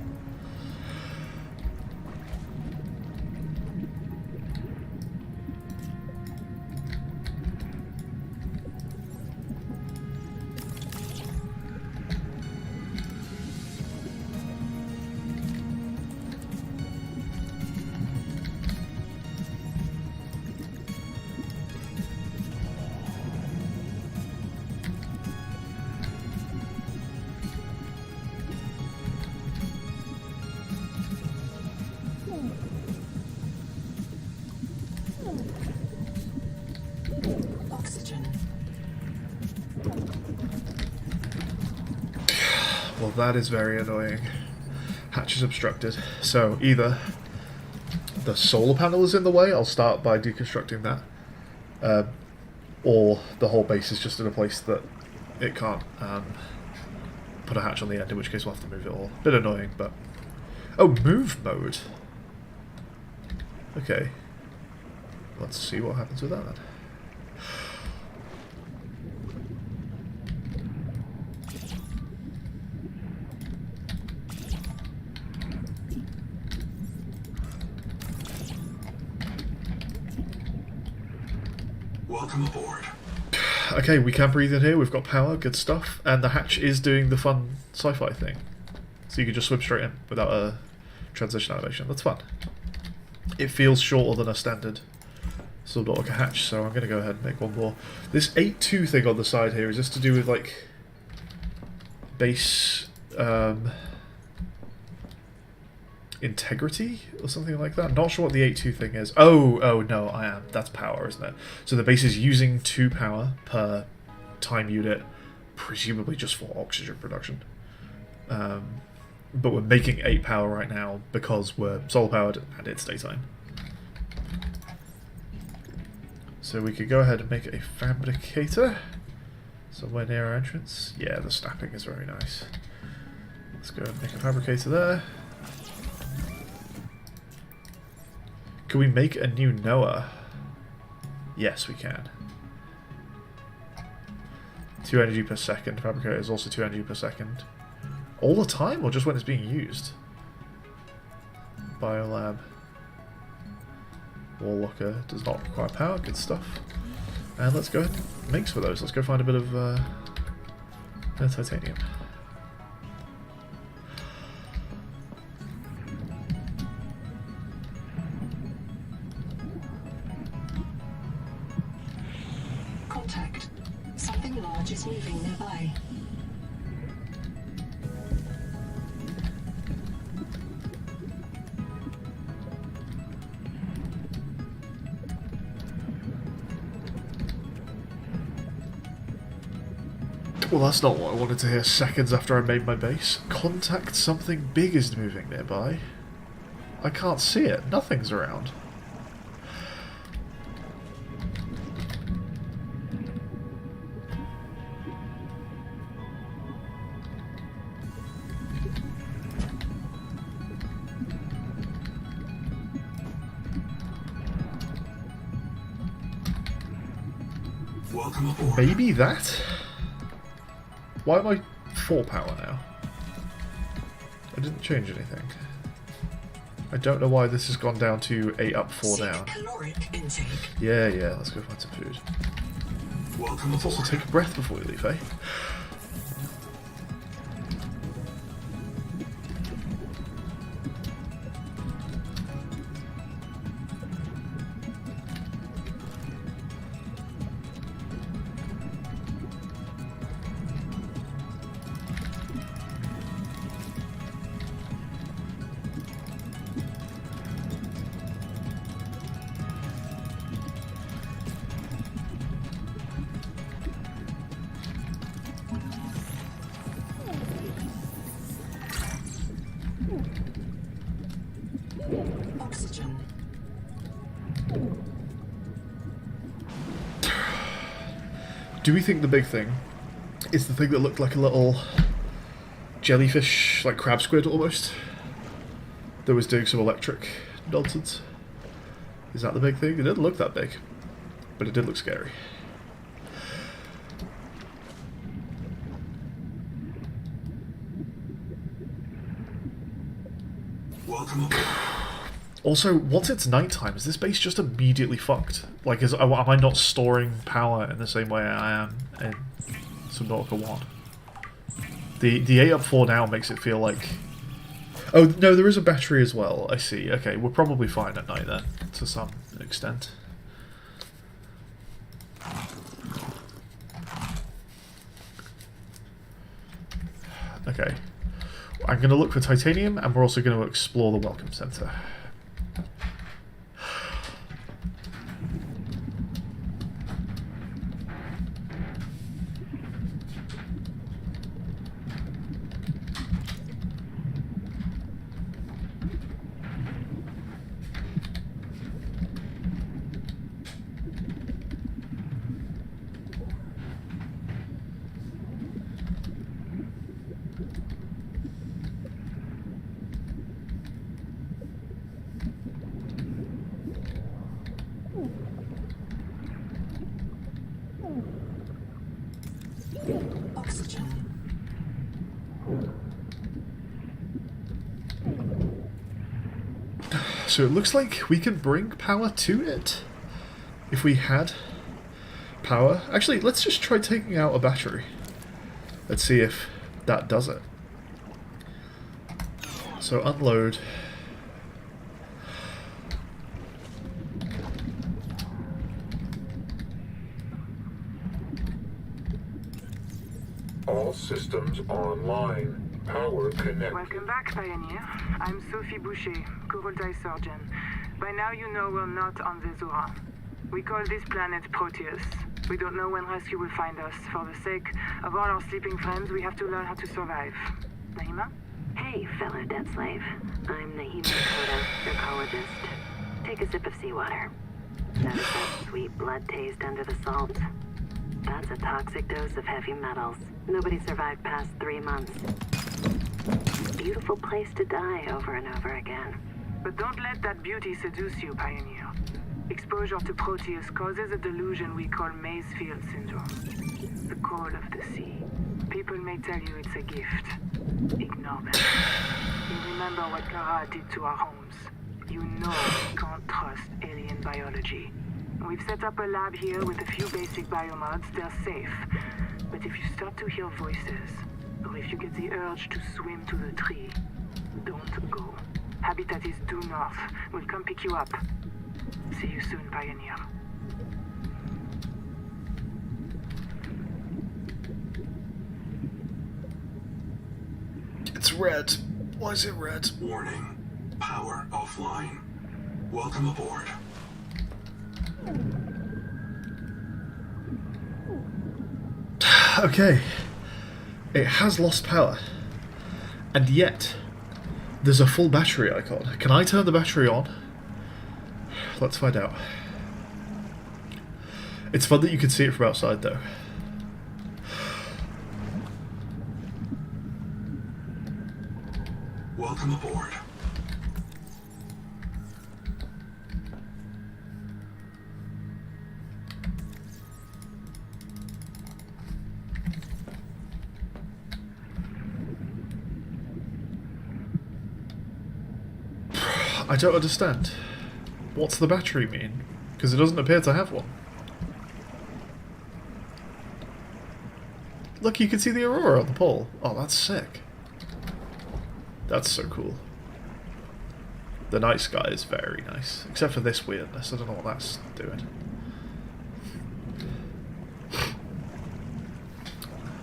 A: Well, that is very annoying. Hatch is obstructed. So either the solar panel is in the way, I'll start by deconstructing that, or the whole base is just in a place that it can't put a hatch on the end, in which case we'll have to move it all. Bit annoying, but... Oh, move mode! Okay. Let's see what happens with that then.
C: Welcome aboard.
A: Okay, we can breathe in here, we've got power, good stuff, and the hatch is doing the fun sci-fi thing. So you can just swim straight in without a transition animation. That's fun. It feels shorter than a standard Subnautica hatch, so I'm going to go ahead and make one more. This 8.2 thing on the side here, is this to do with, like, base integrity or something like that? I'm not sure what the 8.2 thing is. Oh, no, I am. That's power, isn't it? So the base is using 2 power per time unit, presumably just for oxygen production. But we're making 8 power right now because we're solar powered and it's daytime. So we could go ahead and make a fabricator somewhere near our entrance. Yeah, the snapping is very nice. Let's go and make a fabricator there. Can we make a new Noah? Yes, we can. 2 energy per second. Fabricator is also 2 energy per second. All the time, or just when it's being used? Biolab. Wall locker does not require power. Good stuff. And let's go ahead and make some of those. Let's go find a bit of titanium.
B: Contact. Something large is moving nearby.
A: Well, that's not what I wanted to hear seconds after I made my base. Contact, something big is moving nearby. I can't see it. Nothing's around.
C: Welcome aboard.
A: Maybe that? Why am I 4 power now? I didn't change anything. I don't know why this has gone down to 8 up, 4 down.
B: Caloric intake.
A: Yeah, let's go find some food.
C: Welcome
A: Let's also
C: aboard.
A: take a breath before we leave, eh?
B: Oxygen.
A: Do we think the big thing is the thing that looked like a little jellyfish, like crab squid almost, that was doing some electric nonsense? Is that the big thing? It didn't look that big, but it did look scary.
C: Welcome aboard.
A: Also, once it's nighttime, is this base just immediately fucked? Like, am I not storing power in the same way I am in Subnautica 1? The 8 up 4 now makes it feel like... Oh, no, there is a battery as well. I see. Okay, we're probably fine at night then, to some extent. Okay. I'm going to look for titanium, and we're also going to explore the Welcome Center. So it looks like we could bring power to it if we had power. Actually, let's just try taking out a battery. Let's see if that does it. So unload.
F: All systems online. Power connected.
G: Welcome back, Pioneer. I'm Sophie Boucher, Kurultai surgeon. By now you know we're not on the Zora. We call this planet Proteus. We don't know when rescue will find us. For the sake of all our sleeping friends, we have to learn how to survive. Nahima?
H: Hey, fellow dead slave. I'm Nahima Dakota, ecologist. Take a sip of seawater. Notice that sweet blood taste under the salt? That's a toxic dose of heavy metals. Nobody survived past 3 months. Beautiful place to die over and over again.
G: But don't let that beauty seduce you, Pioneer. Exposure to Proteus causes a delusion we call Maysfield syndrome. The call of the sea. People may tell you it's a gift. Ignore them. You remember what Kara did to our homes. You know we can't trust alien biology. We've set up a lab here with a few basic biomods. They're safe. But if you start to hear voices, or if you get the urge to swim to the tree, don't go. Habitat is due north. We'll come pick you up. See you soon, Pioneer.
A: It's red. Why is it red?
C: Warning. Power offline. Welcome aboard.
A: Okay. It has lost power. And yet, there's a full battery icon. Can I turn the battery on? Let's find out. It's fun that you can see it from outside, though.
C: Welcome aboard.
A: I don't understand. What's the battery mean? Because it doesn't appear to have one. Look, you can see the aurora on the pole. Oh, that's sick. That's so cool. The night sky is very nice. Except for this weirdness. I don't know what that's doing.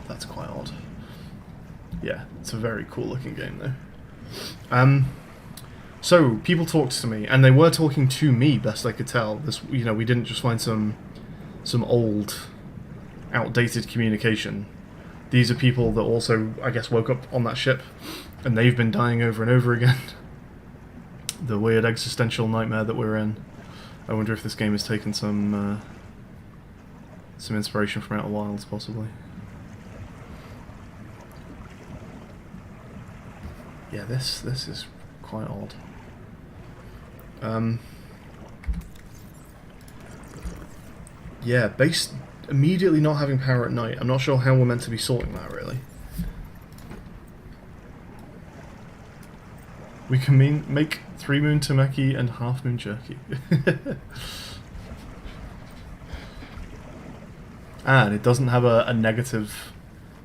A: That's quite odd. Yeah, it's a very cool looking game though. So, people talked to me, and they were talking to me, best I could tell. This, you know, we didn't just find some old, outdated communication. These are people that also, I guess, woke up on that ship, and they've been dying over and over again. The weird existential nightmare that we're in. I wonder if this game has taken some inspiration from Outer Wilds, possibly. Yeah, this is quite odd. Yeah, base immediately not having power at night. I'm not sure how we're meant to be sorting that, really. We can make 3 moon tamaki and half moon jerky. And it doesn't have a negative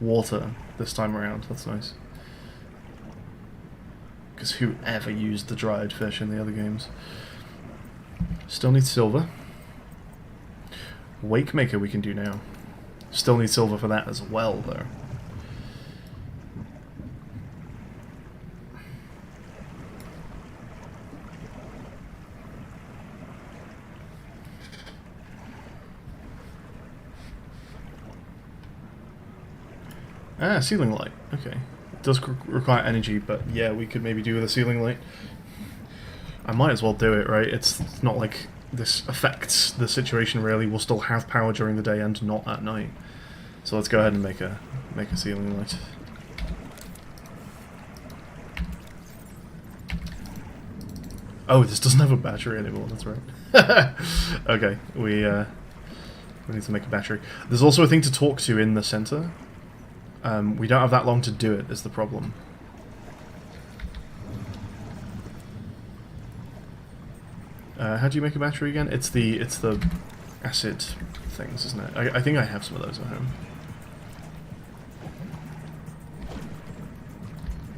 A: water this time around. That's nice. Because who ever used the dried fish in the other games? Still need silver. Wake Maker we can do now. Still need silver for that as well, though. Ah, ceiling light. Okay. It does require energy, but yeah, we could maybe do with a ceiling light. I might as well do it, right? It's not like this affects the situation really. We'll still have power during the day and not at night. So let's go ahead and make a ceiling light. Oh, this doesn't have a battery anymore, that's right. Okay, we need to make a battery. There's also a thing to talk to in the center. We don't have that long to do it, is the problem. How do you make a battery again? It's the acid things, isn't it? I think I have some of those at home.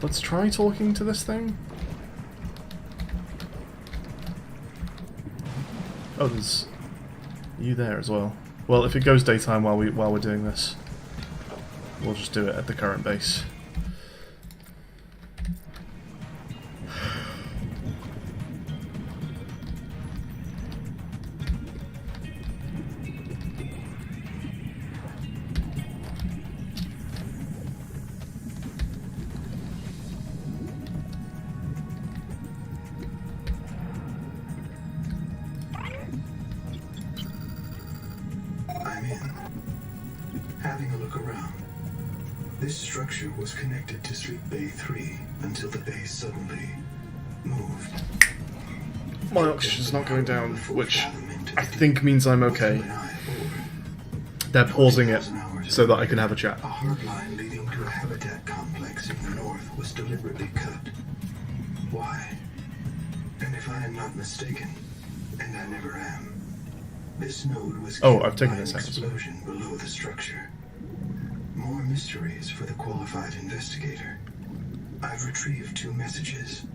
A: Let's try talking to this thing. Oh, there's you there as well. Well, if it goes daytime while we're doing this, we'll just do it at the current base.
C: This structure was connected to Sleep Bay 3 until the base suddenly moved.
A: My oxygen's not going down, which I think means I'm okay. They're pausing it so that I can have a chat.
C: A hard line leading to a habitat complex in the north was deliberately cut. Why? And if I am not mistaken, and I never am, this node was killed
A: I've taken
C: by
A: this
C: an
A: out.
C: explosion below the structure. More mysteries for the qualified investigator. I've retrieved 2 messages.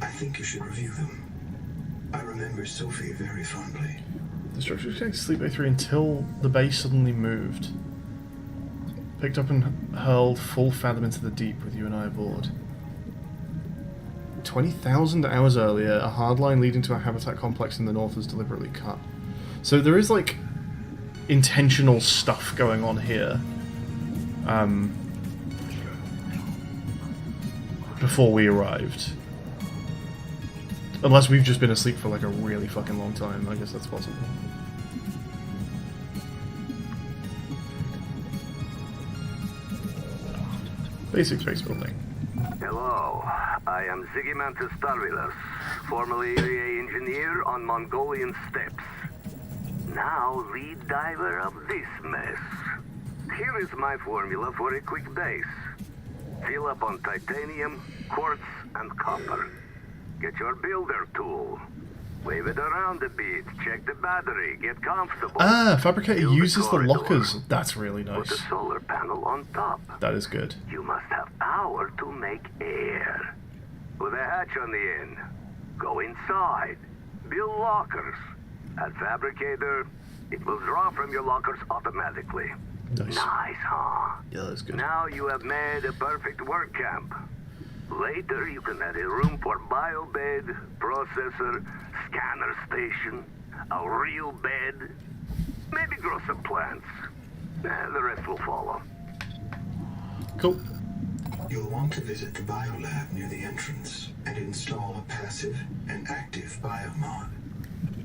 C: I think you should review them. I remember Sophie very fondly.
A: The structure was connected to Sleep Bay 3 until the base suddenly moved. Picked up and hurled full fathom into the deep with you and I aboard. 20,000 hours earlier, a hard line leading to a habitat complex in the north was deliberately cut. So there is, like, intentional stuff going on here. Before we arrived. Unless we've just been asleep for like a really fucking long time. I guess that's possible. Basic space building.
I: Hello, I am Zigimantus Starvilus, formerly area engineer on Mongolian steppes. Now lead diver of this mess. Here is my formula for a quick base. Fill up on titanium, quartz, and copper. Get your builder tool. Wave it around a bit, check the battery, get comfortable.
A: Ah, Fabricator
I: Build
A: uses the
I: corridor.
A: lockers. That's really
I: Put
A: nice.
I: a solar panel on top.
A: That is good.
I: You must have power to make air. With a hatch on the end. Go inside. Build lockers. At Fabricator, it will draw from your lockers automatically.
A: Nice.
I: Nice, huh?
A: Yeah, that's good.
I: Now you have made a perfect work camp. Later you can add a room for biobed, processor, scanner station, a real bed, maybe grow some plants. The rest will follow.
A: Cool.
C: You'll want to visit the biolab near the entrance and install a passive and active biomod.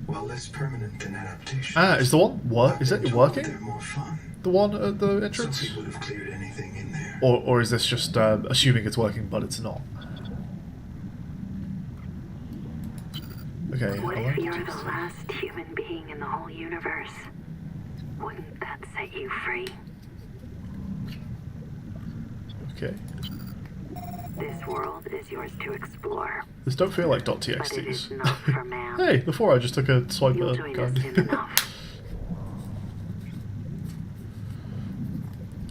C: While less permanent than adaptation.
A: Ah, is the one what? Is it working?
C: They're more fun.
A: The one at the entrance?
C: Sophie would have cleared anything in there.
A: Or is this just assuming it's working, but it's not? Okay.
H: What
A: I
H: if
A: like
H: you're
A: to
H: the
A: see.
H: last human being in the whole universe? Wouldn't that set you free?
A: Okay.
H: This world is yours to explore,
A: This don't feel like
H: but it is
A: .txts.
H: not for man.
A: Hey, before I just took a swipe
H: You'll
A: at
H: join
A: a
H: us
A: card.
H: soon enough.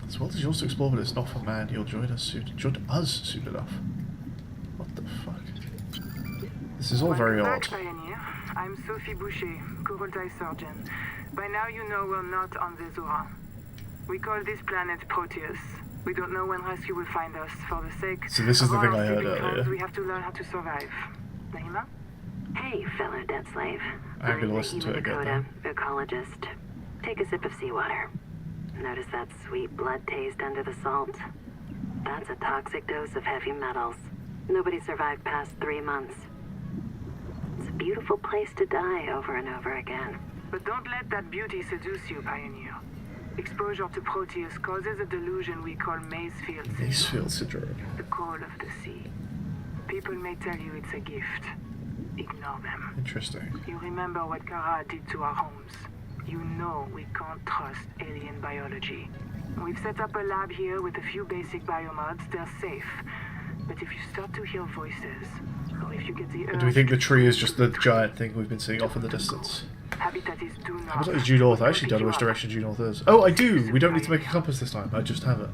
A: This world is yours to explore, but it's not for man. You'll join us soon enough. What the fuck? This is all very
G: Welcome
A: odd.
G: back, Pioneer. I'm Sophie Boucher, Kurultai surgeon. By now you know we're not on the Zora. We call this planet Proteus. We don't know when rescue will find us. For the sake
A: So this is
G: of
A: the thing
G: our
A: I heard
G: sleeping
A: earlier.
G: clothes, we have to learn how to survive. Nahima?
H: Hey, fellow debt slave.
A: I'm gonna
H: the
A: listen to it again,
H: Dakota, ecologist. Take a sip of seawater. Notice that sweet blood taste under the salt? That's a toxic dose of heavy metals. Nobody survived past 3 months. It's a beautiful place to die over and over again.
G: But don't let that beauty seduce you, Pioneer. Exposure to Proteus causes a delusion we call Maysfield syndrome.
A: Macefield syndrome.
G: The call of the sea. People may tell you it's a gift. Ignore them.
A: Interesting.
G: You remember what Kara did to our homes. You know we can't trust alien biology. We've set up a lab here with a few basic biomods. They're safe. But if you start to hear voices, or if you get the urge...
A: Do we think the tree is just the giant thing we've been seeing off in the distance?
G: Habitat is due north.
A: Habitat is due north. I actually don't know which direction due north is. Oh, I do! We don't need to make a compass this time. I just have it.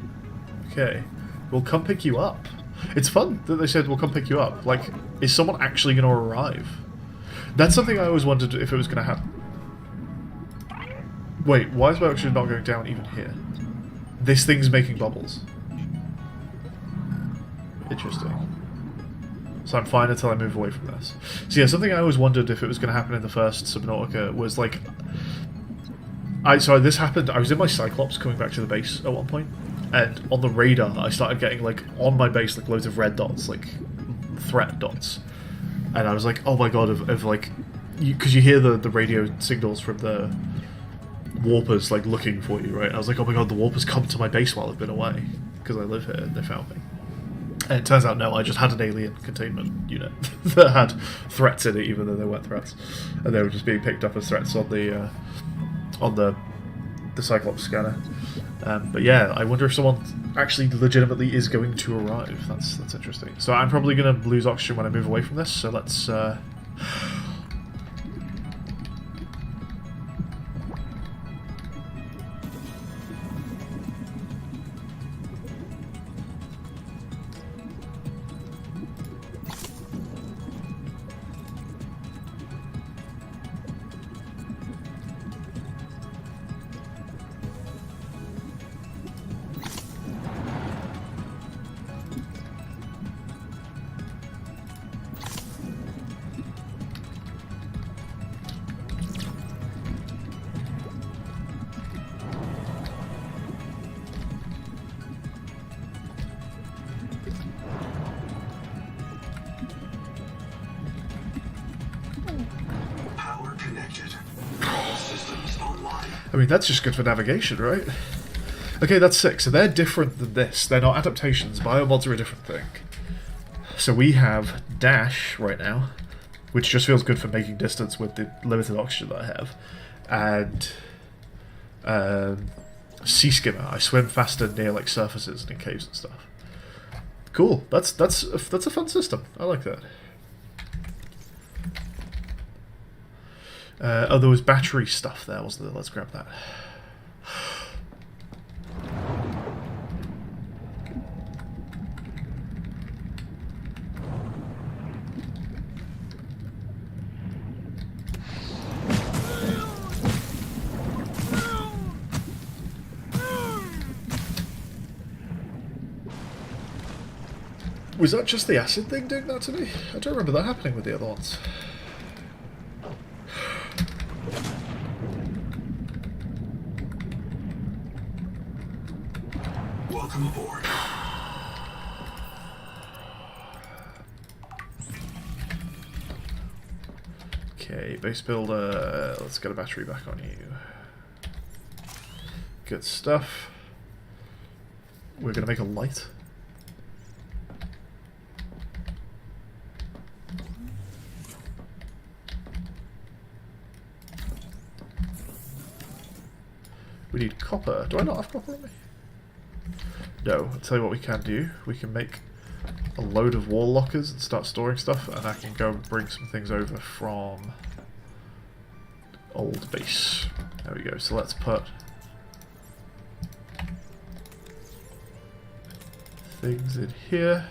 A: Okay. We'll come pick you up. It's fun that they said we'll come pick you up. Like, is someone actually going to arrive? That's something I always wondered if it was going to happen. Wait, why is my oxygen not going down even here? This thing's making bubbles. Interesting. So I'm fine until I move away from this. So yeah, something I always wondered if it was going to happen in the first Subnautica was like... Sorry, this happened... I was in my Cyclops coming back to the base at one point, and on the radar I started getting, like, on my base, like, loads of red dots, like, threat dots. And I was like, oh my god, of like... Because you hear the radio signals from the warpers, like, looking for you, right? I was like, oh my god, the warpers come to my base while I've been away, because I live here, and they found me. And it turns out, no, I just had an alien containment unit that had threats in it, even though they weren't threats. And they were just being picked up as threats on the Cyclops scanner. But yeah, I wonder if someone actually legitimately is going to arrive. That's interesting. So I'm probably going to lose oxygen when I move away from this, so let's...
C: Power connected. All systems online.
A: I mean, that's just good for navigation, right? Okay, that's 6. So they're different than this. They're not adaptations. Biomods are a different thing. So we have Dash right now, which just feels good for making distance with the limited oxygen that I have. And Sea Skimmer. I swim faster near like surfaces and in caves and stuff. Cool. That's a fun system. I like that. Oh, there was battery stuff there, wasn't there? Let's grab that. Was that just the acid thing doing that to me? I don't remember that happening with the other ones.
C: Welcome aboard.
A: Okay, base builder. Let's get a battery back on you. Good stuff. We're gonna make a light. We need copper. Do I not have copper on me? No. I'll tell you what we can do. We can make a load of wall lockers and start storing stuff, and I can go and bring some things over from old base. There we go. So let's put things in here.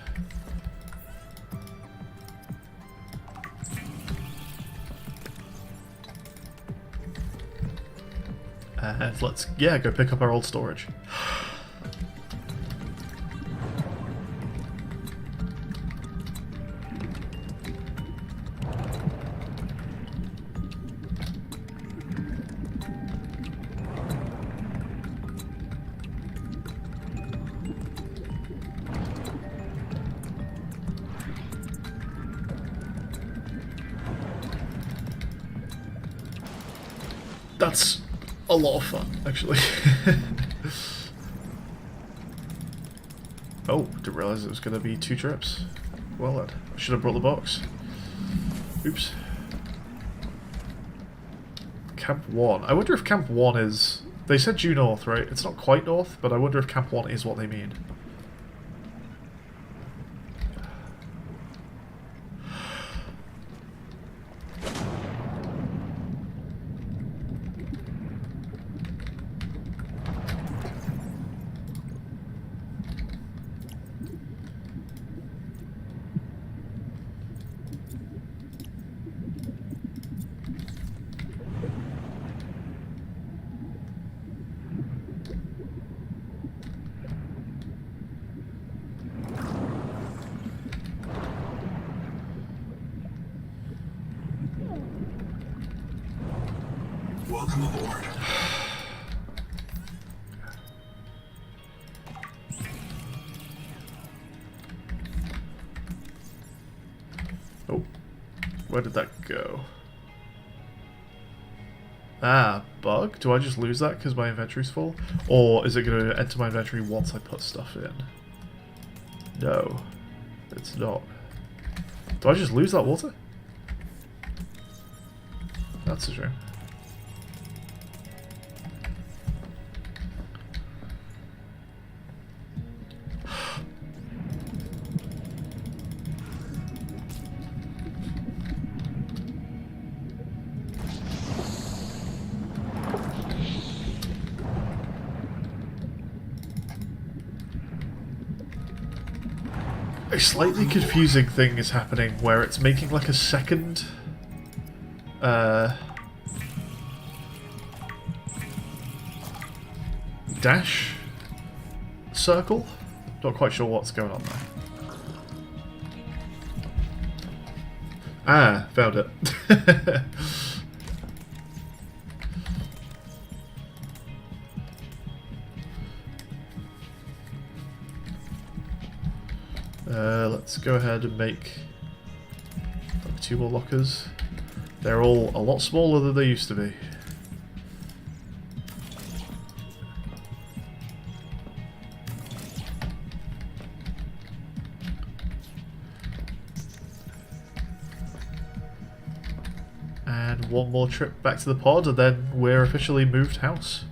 A: And let's, yeah, go pick up our old storage. That's a lot of fun, actually. Oh, didn't realise it was going to be 2 trips. Well then, I should have brought the box. Oops. Camp 1. I wonder if Camp 1 is... They said due north, right? It's not quite north, but I wonder if Camp 1 is what they mean.
C: Welcome aboard.
A: Oh, where did that go? Ah, bug? Do I just lose that because my inventory's full? Or is it going to enter my inventory once I put stuff in? No, it's not. Do I just lose that water? That's a shame. A slightly confusing thing is happening where it's making like a second dash circle. Not quite sure what's going on there. Ah, found it. Let's go ahead and make like 2 more lockers. They're all a lot smaller than they used to be. And 1 more trip back to the pod, and then we're officially moved house.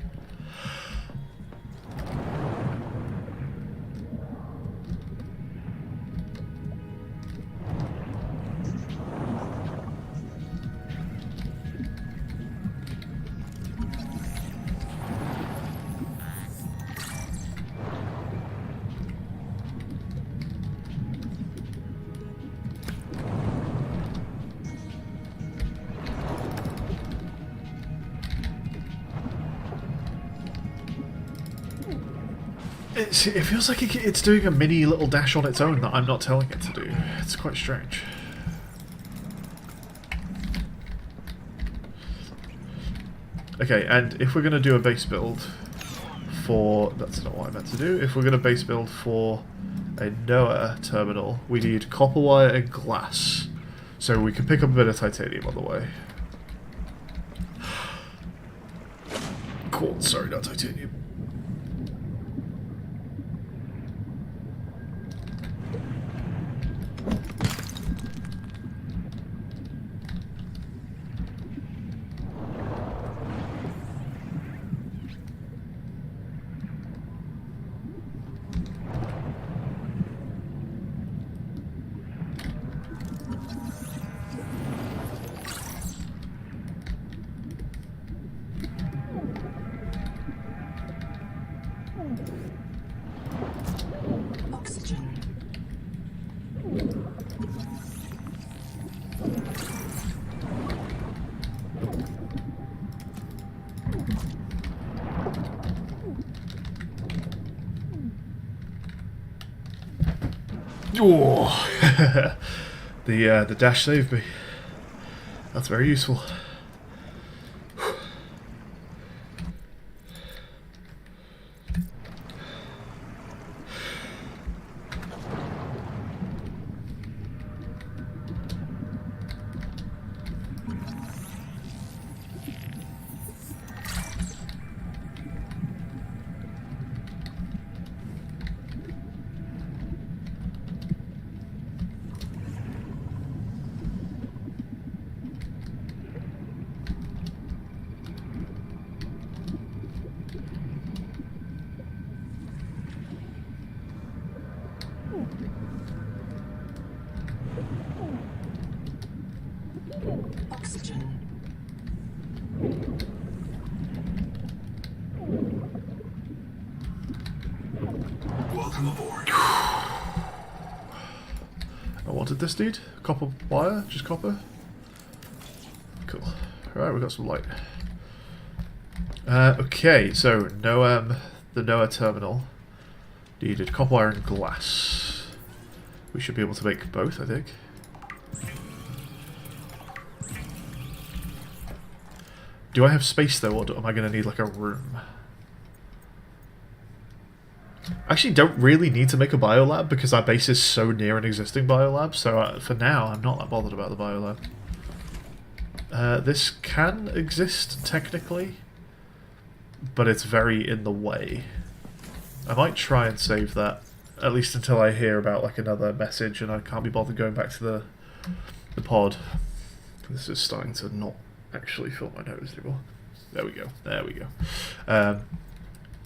A: It feels like it's doing a mini little dash on its own that I'm not telling it to do. It's quite strange. Okay, and if we're going to do a base build for... That's not what I meant to do. If we're going to base build for a Noah terminal, we need copper wire and glass. So we can pick up a bit of titanium on the way. Quartz, sorry, not titanium.
B: Oxygen.
A: Oh, the dash saved me. That's very useful.
B: Oxygen.
C: Welcome aboard.
A: What did this need? Copper wire? Just copper? Cool. Alright, we've got some light. Okay, so the NOAA terminal needed copper wire and glass. We should be able to make both, I think. Do I have space though, or am I going to need like a room? I actually don't really need to make a biolab because our base is so near an existing biolab, so for now I'm not that bothered about the biolab. This can exist technically, but it's very in the way. I might try and save that, at least until I hear about like another message and I can't be bothered going back to the pod. This is starting to not actually fill my nose anymore. There we go. There we go.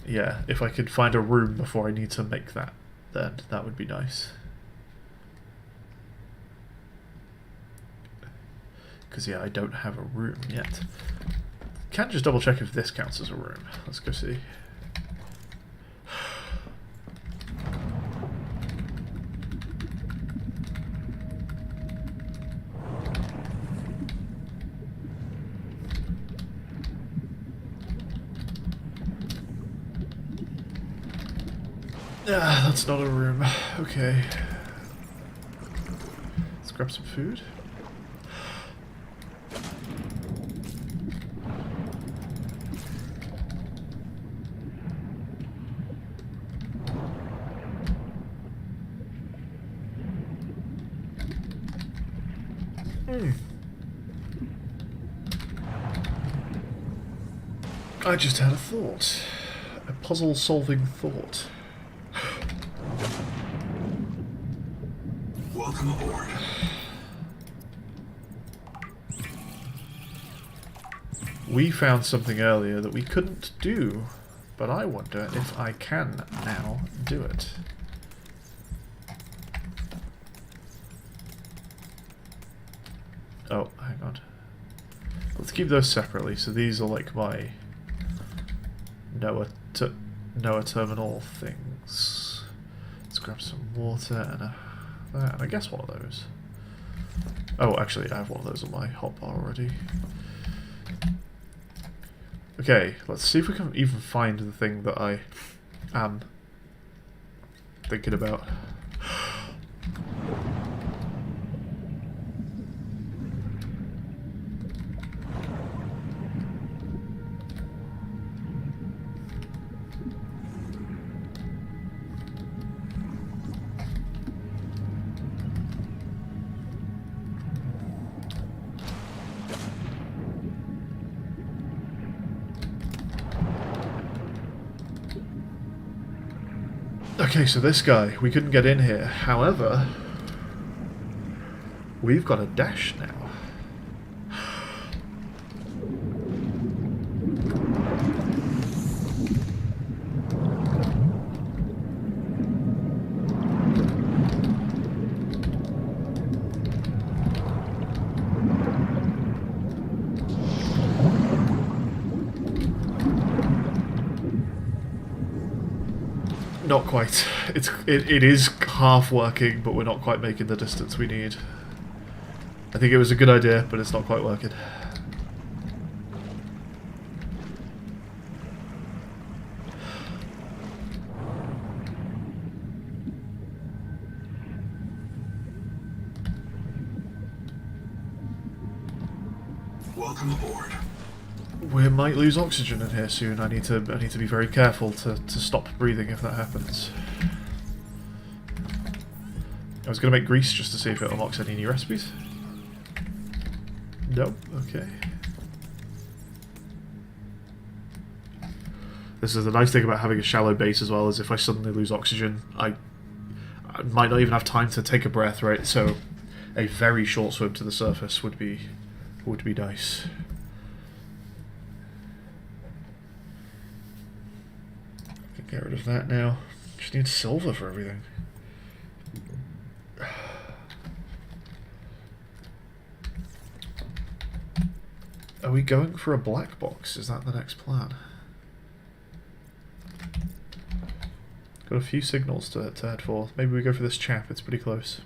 A: Yeah, if I could find a room before I need to make that, then that would be nice. Because yeah, I don't have a room yet. Can't just double check if this counts as a room. Let's go see. Ah, that's not a room. Okay. Let's grab some food. I just had a thought. A puzzle-solving thought.
C: Welcome aboard.
A: We found something earlier that we couldn't do, but I wonder if I can now do it. Oh, hang on. Let's keep those separately. So these are like my NOAA terminal things. Let's grab some water and and I guess one of those. Oh, actually, I have one of those on my hotbar already. Okay, let's see if we can even find the thing that I am thinking about. Okay, so this guy, we couldn't get in here. However, we've got a dash now. Not quite. It is half working, but we're not quite making the distance we need. I think it was a good idea, but it's not quite working.
C: Welcome aboard.
A: We might lose oxygen in here soon. I need to be very careful to stop breathing if that happens. I was going to make grease just to see if it unlocks any new recipes. Nope. Okay. This is the nice thing about having a shallow base as well, is if I suddenly lose oxygen, I might not even have time to take a breath, right? So a very short swim to the surface would be nice. Get rid of that now. Just need silver for everything. Are we going for a black box? Is that the next plan? Got a few signals to head for. Maybe we go for this chap, it's pretty close.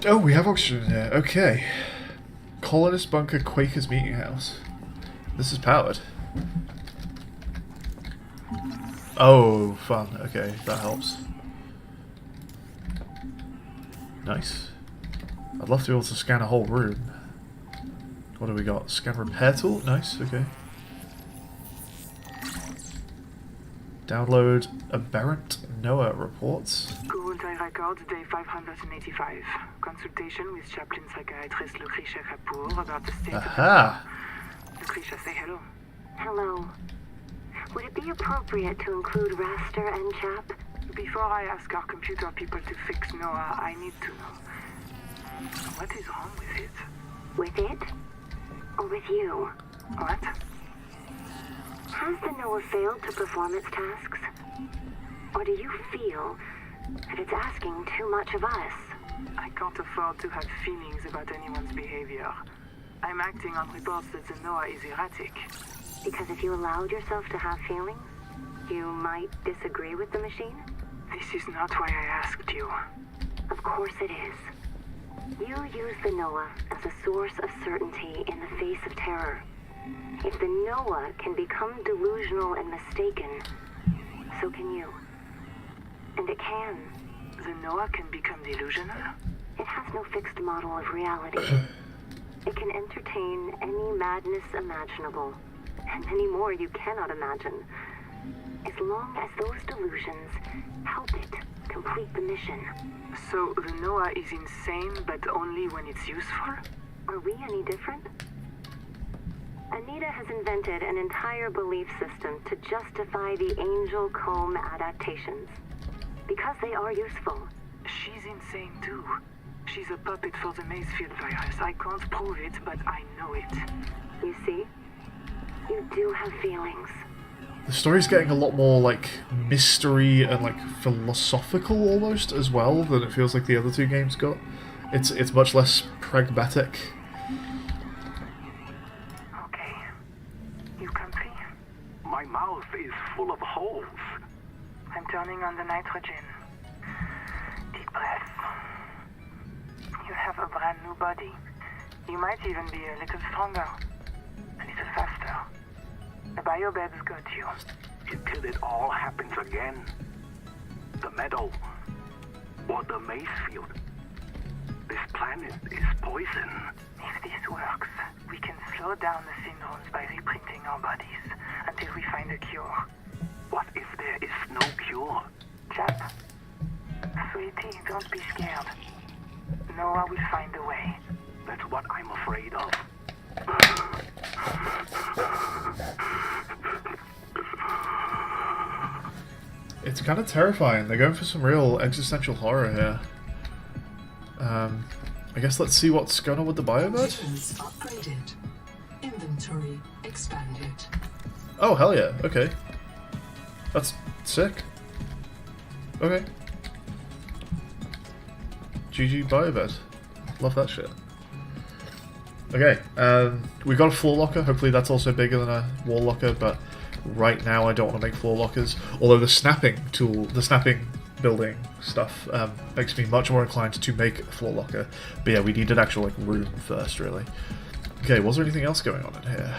A: Oh, we have oxygen in here. Okay. Colonist bunker, Quaker's meeting house. This is powered. Oh, fun. Okay, that helps. Nice. I'd love to be able to scan a whole room. What do we got? Scan repair tool? Nice, okay. Download aberrant NOAA reports.
G: Kurultai records day 585. Consultation with chaplain psychiatrist Lucretia Kapoor about the state
A: Aha!
G: of... Lucretia, say hello.
H: Hello. Would it be appropriate to include Raster and Chap?
G: Before I ask our computer people to fix Noah, I need to know. What is wrong with it?
H: With it? Or with you?
G: What?
H: Has the Noah failed to perform its tasks? Or do you feel that it's asking too much of us?
G: I can't afford to have feelings about anyone's behavior. I'm acting on reports that the Noah is erratic.
H: Because if you allowed yourself to have feelings, you might disagree with the machine?
G: This is not why I asked you.
H: Of course it is. You use the Noah as a source of certainty in the face of terror. If the Noah can become delusional and mistaken, so can you. And it can.
G: The Noah can become delusional?
H: It has no fixed model of reality. It can entertain any madness imaginable, and many more you cannot imagine. As long as those delusions help it complete the mission.
G: So the Noah is insane, but only when it's useful?
H: Are we any different? Anita has invented an entire belief system to justify the Angel Comb adaptations. Because they are useful.
G: She's insane too. She's a puppet for the Macefield virus. I can't prove it, but I know it.
H: You see? You do have feelings.
A: The story's getting a lot more, like, mystery and, like, philosophical almost as well than it feels like the other two games got. It's much less pragmatic.
G: Okay. You comfy?
I: My mouth is full of holes.
G: I'm turning on the nitrogen. Deep breath. You have a brand new body. You might even be a little stronger. A little faster. The biobeds got you.
I: Until it all happens again. The meadow. Or the Macefield. This planet is poison.
G: If this works, we can slow down the syndromes by reprinting our bodies until we find a cure.
I: What if there is no cure?
G: Chap. Sweetie, don't be scared. Noah will find a way.
I: That's what I'm afraid of.
A: It's kind of terrifying. They're going for some real existential horror here. I guess let's see what's going on with the biobird.
B: Weapons upgraded. Inventory expanded.
A: Oh, hell yeah. Okay. That's sick. Okay. GG biobird. Love that shit. Okay, we got a floor locker. Hopefully that's also bigger than a wall locker, but right now I don't want to make floor lockers. Although the snapping tool, the snapping building stuff makes me much more inclined to make a floor locker. But yeah, we need an actual like room first, really. Okay, was there anything else going on in here?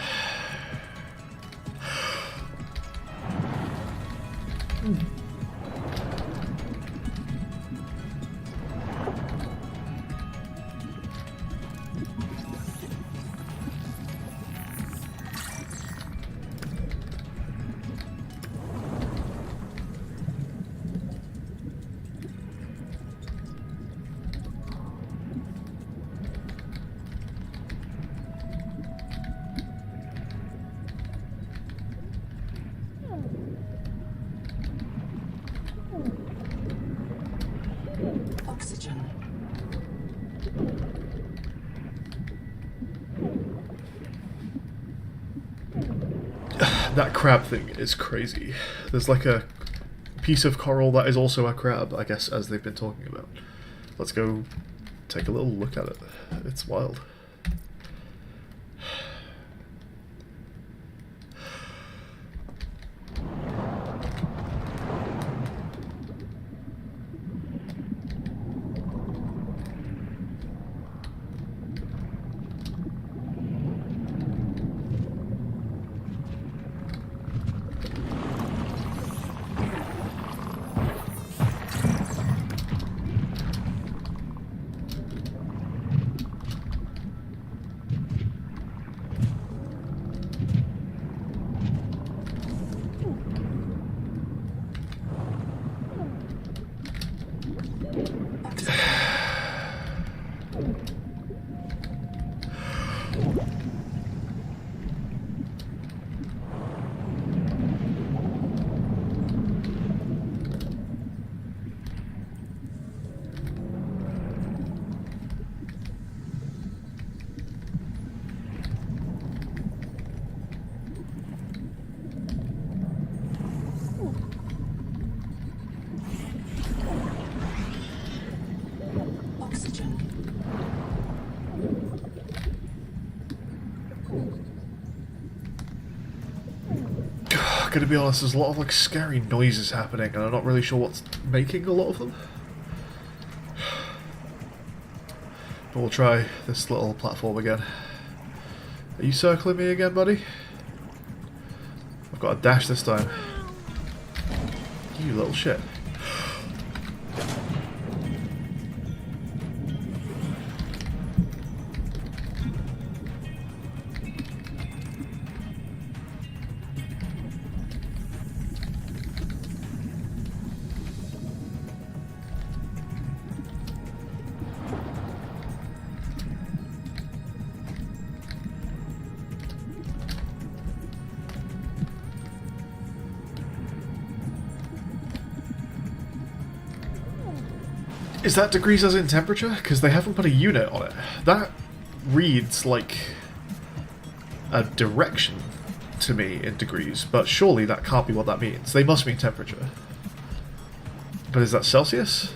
B: Oxygen.
A: That crab thing is crazy. There's like a piece of coral that is also a crab, I guess, as they've been talking about. Let's go take a little look at it. It's wild. Gonna be honest, there's a lot of like scary noises happening and I'm not really sure what's making a lot of them. But we'll try this little platform again. Are you circling me again, buddy? I've got a dash this time. You little shit. Is that degrees as in temperature? Because they haven't put a unit on it. That reads like a direction to me in degrees, but surely that can't be what that means. They must mean temperature. But is that Celsius?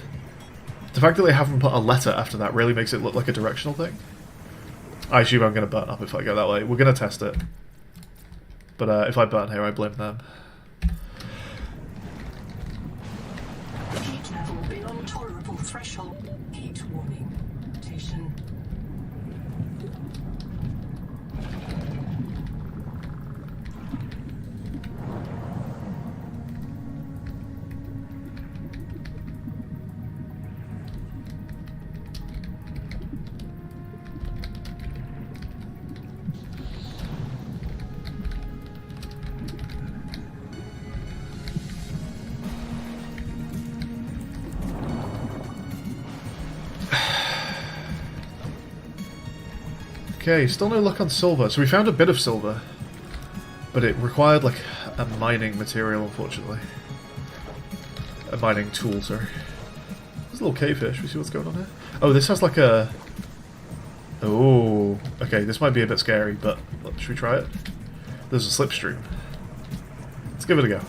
A: The fact that they haven't put a letter after that really makes it look like a directional thing. I assume I'm going to burn up if I go that way. We're going to test it. But if I burn here, I blame them.
B: Heat level beyond tolerable threshold. Heat warning. Station.
A: Okay, still no luck on silver. So we found a bit of silver, but it required like a mining material, unfortunately. A mining tool, sorry. There's a little cavefish. We see what's going on here. Oh, this has like a... Oh, okay, this might be a bit scary, but should we try it? There's a slipstream. Let's give it a go.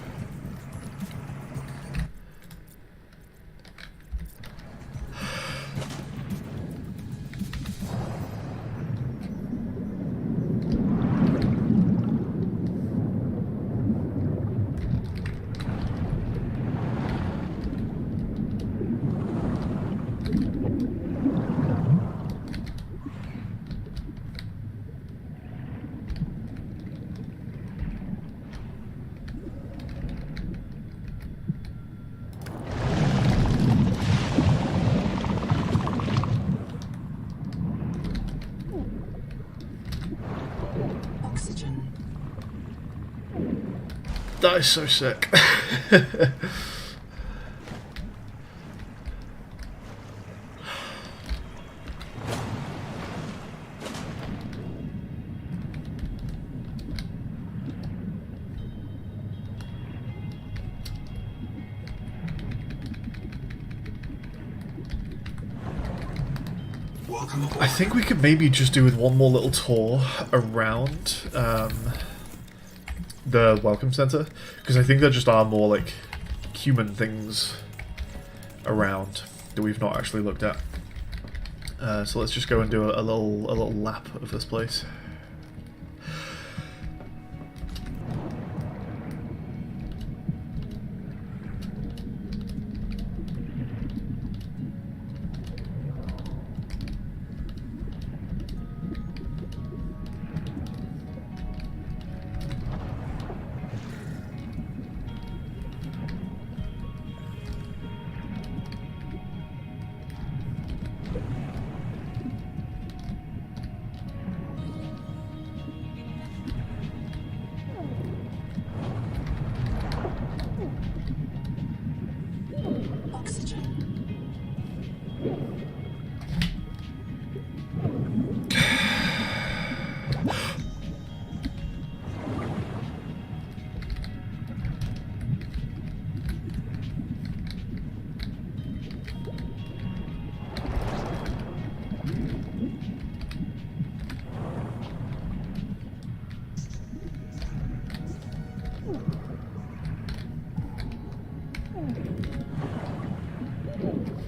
B: Oxygen.
A: That is so sick.
C: Welcome aboard.
A: I think we could maybe just do with one more little tour around the welcome center, because I think there just are more like human things around that we've not actually looked at. So let's just go and do a little lap of this place.
B: Oxygen.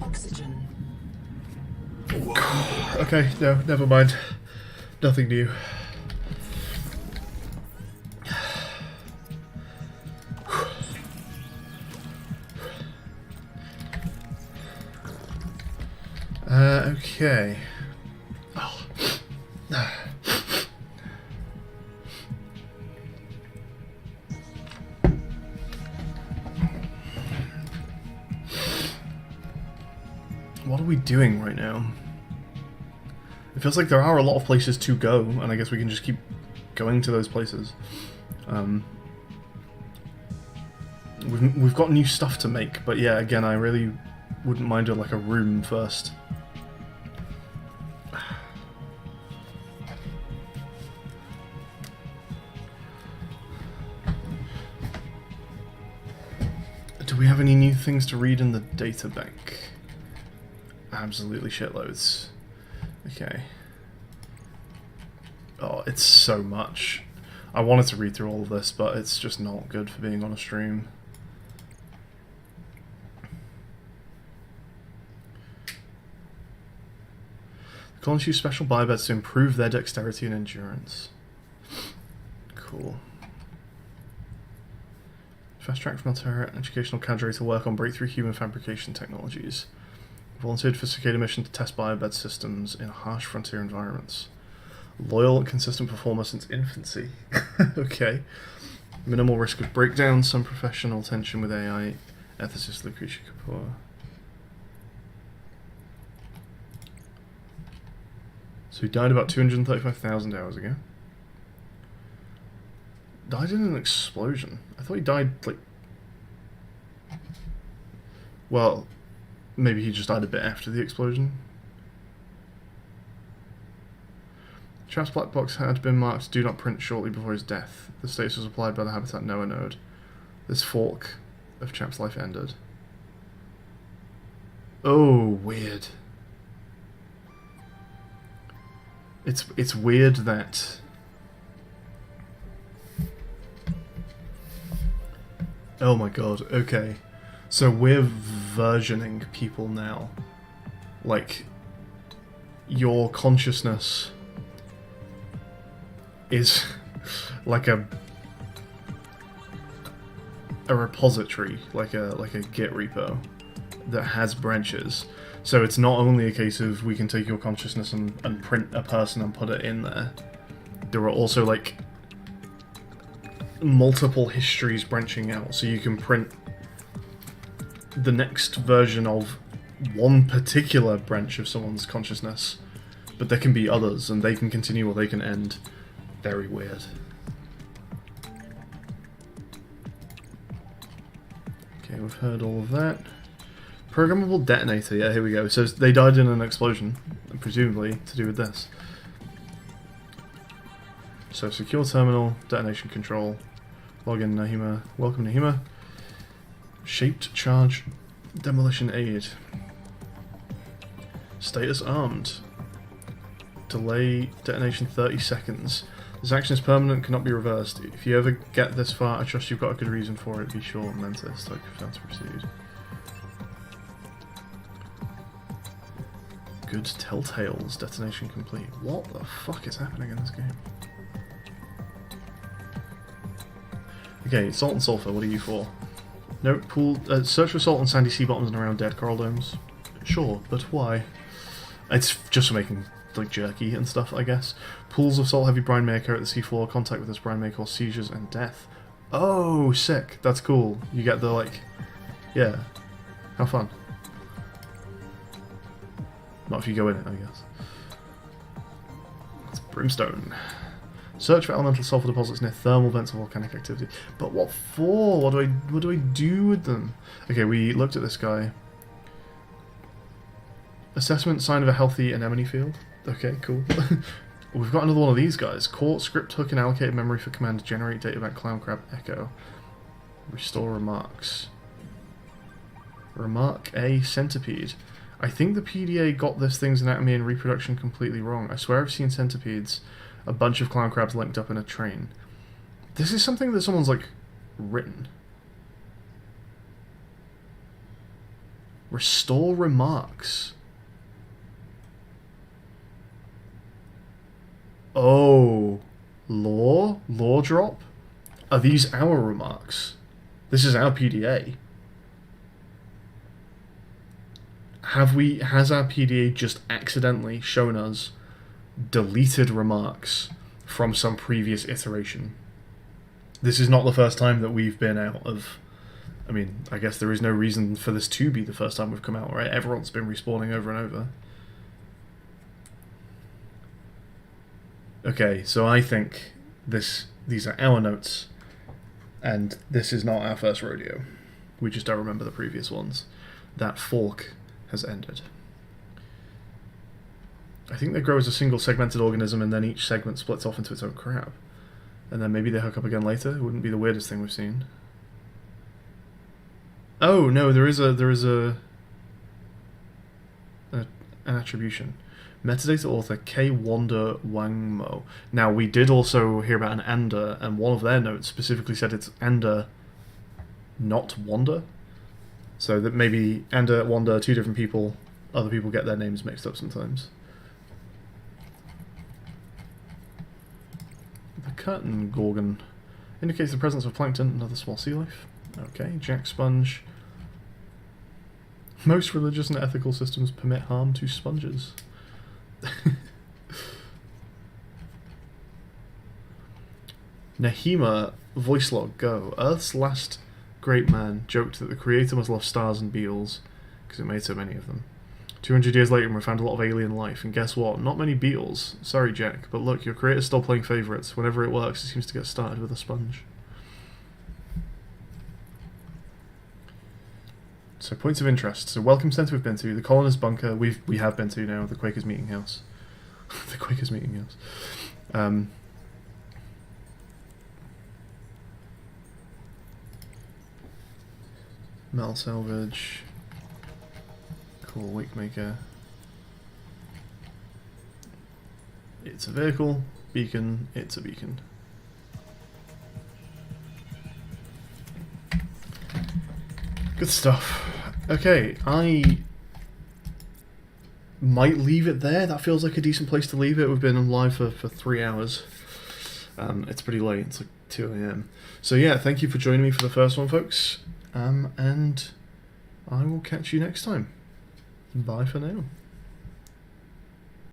B: Oxygen.
A: Okay, no, never mind. Nothing new. Okay. Oh. What are we doing right now? It feels like there are a lot of places to go, and I guess we can just keep going to those places. We've got new stuff to make, but yeah, again, I really wouldn't mind like a room first. Do we have any new things to read in the data bank? Absolutely shitloads. Okay. Oh, it's so much. I wanted to read through all of this, but it's just not good for being on a stream. The colonists use special biobeds to improve their dexterity and endurance. Cool. Fast track from Altera educational cadre to work on breakthrough human fabrication technologies. Volunteered for cicada mission to test biobed systems in harsh frontier environments. Loyal and consistent performer since infancy. Okay. Minimal risk of breakdown, some professional tension with AI. Ethicist Lucretia Kapoor. So he died about 235,000 hours ago. Died in an explosion. I thought he died, like... Well, maybe he just died a bit after the explosion. Chap's black box had been marked "Do not print" shortly before his death. The status was applied by the Habitat NOAA node. This fork of Chap's life ended. Oh, weird. It's weird that... Oh my god, okay. So we're versioning people now. Like, your consciousness is like a repository, like a Git repo that has branches. So it's not only a case of we can take your consciousness and print a person and put it in there. There are also like multiple histories branching out, so you can print the next version of one particular branch of someone's consciousness, but there can be others, and they can continue or they can end. Very weird. Okay, we've heard all of that. Programmable detonator, yeah, here we go. So they died in an explosion, presumably to do with this. So secure terminal, detonation control, login Nahima, welcome Nahima. Shaped charge, demolition aid. Status armed. Delay detonation 30 seconds. This action is permanent, cannot be reversed. If you ever get this far, I trust you've got a good reason for it. Be sure and Mentis, like fail to proceed. Good telltales, detonation complete. What the fuck is happening in this game? Okay, salt and sulfur, what are you for? No, pool. Search for salt on sandy sea bottoms and around dead coral domes. Sure, but why? It's just for making like jerky and stuff, I guess. Pools of salt heavy brine may occur at the seafloor. Contact with this brine may cause seizures and death. Oh, sick. That's cool. You get the like, yeah. How fun. Not if you go in it, I guess. It's brimstone. Search for elemental sulfur deposits near thermal vents of volcanic activity. But what for? What do I do with them? Okay, we looked at this guy. Assessment, sign of a healthy anemone field. Okay, cool. We've got another one of these guys. Caught, script hook and allocated memory for command to generate data about clown crab echo. Restore remarks. Remark A, centipede. I think the PDA got this thing's anatomy and reproduction completely wrong. I swear I've seen centipedes. A bunch of clown crabs linked up in a train. This is something that someone's, like, written. Restore remarks. Oh. Lore? Lore drop? Are these our remarks? This is our PDA. Has our PDA just accidentally shown us deleted remarks from some previous iteration? This is not the first time that we've been out of... I mean, I guess there is no reason for this to be the first time we've come out, right? Everyone's been respawning over and over. Okay, so I think these are our notes, and this is not our first rodeo. We just don't remember the previous ones. That fork has ended. I think they grow as a single segmented organism, and then each segment splits off into its own crab. And then maybe they hook up again later. It wouldn't be the weirdest thing we've seen. Oh no, there is an attribution. Metadata author K. Wanda Wangmo. Now we did also hear about an Ender, and one of their notes specifically said it's Ender, not Wanda. So that maybe Ender, Wanda, two different people. Other people get their names mixed up sometimes. The curtain gorgon indicates the presence of plankton and other small sea life. Okay, jack sponge. Most religious and ethical systems permit harm to sponges. Nahima voice log go. Earth's last great man joked that the creator must love stars and beetles because it made so many of them. 200 years later, we found a lot of alien life, and guess what? Not many beetles. Sorry, Jack, but look, your creator's still playing favourites. Whenever it works, it seems to get started with a sponge. So, points of interest. So, welcome centre we've been to. The colonist bunker we have been to now. The Quakers meeting house. The Quakers meeting house. Metal salvage. Cool, wake maker. It's a vehicle. Beacon, it's a beacon. Good stuff. Okay, I might leave it there. That feels like a decent place to leave it. We've been on live for 3 hours. It's pretty late. It's like 2 AM. So yeah, thank you for joining me for the first one, folks. And I will catch you next time. Bye for now.